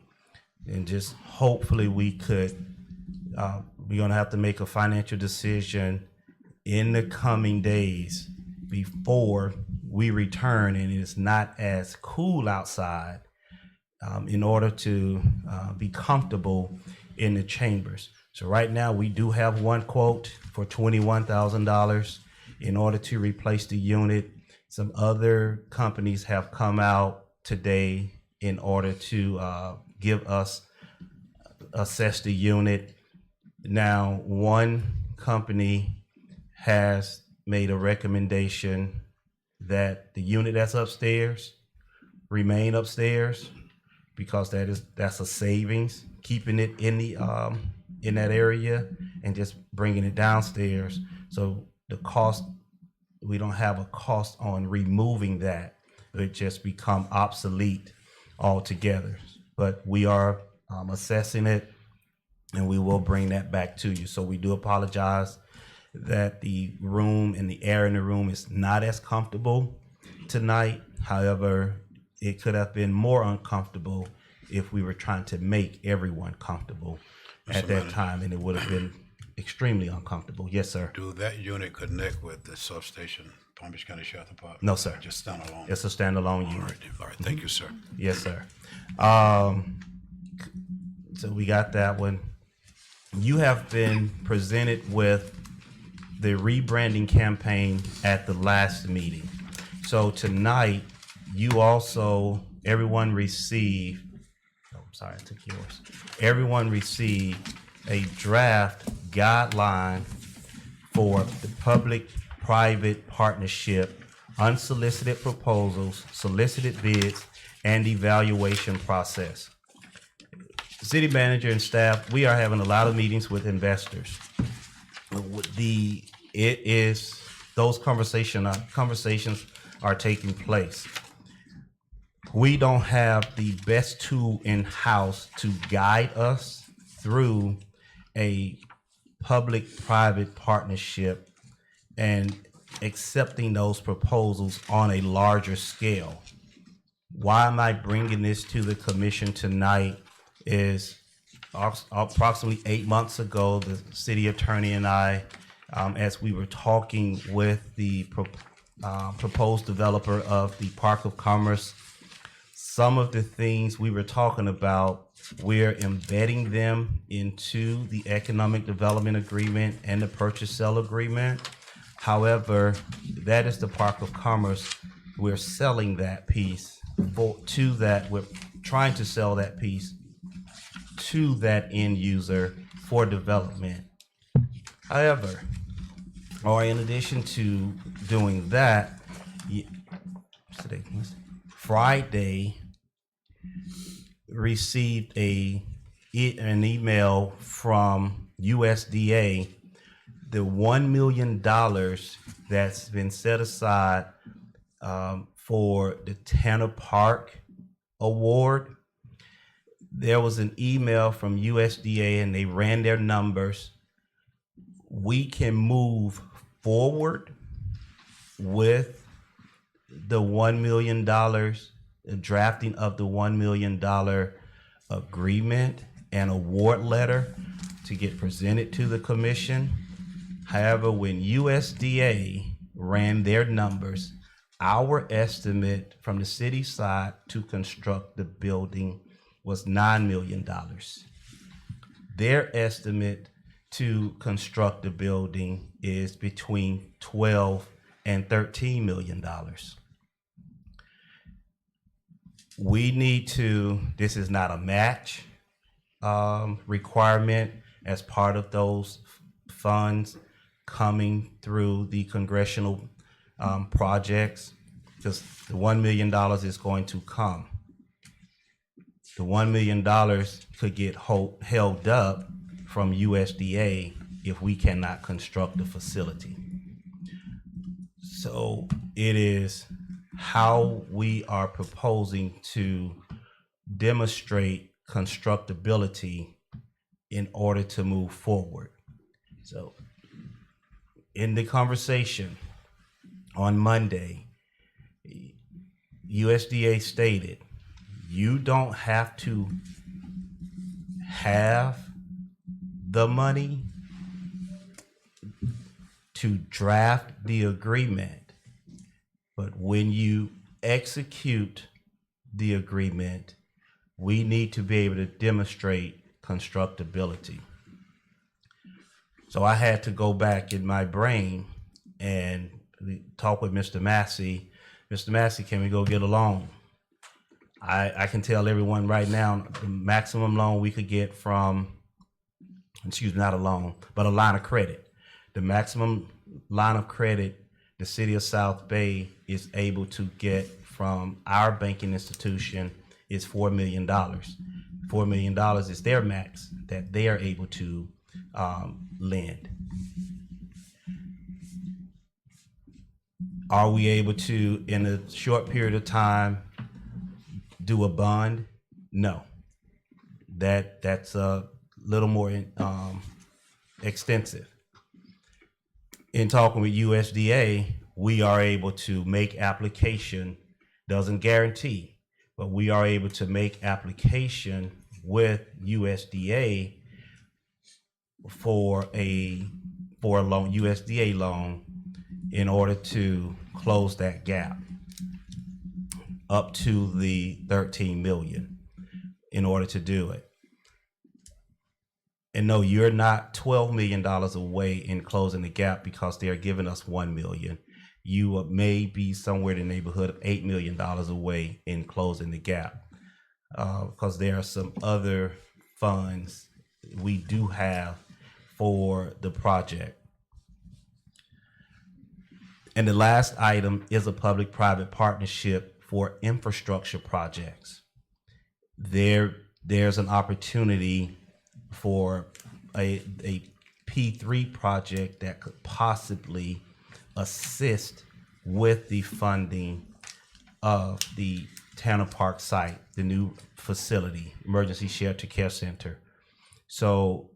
And just hopefully we're gonna have to make a financial decision in the coming days before we return and it's not as cool outside, in order to be comfortable in the chambers. So right now we do have one quote for $21,000 in order to replace the unit. Some other companies have come out today in order to assess the unit. Now, one company has made a recommendation that the unit that's upstairs remain upstairs because that's a savings, keeping it in that area and just bringing it downstairs. So the cost, we don't have a cost on removing that. It just become obsolete altogether. But we are assessing it, and we will bring that back to you. So we do apologize that the room and the air in the room is not as comfortable tonight. However, it could have been more uncomfortable if we were trying to make everyone comfortable at that time, and it would have been extremely uncomfortable. Yes, sir. Do that unit connect with the substation, Palm Beach County Sheriff Department? No, sir. Just standalone? It's a standalone unit. All right, thank you, sir. Yes, sir. So we got that one. You have been presented with the rebranding campaign at the last meeting. So tonight, everyone received, I took yours. Everyone received a draft guideline for the public-private partnership, unsolicited proposals, solicited bids, and evaluation process. City manager and staff, we are having a lot of meetings with investors. Those conversations are taking place. We don't have the best tool in-house to guide us through a public-private partnership and accepting those proposals on a larger scale. Why am I bringing this to the commission tonight is approximately 8 months ago, the city attorney and I, as we were talking with the proposed developer of the Park of Commerce, some of the things we were talking about, we're embedding them into the economic development agreement and the purchase sale agreement. However, that is the Park of Commerce. We're selling that piece we're trying to sell that piece to that end user for development. However, or in addition to doing that, today, Friday, received an email from USDA, the $1 million that's been set aside for the Tanner Park Award. There was an email from USDA and they ran their numbers. We can move forward with the $1 million, the drafting of the $1 million agreement and award letter to get presented to the commission. However, when USDA ran their numbers, our estimate from the city side to construct the building was $9 million. Their estimate to construct the building is between $12 and $13 million. We need to, this is not a match requirement as part of those funds coming through the congressional projects, because the $1 million is going to come. The $1 million could get held up from USDA if we cannot construct the facility. So it is how we are proposing to demonstrate constructability in order to move forward. So in the conversation on Monday, USDA stated, you don't have to have the money to draft the agreement, but when you execute the agreement, we need to be able to demonstrate constructability. So I had to go back in my brain and talk with Mr. Massey. Mr. Massey, can we go get a loan? I can tell everyone right now, the maximum loan we could get from, excuse me, not a loan, but a line of credit. The maximum line of credit the city of South Bay is able to get from our banking institution is $4 million. $4 million is their max that they are able to lend. Are we able to, in a short period of time, do a bond? No. That's a little more extensive. In talking with USDA, we are able to make application, doesn't guarantee, but we are able to make application with USDA for a loan, USDA loan, in order to close that gap up to the 13 million in order to do it. And no, you're not $12 million away in closing the gap because they're giving us 1 million. You may be somewhere in the neighborhood of $8 million away in closing the gap, because there are some other funds we do have for the project. And the last item is a public-private partnership for infrastructure projects. There's an opportunity for a P3 project that could possibly assist with the funding of the Tanner Park site, the new facility, emergency shelter care center. So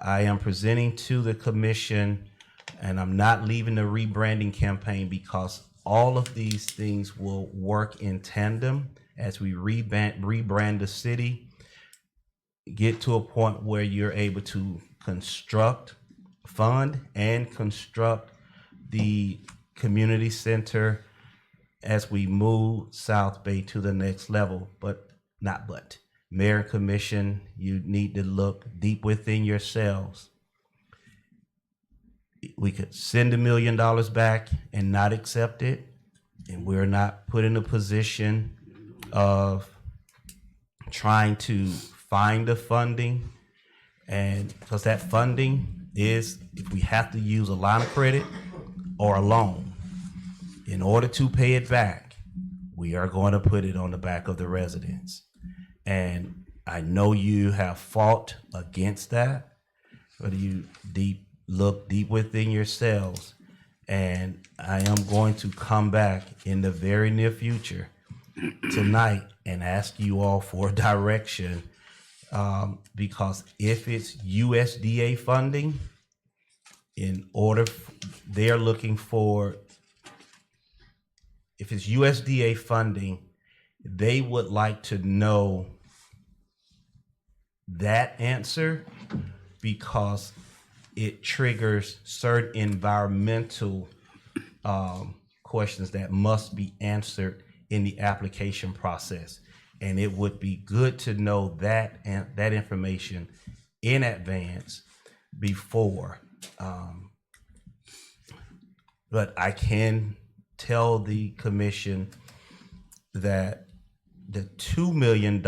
I am presenting to the commission, and I'm not leaving the rebranding campaign because all of these things will work in tandem as we rebrand the city, get to a point where you're able to fund and construct the community center as we move South Bay to the next level. But Mayor and Commission, you need to look deep within yourselves. We could send $1 million back and not accept it, and we're not put in a position of trying to find the funding, and because that funding is, if we have to use a line of credit or a loan in order to pay it back, we are going to put it on the back of the residents. And I know you have fought against that, but you look deep within yourselves, and I am going to come back in the very near future tonight and ask you all for direction, because if it's USDA funding, they're looking for, if it's USDA funding, they would like to know that answer, because it triggers certain environmental questions that must be answered in the application process. And it would be good to know that and that information in advance before. But I can tell the commission that the $2 million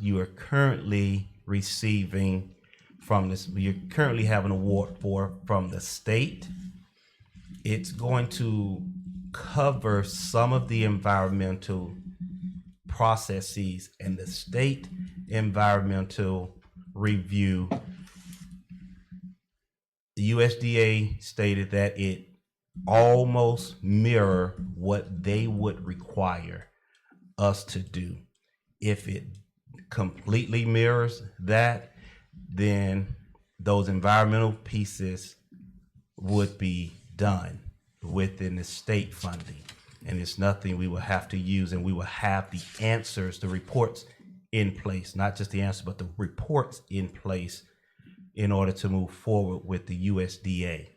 you are currently receiving from this, you currently have an award for from the state. It's going to cover some of the environmental processes, and the state environmental review. The USDA stated that it almost mirror what they would require us to do. If it completely mirrors that, then those environmental pieces would be done within the state funding. And it's nothing we will have to use, and we will have the answers, the reports in place, not just the answers, but the reports in place in order to move forward with the USDA.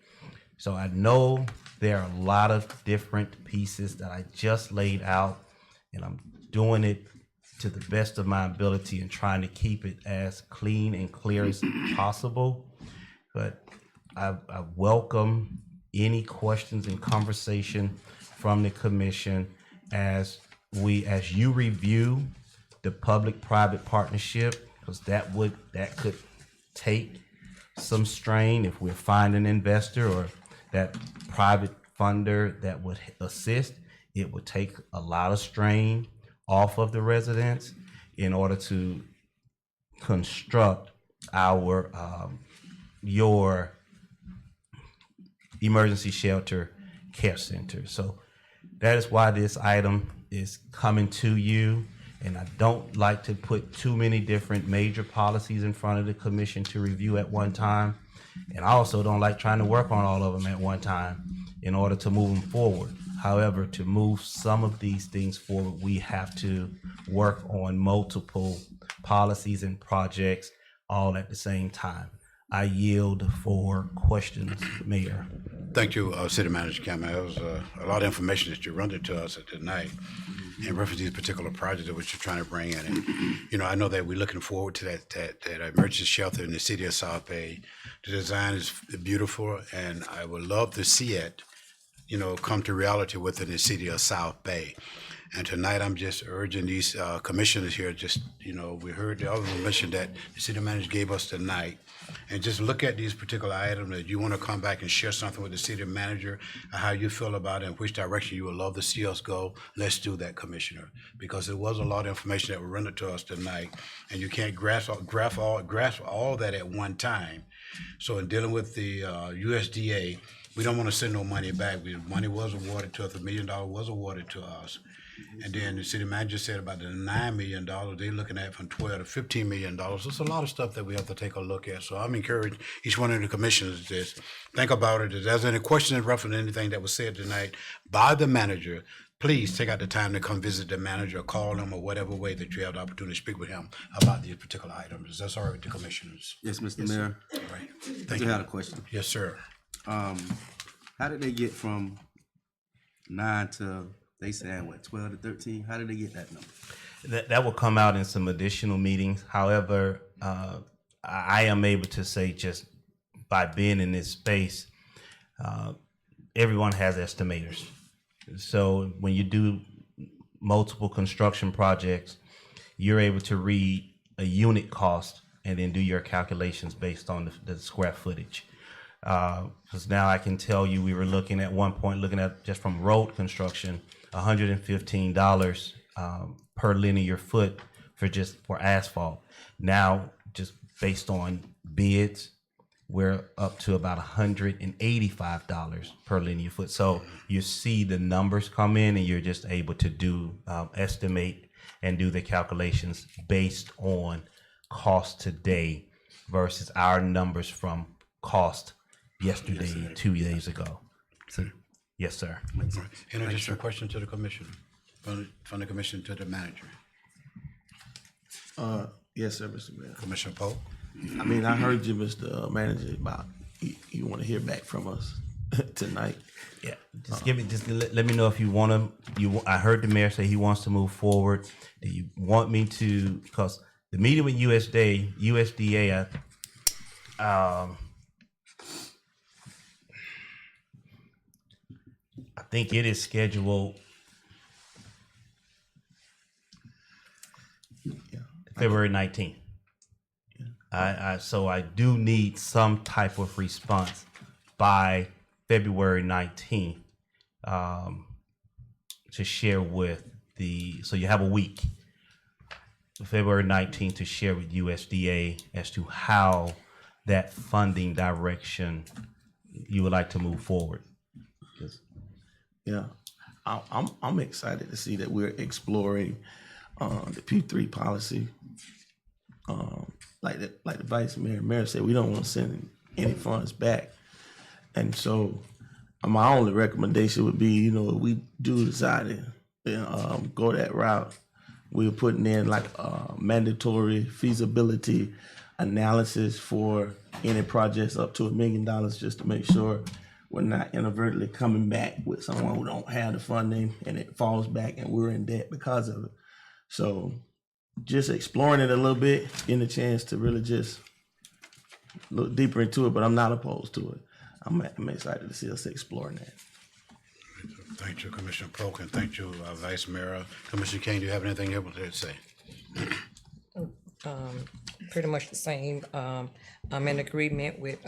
So I know there are a lot of different pieces that I just laid out, and I'm doing it to the best of my ability and trying to keep it as clean and clear as possible. But I welcome any questions and conversation from the commission as you review the public-private partnership, because that could take some strain if we're finding an investor or that private funder that would assist. It would take a lot of strain off of the residents in order to construct your emergency shelter care center. So that is why this item is coming to you. And I don't like to put too many different major policies in front of the commission to review at one time. And I also don't like trying to work on all of them at one time in order to move them forward. However, to move some of these things forward, we have to work on multiple policies and projects all at the same time. I yield for questions, Mayor. Thank you, City Manager Cameron. That was a lot of information that you rendered to us tonight in reference to these particular projects that what you're trying to bring in. And, I know that we're looking forward to that emergency shelter in the city of South Bay. The design is beautiful, and I would love to see it, come to reality within the city of South Bay. And tonight, I'm just urging these commissioners here, we heard the other mention that the city manager gave us tonight, and just look at these particular items that you want to come back and share something with the city manager, how you feel about it, and which direction you would love to see us go. Let's do that, Commissioner, because there was a lot of information that was rendered to us tonight, and you can't grasp all that at one time. So in dealing with the USDA, we don't want to send no money back. Money was awarded to us, $1 million was awarded to us. And then the city manager said about the $9 million, they're looking at from $12 to $15 million. There's a lot of stuff that we have to take a look at. So I'm encouraging each one of the commissioners to just think about it. If there's any questions in reference to anything that was said tonight by the manager, please take out the time to come visit the manager or call him or whatever way that you have the opportunity to speak with him about these particular items. That's all right with the commissioners. Yes, Mr. Mayor. All right. I Thank you. had a question. Yes, sir. How did they get from 9 to, they said, 12 to 13? How did they get that number? That will come out in some additional meetings. However, I am able to say, just by being in this space, everyone has estimators. So when you do multiple construction projects, you're able to read a unit cost and then do your calculations based on the square footage. Because now I can tell you, we were looking at one point, looking at just from road construction, $115 per linear foot for asphalt. Now, just based on bids, we're up to about $185 per linear foot. So you see the numbers come in, and you're just able to do estimate and do the calculations based on cost today versus our numbers from cost yesterday, 2 days ago. So, yes, sir. Any additional question to the commissioner? From the commission to the manager? Yes, sir, Mr. Mayor. Commissioner Polk? I mean, I heard you, Mr. Manager, about you want to hear back from us tonight. Yeah, just let me know if you want to. I heard the mayor say he wants to move forward. Do you want me to? Because the meeting with USDA, I think it is scheduled February 19th. So I do need some type of response by February 19th to share with so you have a week, February 19th, to share with USDA as to how that funding direction you would like to move forward. Yeah, I'm excited to see that we're exploring the P3 policy. Like the Vice Mayor said, we don't want to send any funds back. And so my only recommendation would be, if we do decide to go that route, we're putting in like a mandatory feasibility analysis for any projects up to $1 million, just to make sure we're not inadvertently coming back with someone who don't have the funding and it falls back and we're in debt because of it. So just exploring it a little bit, getting a chance to really just look deeper into it, but I'm not opposed to it. I'm excited to see us exploring that. Thank you, Commissioner Polk, and thank you, Vice Mayor. Commissioner King, do you have anything able to say? Pretty much the same. I'm in agreement with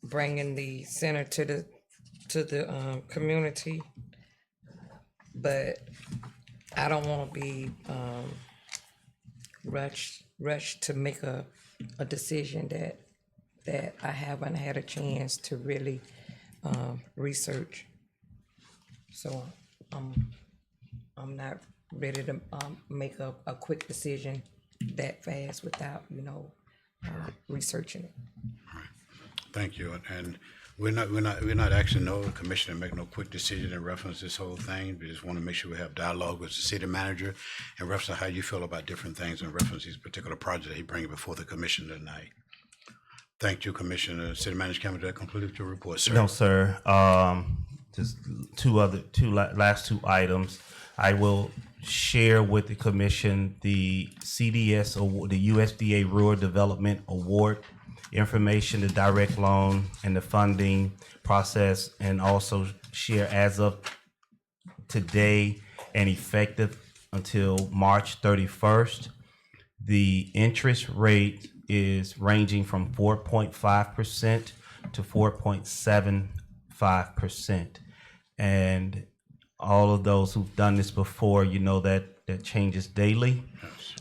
bringing the center to the community, but I don't want to be rushed to make a decision that I haven't had a chance to really research. So I'm not ready to make a quick decision that fast without researching it. All right. Thank you. And we're not asking no commissioner to make no quick decision in reference to this whole thing. We just want to make sure we have dialogue with the city manager in reference to how you feel about different things in reference to these particular projects that he bringing before the commission tonight. Thank you, Commissioner. City Manager Campbell, that concludes your report, sir. No, sir. Just last two items. I will share with the commission the CDS award, the USDA Rural Development Award information, the direct loan and the funding process, and also share as of today and effective until March 31st. The interest rate is ranging from 4.5% to 4.75%. And all of those who've done this before, that changes daily.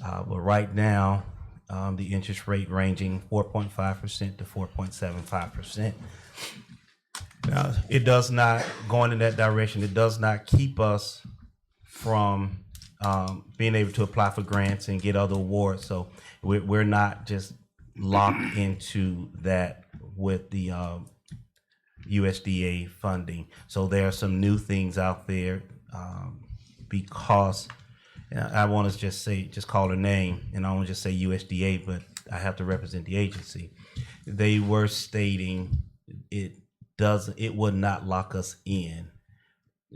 But right now, the interest rate ranging 4.5% to 4.75%. Now, it does not, going in that direction, it does not keep us from being able to apply for grants and get other awards. So we're not just locked into that with the USDA funding. So there are some new things out there because I want to just call her name, and I don't just say USDA, but I have to represent the agency. They were stating it would not lock us in.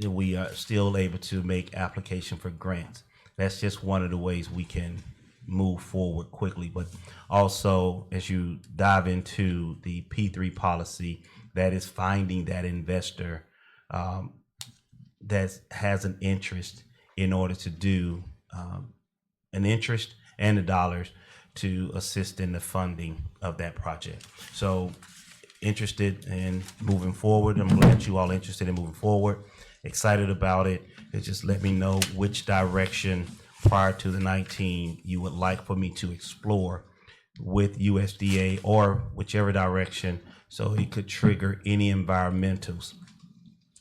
We are still able to make application for grants. That's just one of the ways we can move forward quickly. But also, as you dive into the P3 policy, that is finding that investor that has an interest in order to do an interest and the dollars to assist in the funding of that project. So interested in moving forward. I'm glad you all interested in moving forward. Excited about it. Just let me know which direction prior to the 19 you would like for me to explore with USDA or whichever direction, so it could trigger any environmentals.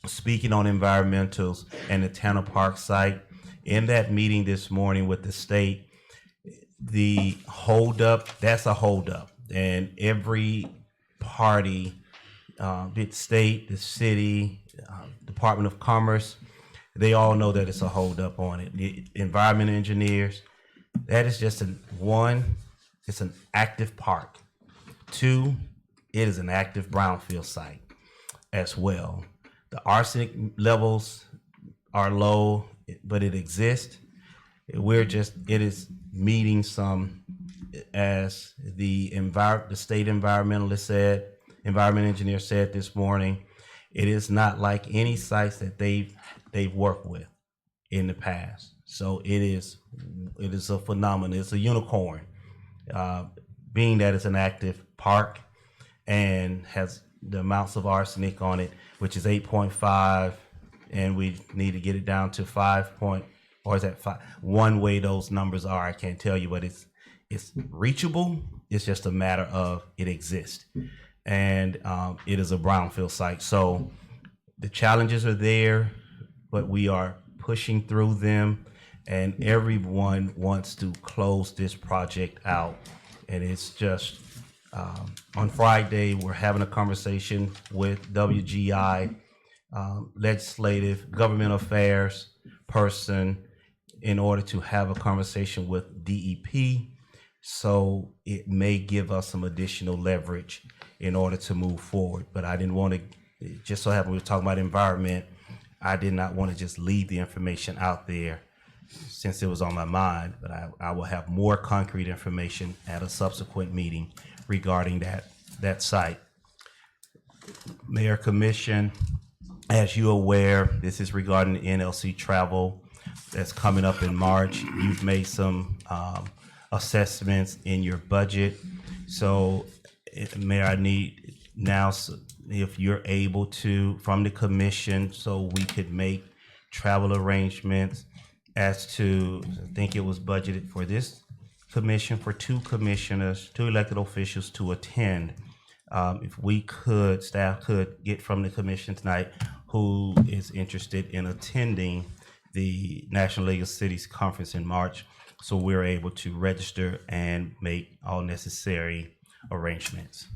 Speaking on environmentals and the Tanner Park site, in that meeting this morning with the state, the holdup, that's a holdup. And every party, the state, the city, Department of Commerce, they all know that it's a holdup on it. The environment engineers, that is just it's an active park. 2, it is an active brownfield site as well. The arsenic levels are low, but it exists. It is meeting some, as the state environment engineer said this morning, it is not like any sites that they've worked with in the past. So it is a phenomenon. It's a unicorn, being that it's an active park and has the amounts of arsenic on it, which is 8.5, and we need to get it down to 5 point, or is that 5? One way those numbers are, I can't tell you, but it's reachable. It's just a matter of it exists, and it is a brownfield site. So the challenges are there, but we are pushing through them, and everyone wants to close this project out. And it's just, on Friday, we're having a conversation with WGI, legislative government affairs person, in order to have a conversation with DEP. So it may give us some additional leverage in order to move forward. But I didn't want to, just so happen we were talking about environment, I did not want to just leave the information out there since it was on my mind, but I will have more concrete information at a subsequent meeting regarding that site. Mayor Commission, as you're aware, this is regarding the NLC travel that's coming up in March. You've made some assessments in your budget. So Mayor, I need now, if you're able to, from the commission, so we could make travel arrangements as to, I think it was budgeted for this commission for 2 commissioners, 2 elected officials to attend. If we could, staff could get from the commission tonight who is interested in attending the National League of Cities Conference in March, so we're able to register and make all necessary arrangements.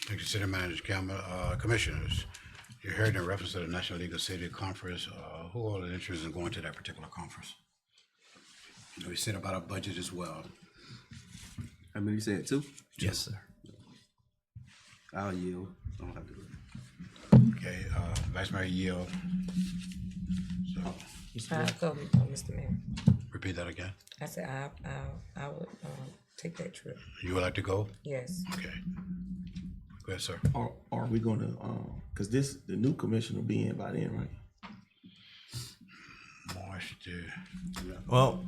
Thank you, City Manager Campbell. Commissioners, you heard in reference to the National League of City Conference, who all are interested in going to that particular conference? We said about our budget as well. How many you said, 2? Yes, sir. I'll yield. I don't have to. Okay, Vice Mayor Yield. So, I go, Mr. Mayor. repeat that again. I said I would take that trip. You would like to go? Yes. Okay. Go ahead, sir. Are we gonna, cause the new commission will be in by then, right? March Well,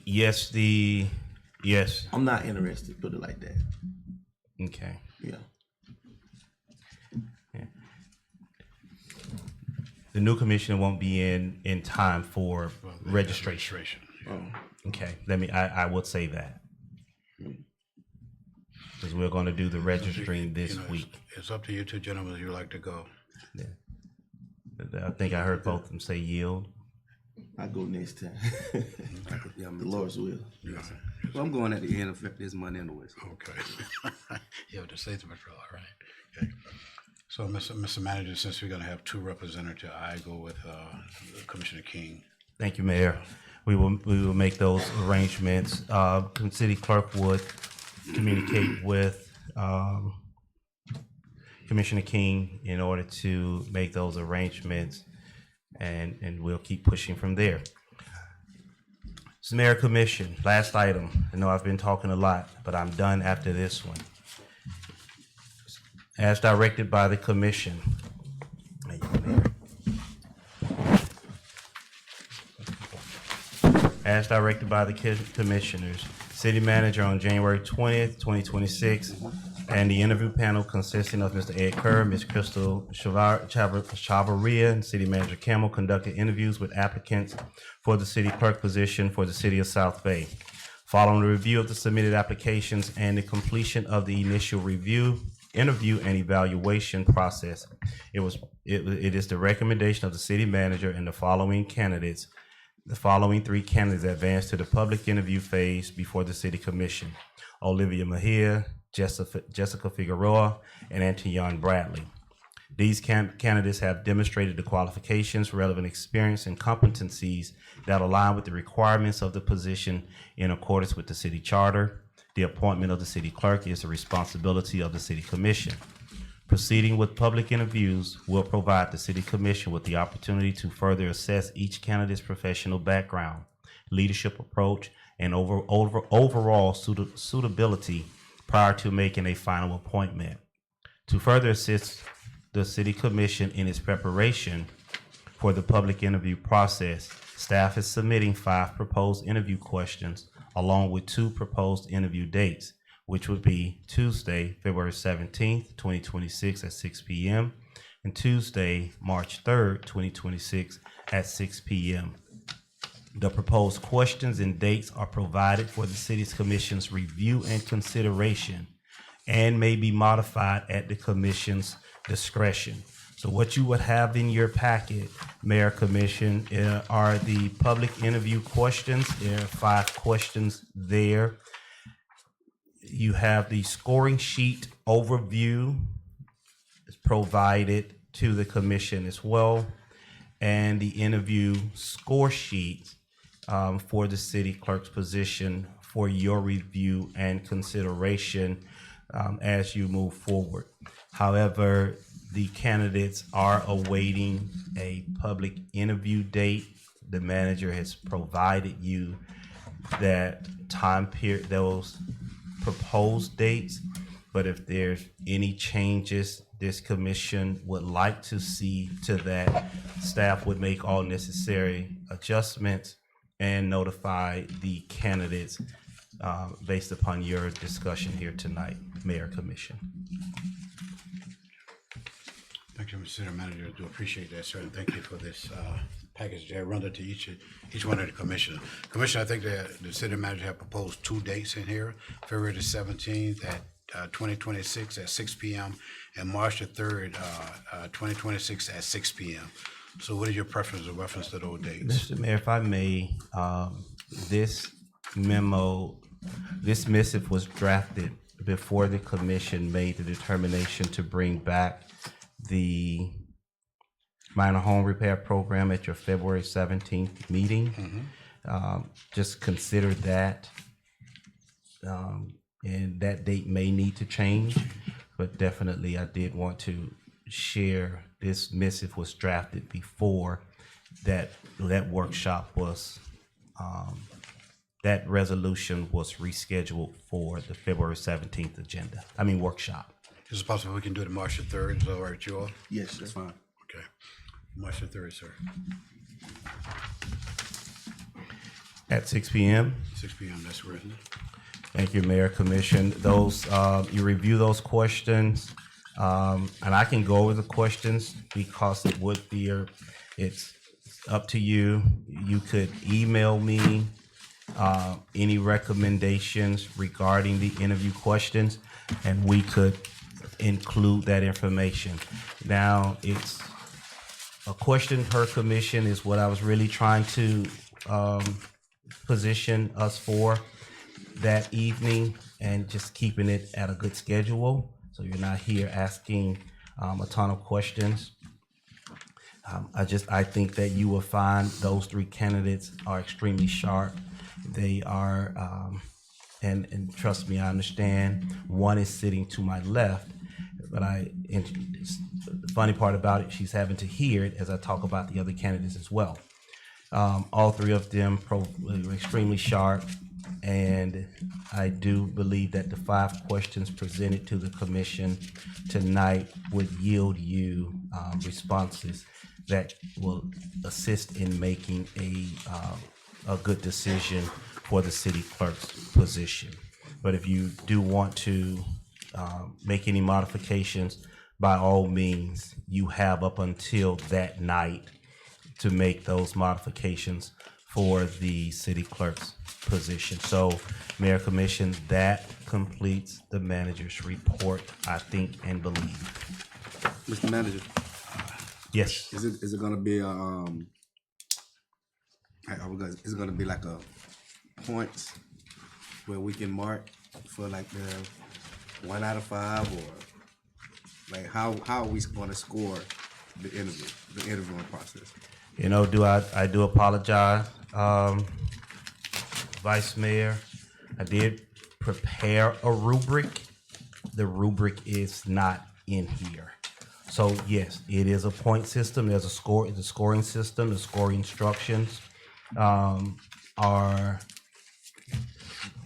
yes, yes. I'm not interested, put it like that. Okay. Yeah. The new commissioner won't be in time for registration. Okay, I would say that. Because we're going to do the registering this week. It's up to you 2 gentlemen if you'd like to go. Yeah. I think I heard both of them say yield. I go next time. The Lord's will. Yes, well, I'm going at the end of this month anyway. Okay. You have to say something, all right. Okay. So, Mr. Manager, since we're going to have 2 representatives, I go with Commissioner King. Thank you, Mayor. We will make those arrangements. City Clerk would communicate with Commissioner King in order to make those arrangements, and we'll keep pushing from there. So, Mayor Commission, last item. I know I've been talking a lot, but I'm done after this one. As directed by the commission. as directed by the commissioners. City manager on January 20th, 2026, and the interview panel consisting of Mr. Ed Kerr, Ms. Crystal Chavaria, and City Manager Campbell conducted interviews with applicants for the city clerk position for the city of South Bay. Following the review of the submitted applications and the completion of the initial interview and evaluation process, it is the recommendation of the city manager and the following three candidates advanced to the public interview phase before the city commission: Olivia Mejia, Jessica Figueroa, and Antion Bradley. These candidates have demonstrated the qualifications, relevant experience, and competencies that align with the requirements of the position in accordance with the city charter. The appointment of the city clerk is the responsibility of the city commission. Proceeding with public interviews will provide the city commission with the opportunity to further assess each candidate's professional background, leadership approach, and overall suitability prior to making a final appointment. To further assist the city commission in its preparation for the public interview process, staff is submitting 5 proposed interview questions along with 2 proposed interview dates, which would be Tuesday, February 17th, 2026 at 6 p.m. and Tuesday, March 3rd, 2026 at 6 p.m. The proposed questions and dates are provided for the city's commission's review and consideration and may be modified at the commission's discretion. So what you would have in your packet, Mayor Commission, are the public interview questions. There are 5 questions there. You have the scoring sheet overview is provided to the commission as well, and the interview score sheet for the city clerk's position for your review and consideration as you move forward. However, the candidates are awaiting a public interview date. The manager has provided you that time period, those proposed dates, but if there's any changes this commission would like to see to that, staff would make all necessary adjustments and notify the candidates based upon your discussion here tonight, Mayor Commission. Thank you, Mr. City Manager. I do appreciate that, sir, and thank you for this package there. Run it to each one of the commissioners. Commissioner, I think that the city manager have proposed 2 dates in here: February the 17th at 2026 at 6 p.m. and March the 3rd, 2026 at 6 p.m. So what is your preference in reference to those dates? Mr. Mayor, if I may, this missive was drafted before the commission made the determination to bring back the minor home repair program at your February 17th meeting. Just consider that, and that date may need to change, but definitely I did want to share this missive was drafted before that workshop was, that resolution was rescheduled for the February 17th workshop. Is it possible we can do it March the 3rd? Is that all right with you all? Yes, That's fine. Okay. March the 3rd, sir. At 6 p.m. 6 p.m., that's written. Thank you, Mayor Commission. Those, you review those questions, and I can go over the questions because it would be, it's up to you. You could email me any recommendations regarding the interview questions, and we could include that information. Now, it's a question per commission is what I was really trying to position us for that evening, and just keeping it at a good schedule so you're not here asking a ton of questions. I think that you will find those 3 candidates are extremely sharp. They are, and trust me, I understand one is sitting to my left, but the funny part about it, she's having to hear it as I talk about the other candidates as well. All 3 of them were extremely sharp, and I do believe that the 5 questions presented to the commission tonight would yield you responses that will assist in making a a good decision for the city clerk's position. But if you do want to make any modifications, by all means, you have up until that night to make those modifications for the city clerk's position. So, Mayor Commission, that completes the manager's report, I think and believe. Mr. Manager, Yes. is it gonna be is it gonna be like a points where we can mark for like the 1 out of 5, or like how are we gonna score the interviewing process? You know, I do apologize, Vice Mayor. I did prepare a rubric. The rubric is not in here. So yes, it is a point system. There's a score, the scoring system, the scoring instructions are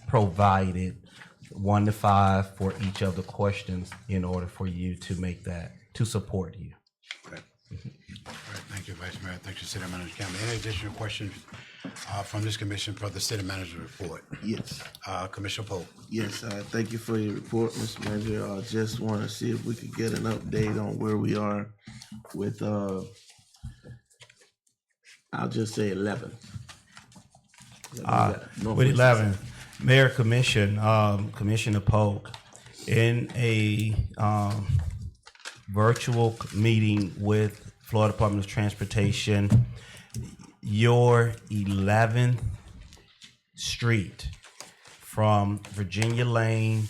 provided 1 to 5 for each of the questions in order for you to make that, to support you. Okay. All right, thank you, Vice Mayor. Thank you, City Manager Campbell. Any additional questions from this commission for the city manager report? Yes. Commissioner Polk. Yes, thank you for your report, Mr. Manager. I just want to see if we could get an update on where we are with, I'll just say 11. With 11, Mayor Commission, Commissioner Polk, in a virtual meeting with Florida Department of Transportation, your 11th Street from Virginia Lane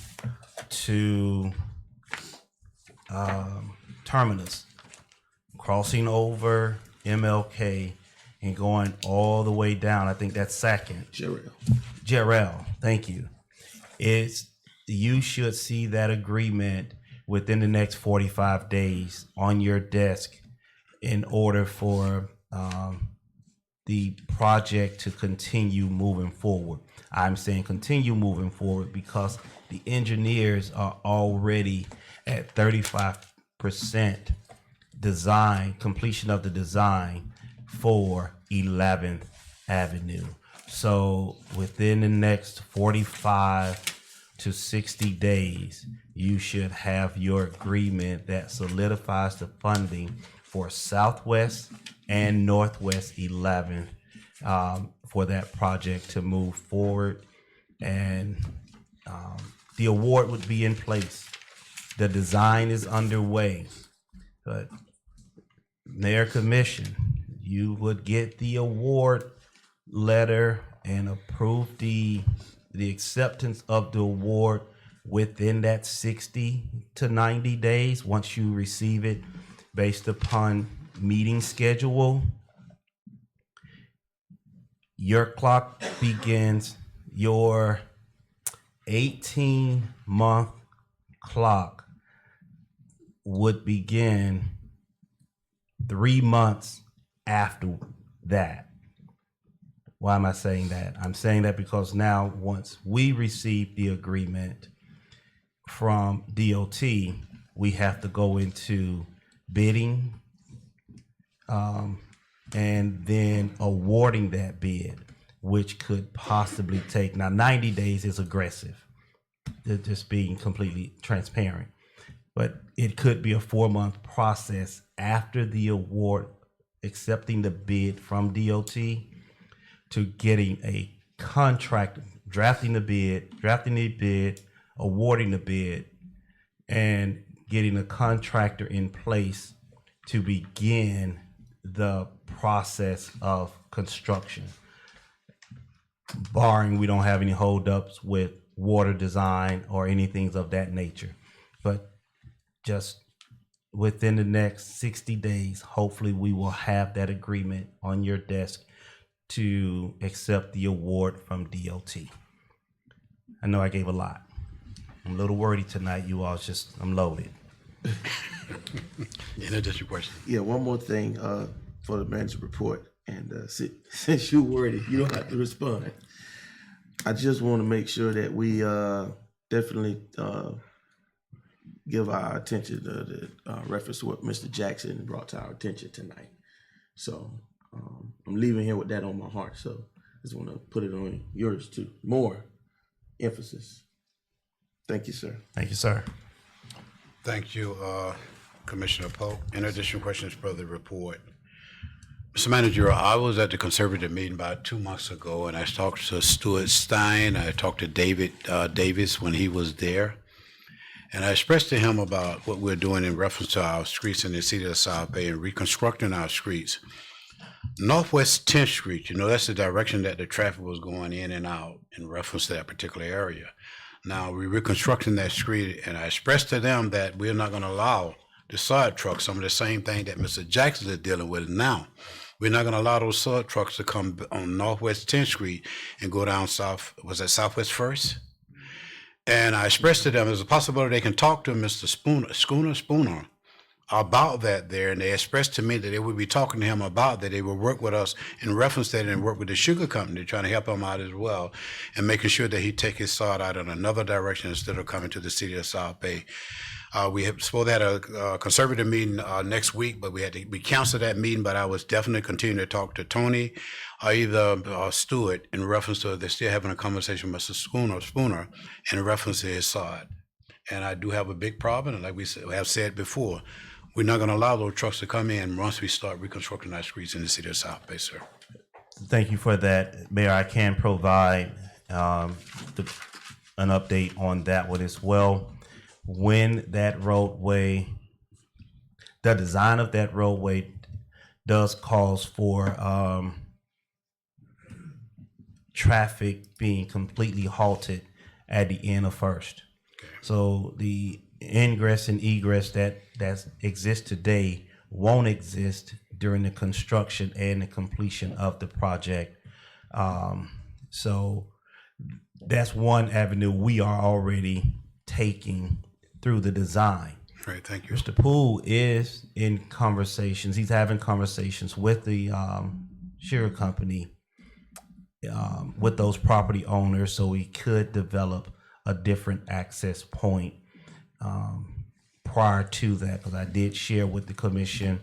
to Terminus, crossing over MLK and going all the way down. I think that's second. Jarrell, thank you. You should see that agreement within the next 45 days on your desk in order for the project to continue moving forward. I'm saying continue moving forward because the engineers are already at 35% design, completion of the design for 11th Avenue. So within the next 45 to 60 days, you should have your agreement that solidifies the funding for Southwest and Northwest 11th for that project to move forward. And the award would be in place. The design is underway, but Mayor Commission, you would get the award letter and approve the acceptance of the award within that 60 to 90 days once you receive it based upon meeting schedule. Your clock begins, your 18-month clock would begin 3 months after that. Why am I saying that? I'm saying that because now once we receive the agreement from DOT, we have to go into bidding and then awarding that bid, which could possibly take, now 90 days is aggressive, just being completely transparent, but it could be a 4-month process after the award, accepting the bid from DOT to getting a contract, drafting the bid, awarding the bid, and getting a contractor in place to begin the process of construction. Barring we don't have any holdups with water design or anything of that nature. But just within the next 60 days, hopefully we will have that agreement on your desk to accept the award from DOT. I know I gave a lot. I'm a little wordy tonight, you all. I'm loaded. Any additional question? Yeah, one more thing for the manager report. And since you wordy, you don't have to respond. I just want to make sure that we definitely give our attention to the reference to what Mr. Jackson brought to our attention tonight. So I'm leaving here with that on my heart. So just want to put it on yours too. More emphasis. Thank you, sir. Thank you, sir. Thank you, Commissioner Polk. In addition, questions for the report. Mr. Manager, I was at the conservative meeting about 2 months ago, and I talked to Stuart Stein. I talked to David Davis when he was there. And I expressed to him about what we're doing in reference to our streets in the city of South Bay and reconstructing our streets. Northwest 10th Street, that's the direction that the traffic was going in and out in reference to that particular area. Now, we're reconstructing that street, and I expressed to them that we're not going to allow the sod trucks, some of the same thing that Mr. Jackson is dealing with now. We're not going to allow those sod trucks to come on Northwest 10th Street and go down Southwest 1st? And I expressed to them there's a possibility they can talk to Mr. Spooner about that there, and they expressed to me that they would be talking to him about that. They would work with us in reference to that and work with the sugar company, trying to help him out as well, and making sure that he take his sod out in another direction instead of coming to the city of South Bay. We supposed to have a conservative meeting next week, but we canceled that meeting. But I was definitely continuing to talk to Tony or either Stewart in reference to they're still having a conversation with Mr. Spooner in reference to his side. And I do have a big problem, and like we have said before, we're not going to allow those trucks to come in once we start reconstructing our streets in the city of South Bay, sir. Thank you for that, Mayor. I can provide an update on that one as well. When that roadway, the design of that roadway does cause for traffic being completely halted at the end of First. So the ingress and egress that exists today won't exist during the construction and the completion of the project. So that's one avenue we are already taking through the design. Great, thank you. Mr. Poole is in conversations. He's having conversations with the sugar company, with those property owners, so we could develop a different access point prior to that. Because I did share with the commission,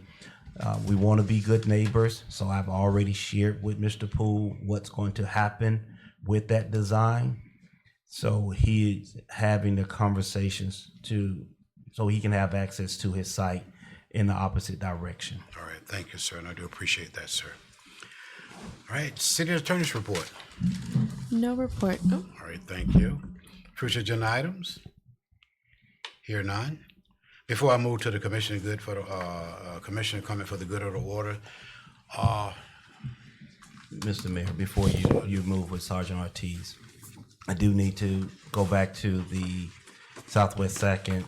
we want to be good neighbors. So I've already shared with Mr. Poole what's going to happen with that design. So he's having the conversations so he can have access to his site in the opposite direction. All right, thank you, sir, and I do appreciate that, sir. All right, city attorney's report. No report. Oh. All right, thank you. Future agenda items? Here none. Before I move to the commissioner commissioner comment for the good of the order, Mr. Mayor, before you move with Sergeant Ortiz, I do need to go back to the Southwest Second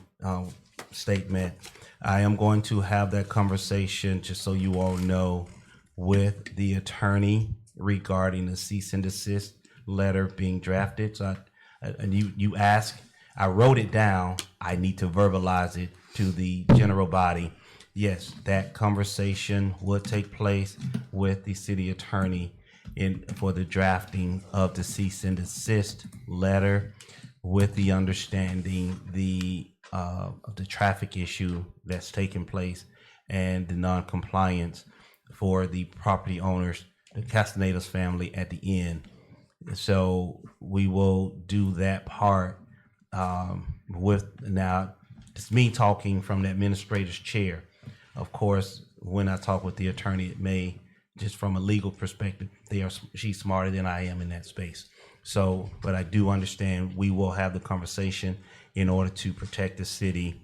statement. I am going to have that conversation, just so you all know, with the attorney regarding the cease and desist letter being drafted. So you asked, I wrote it down. I need to verbalize it to the general body. Yes, that conversation would take place with the city attorney for the drafting of the cease and desist letter, with the understanding of the traffic issue that's taking place and the non-compliance for the property owners, the Castaneda's family at the end. So we will do that part now it's me talking from the administrator's chair. Of course, when I talk with the attorney, it may, just from a legal perspective, she's smarter than I am in that space. So, but I do understand we will have the conversation in order to protect the city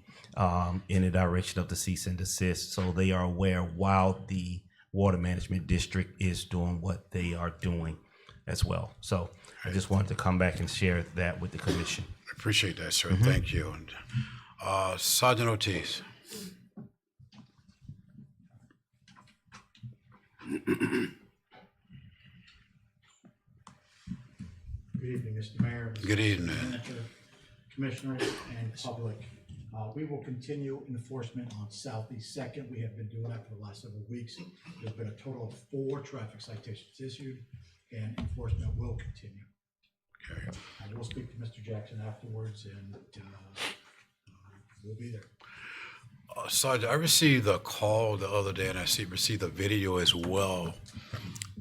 in the direction of the cease and desist, so they are aware while the water management district is doing what they are doing as well. So I just wanted to come back and share that with the commission. I appreciate that, sir. Thank you. And Sergeant Ortiz. Good evening, Mr. Mayor. Mr. Good evening. Manager, Commissioners, and public. We will continue enforcement on Southeast Second. We have been doing that for the last several weeks. There's been a total of 4 traffic citations issued, and enforcement will continue. Okay. I will speak to Mr. Jackson afterwards, and we'll be there. Sergeant, I received a call the other day, and I received a video as well.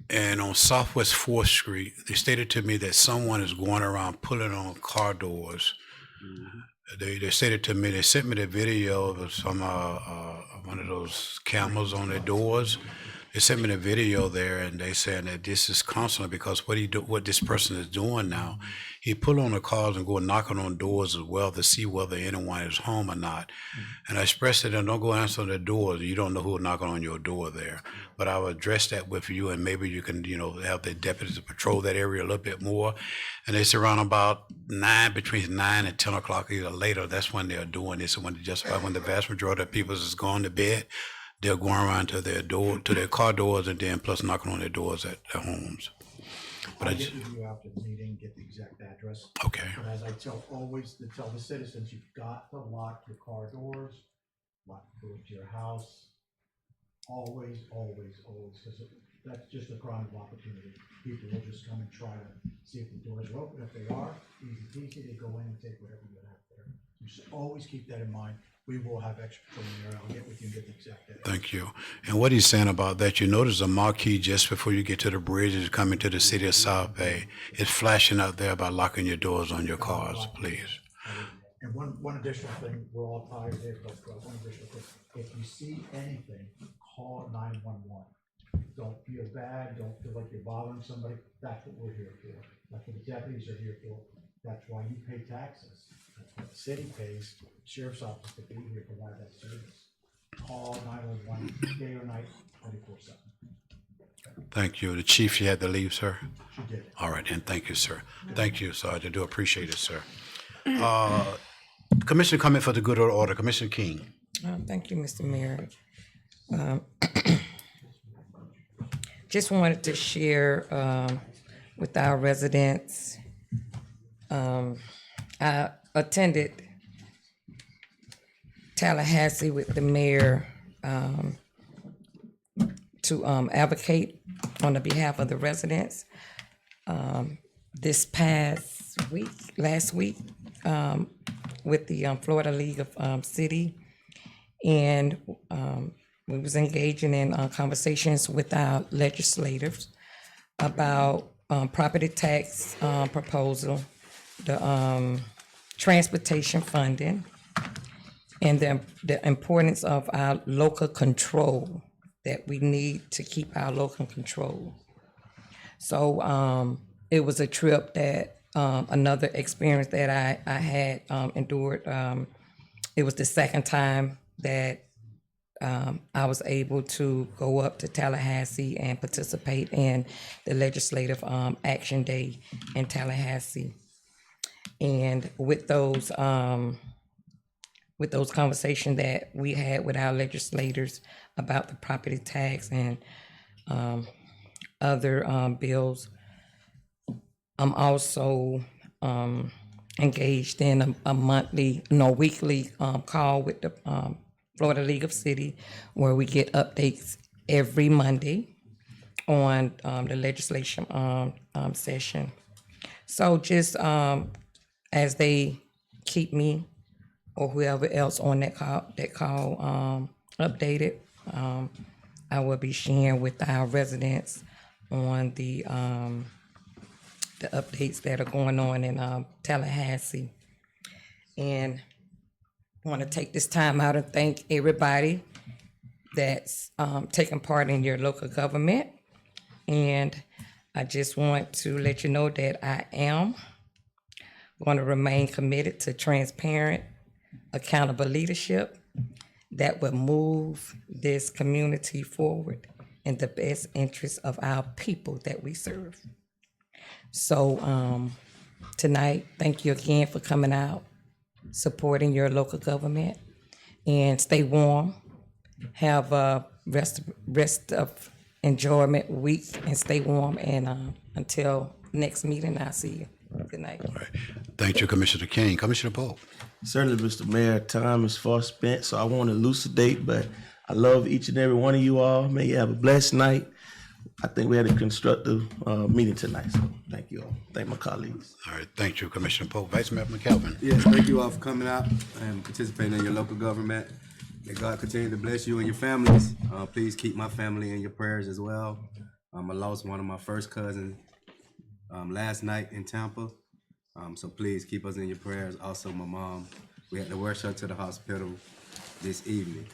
And on Southwest 4th Street, they stated to me that someone is going around pulling on car doors. They stated to me, they sent me the video of some, one of those cameras on their doors. They sent me the video there, and they saying that this is constantly because what this person is doing now, he pull on the cars and go knocking on doors as well to see whether anyone is home or not. And I expressed to them, don't go answer the doors. You don't know who knocking on your door there. But I will address that with you, and maybe you can, have the deputies patrol that area a little bit more. And they say around about between 9 and 10 o'clock, either later, that's when they're doing this. And when the vast majority of people is gone to bed, they're going around to their car doors, and then plus knocking on their doors at their homes. But I'll get with you after the meeting, get the exact address. Okay. But as I tell the citizens, you've got to lock your car doors, lock the door to your house. Always, because that's just a crime of opportunity. People will just come and try to see if the doors are open. If they are, easy peasy, they go in and take whatever you have there. You should always keep that in mind. We will have extra patrol in there. I'll get with you and get the exact address. Thank you. And what he's saying about that, you notice a marquee just before you get to the bridge as you come into the city of South Bay. It's flashing out there by locking your doors on your cars, please. And one additional thing, we're all tired here, but one additional thing, if you see anything, call 911. Don't feel bad, don't feel like you're bothering somebody. That's what we're here for. That's what the deputies are here for. That's why you pay taxes. That's what the city pays, sheriff's office to be here, provide that service. Call 911, day or night, 24/7. Thank you. The chief, she had to leave, sir? She did. All right, and thank you, sir. Thank you, Sergeant. I do appreciate it, sir. Commissioner comment for the good order. Commissioner King. Thank you, Mr. Mayor. Just wanted to share with our residents. I attended Tallahassee with the mayor to advocate on the behalf of the residents. This last week, with the Florida League of City, and we was engaging in conversations with our legislators about property tax proposal, the transportation funding, and the importance of our local control, that we need to keep our local control. So it was a trip that another experience that I had endured. It was the second time that I was able to go up to Tallahassee and participate in the legislative action day in Tallahassee. And with those conversations that we had with our legislators about the property tax and other bills, I'm also engaged in a weekly call with the Florida League of City, where we get updates every Monday on the legislation session. So just as they keep me or whoever else on that call updated, I will be sharing with our residents on the updates that are going on in Tallahassee. And I want to take this time out and thank everybody that's taking part in your local government. And I just want to let you know that I am going to remain committed to transparent, accountable leadership that will move this community forward in the best interest of our people that we serve. So tonight, thank you again for coming out, supporting your local government, and stay warm. Have a rest of enjoyment week, and stay warm. And until next meeting, I'll see you. Good night. All right. Thank you, Commissioner King. Commissioner Pope. Certainly, Mr. Mayor, time is far spent, so I won't elucidate, but I love each and every one of you all. May you have a blessed night. I think we had a constructive meeting tonight, so thank you all. Thank my colleagues. All right, thank you, Commissioner Pope. Vice Mayor McKelvin. Yes, thank you all for coming out and participating in your local government. May God continue to bless you and your families. Please keep my family in your prayers as well. I lost one of my first cousins last night in Tampa. So please keep us in your prayers. Also, my mom, we had to rush her to the hospital this evening.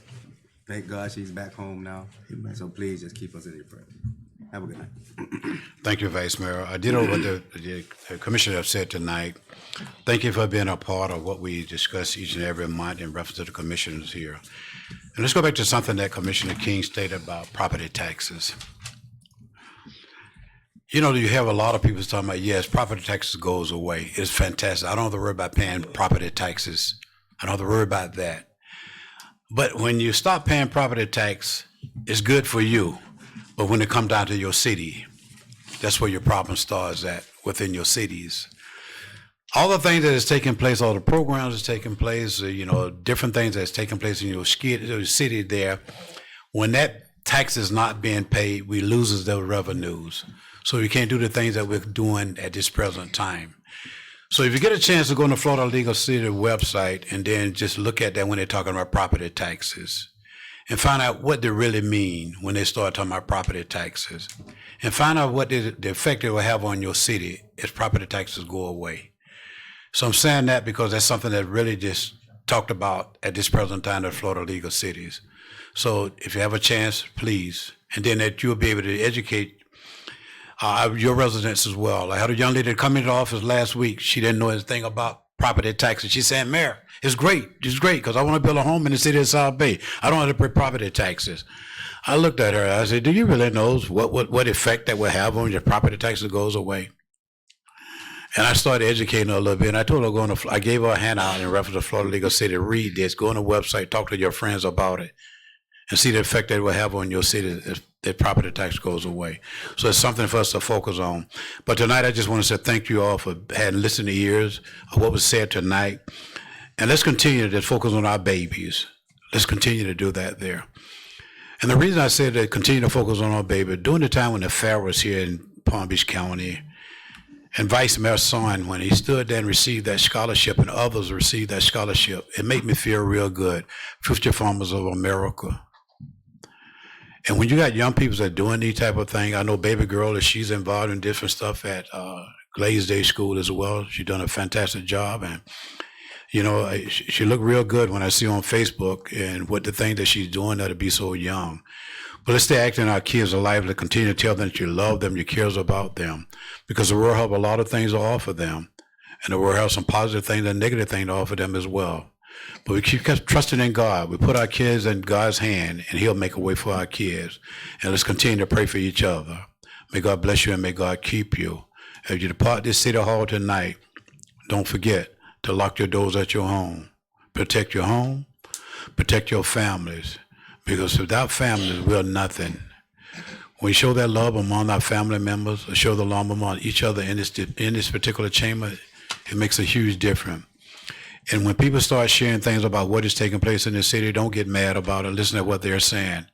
Thank God she's back home now. Amen. So please just keep us in your prayers. Have a good night. Thank you, Vice Mayor. I did know what the commissioner have said tonight. Thank you for being a part of what we discuss each and every month in reference to the commissioners here. And let's go back to something that Commissioner King stated about property taxes. You know, you have a lot of people talking about, yes, property taxes goes away. It's fantastic. I don't have to worry about paying property taxes. I don't have to worry about that. But when you stop paying property tax, it's good for you. But when it comes down to your city, that's where your problem starts at, within your cities. All the things that is taking place, all the programs that's taking place, you know, different things that's taking place in your city there, when that tax is not being paid, we lose those revenues. So we can't do the things that we're doing at this present time. So if you get a chance to go on the Florida Legal City website and then just look at that when they're talking about property taxes and find out what they really mean when they start talking about property taxes and find out what the effect it will have on your city if property taxes go away. So I'm saying that because that's something that really just talked about at this present time at Florida Legal Cities. So if you have a chance, please, and then that you'll be able to educate your residents as well. I had a young lady come into the office last week. She didn't know anything about property taxes. She said, Mayor, it's great, because I want to build a home in the city of South Bay. I don't have to pay property taxes. I looked at her, I said, do you really know what effect that will have on your property taxes goes away? And I started educating her a little bit, and I told her, I gave her a handout in reference to Florida Legal City, read this, go on the website, talk to your friends about it, and see the effect that it will have on your city if that property tax goes away. So it's something for us to focus on. But tonight, I just want to say thank you all for having listened ears of what was said tonight. And let's continue to focus on our babies. Let's continue to do that there. And the reason I said that continue to focus on our baby, during the time when the fair was here in Palm Beach County, and Vice Mayor Son, when he stood there and received that scholarship and others received that scholarship, it made me feel real good. 50 Farmers of America. And when you got young people that are doing these type of things, I know baby girl, she's involved in different stuff at Glaze Day School as well. She's done a fantastic job. And, you know, she looked real good when I see her on Facebook and what the thing that she's doing that to be so young. But let's stay active in our kids' lives to continue to tell them that you love them, you care about them. Because the world has a lot of things to offer them. And the world has some positive things and negative things to offer them as well. But we keep trusting in God. We put our kids in God's hand, and He'll make a way for our kids. And let's continue to pray for each other. May God bless you and may God keep you. As you depart this city hall tonight, don't forget to lock your doors at your home. Protect your home. Protect your families. Because without families, we're nothing. When we show that love among our family members, or show the love among each other in this particular chamber, it makes a huge difference. And when people start sharing things about what is taking place in the city, don't get mad about it. Listen to what they're saying.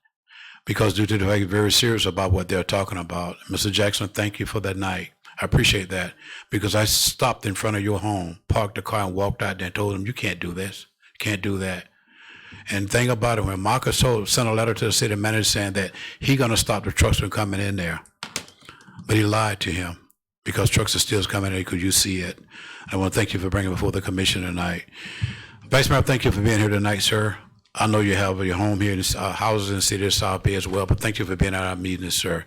Because due to the fact they're very serious about what they're talking about. Mr. Jackson, thank you for that night. I appreciate that. Because I stopped in front of your home, parked the car and walked out there and told them, you can't do this, can't do that. And think about it, when Marcus sent a letter to the city manager saying that he's going to stop the trucks from coming in there. But he lied to him. Because trucks are still coming in because you see it. I want to thank you for bringing before the commission tonight. Vice Mayor, thank you for being here tonight, sir. I know you have your home here in houses in the city of South Bay as well, but thank you for being at our meetings, sir.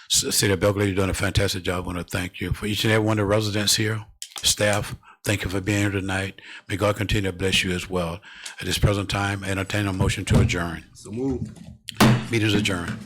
City of Belgrade, you've done a fantastic job. I want to thank you. For each and every one of the residents here, staff, thank you for being here tonight. May God continue to bless you as well. At this present time, I entertain a motion to adjourn. So move. Meeting is adjourned.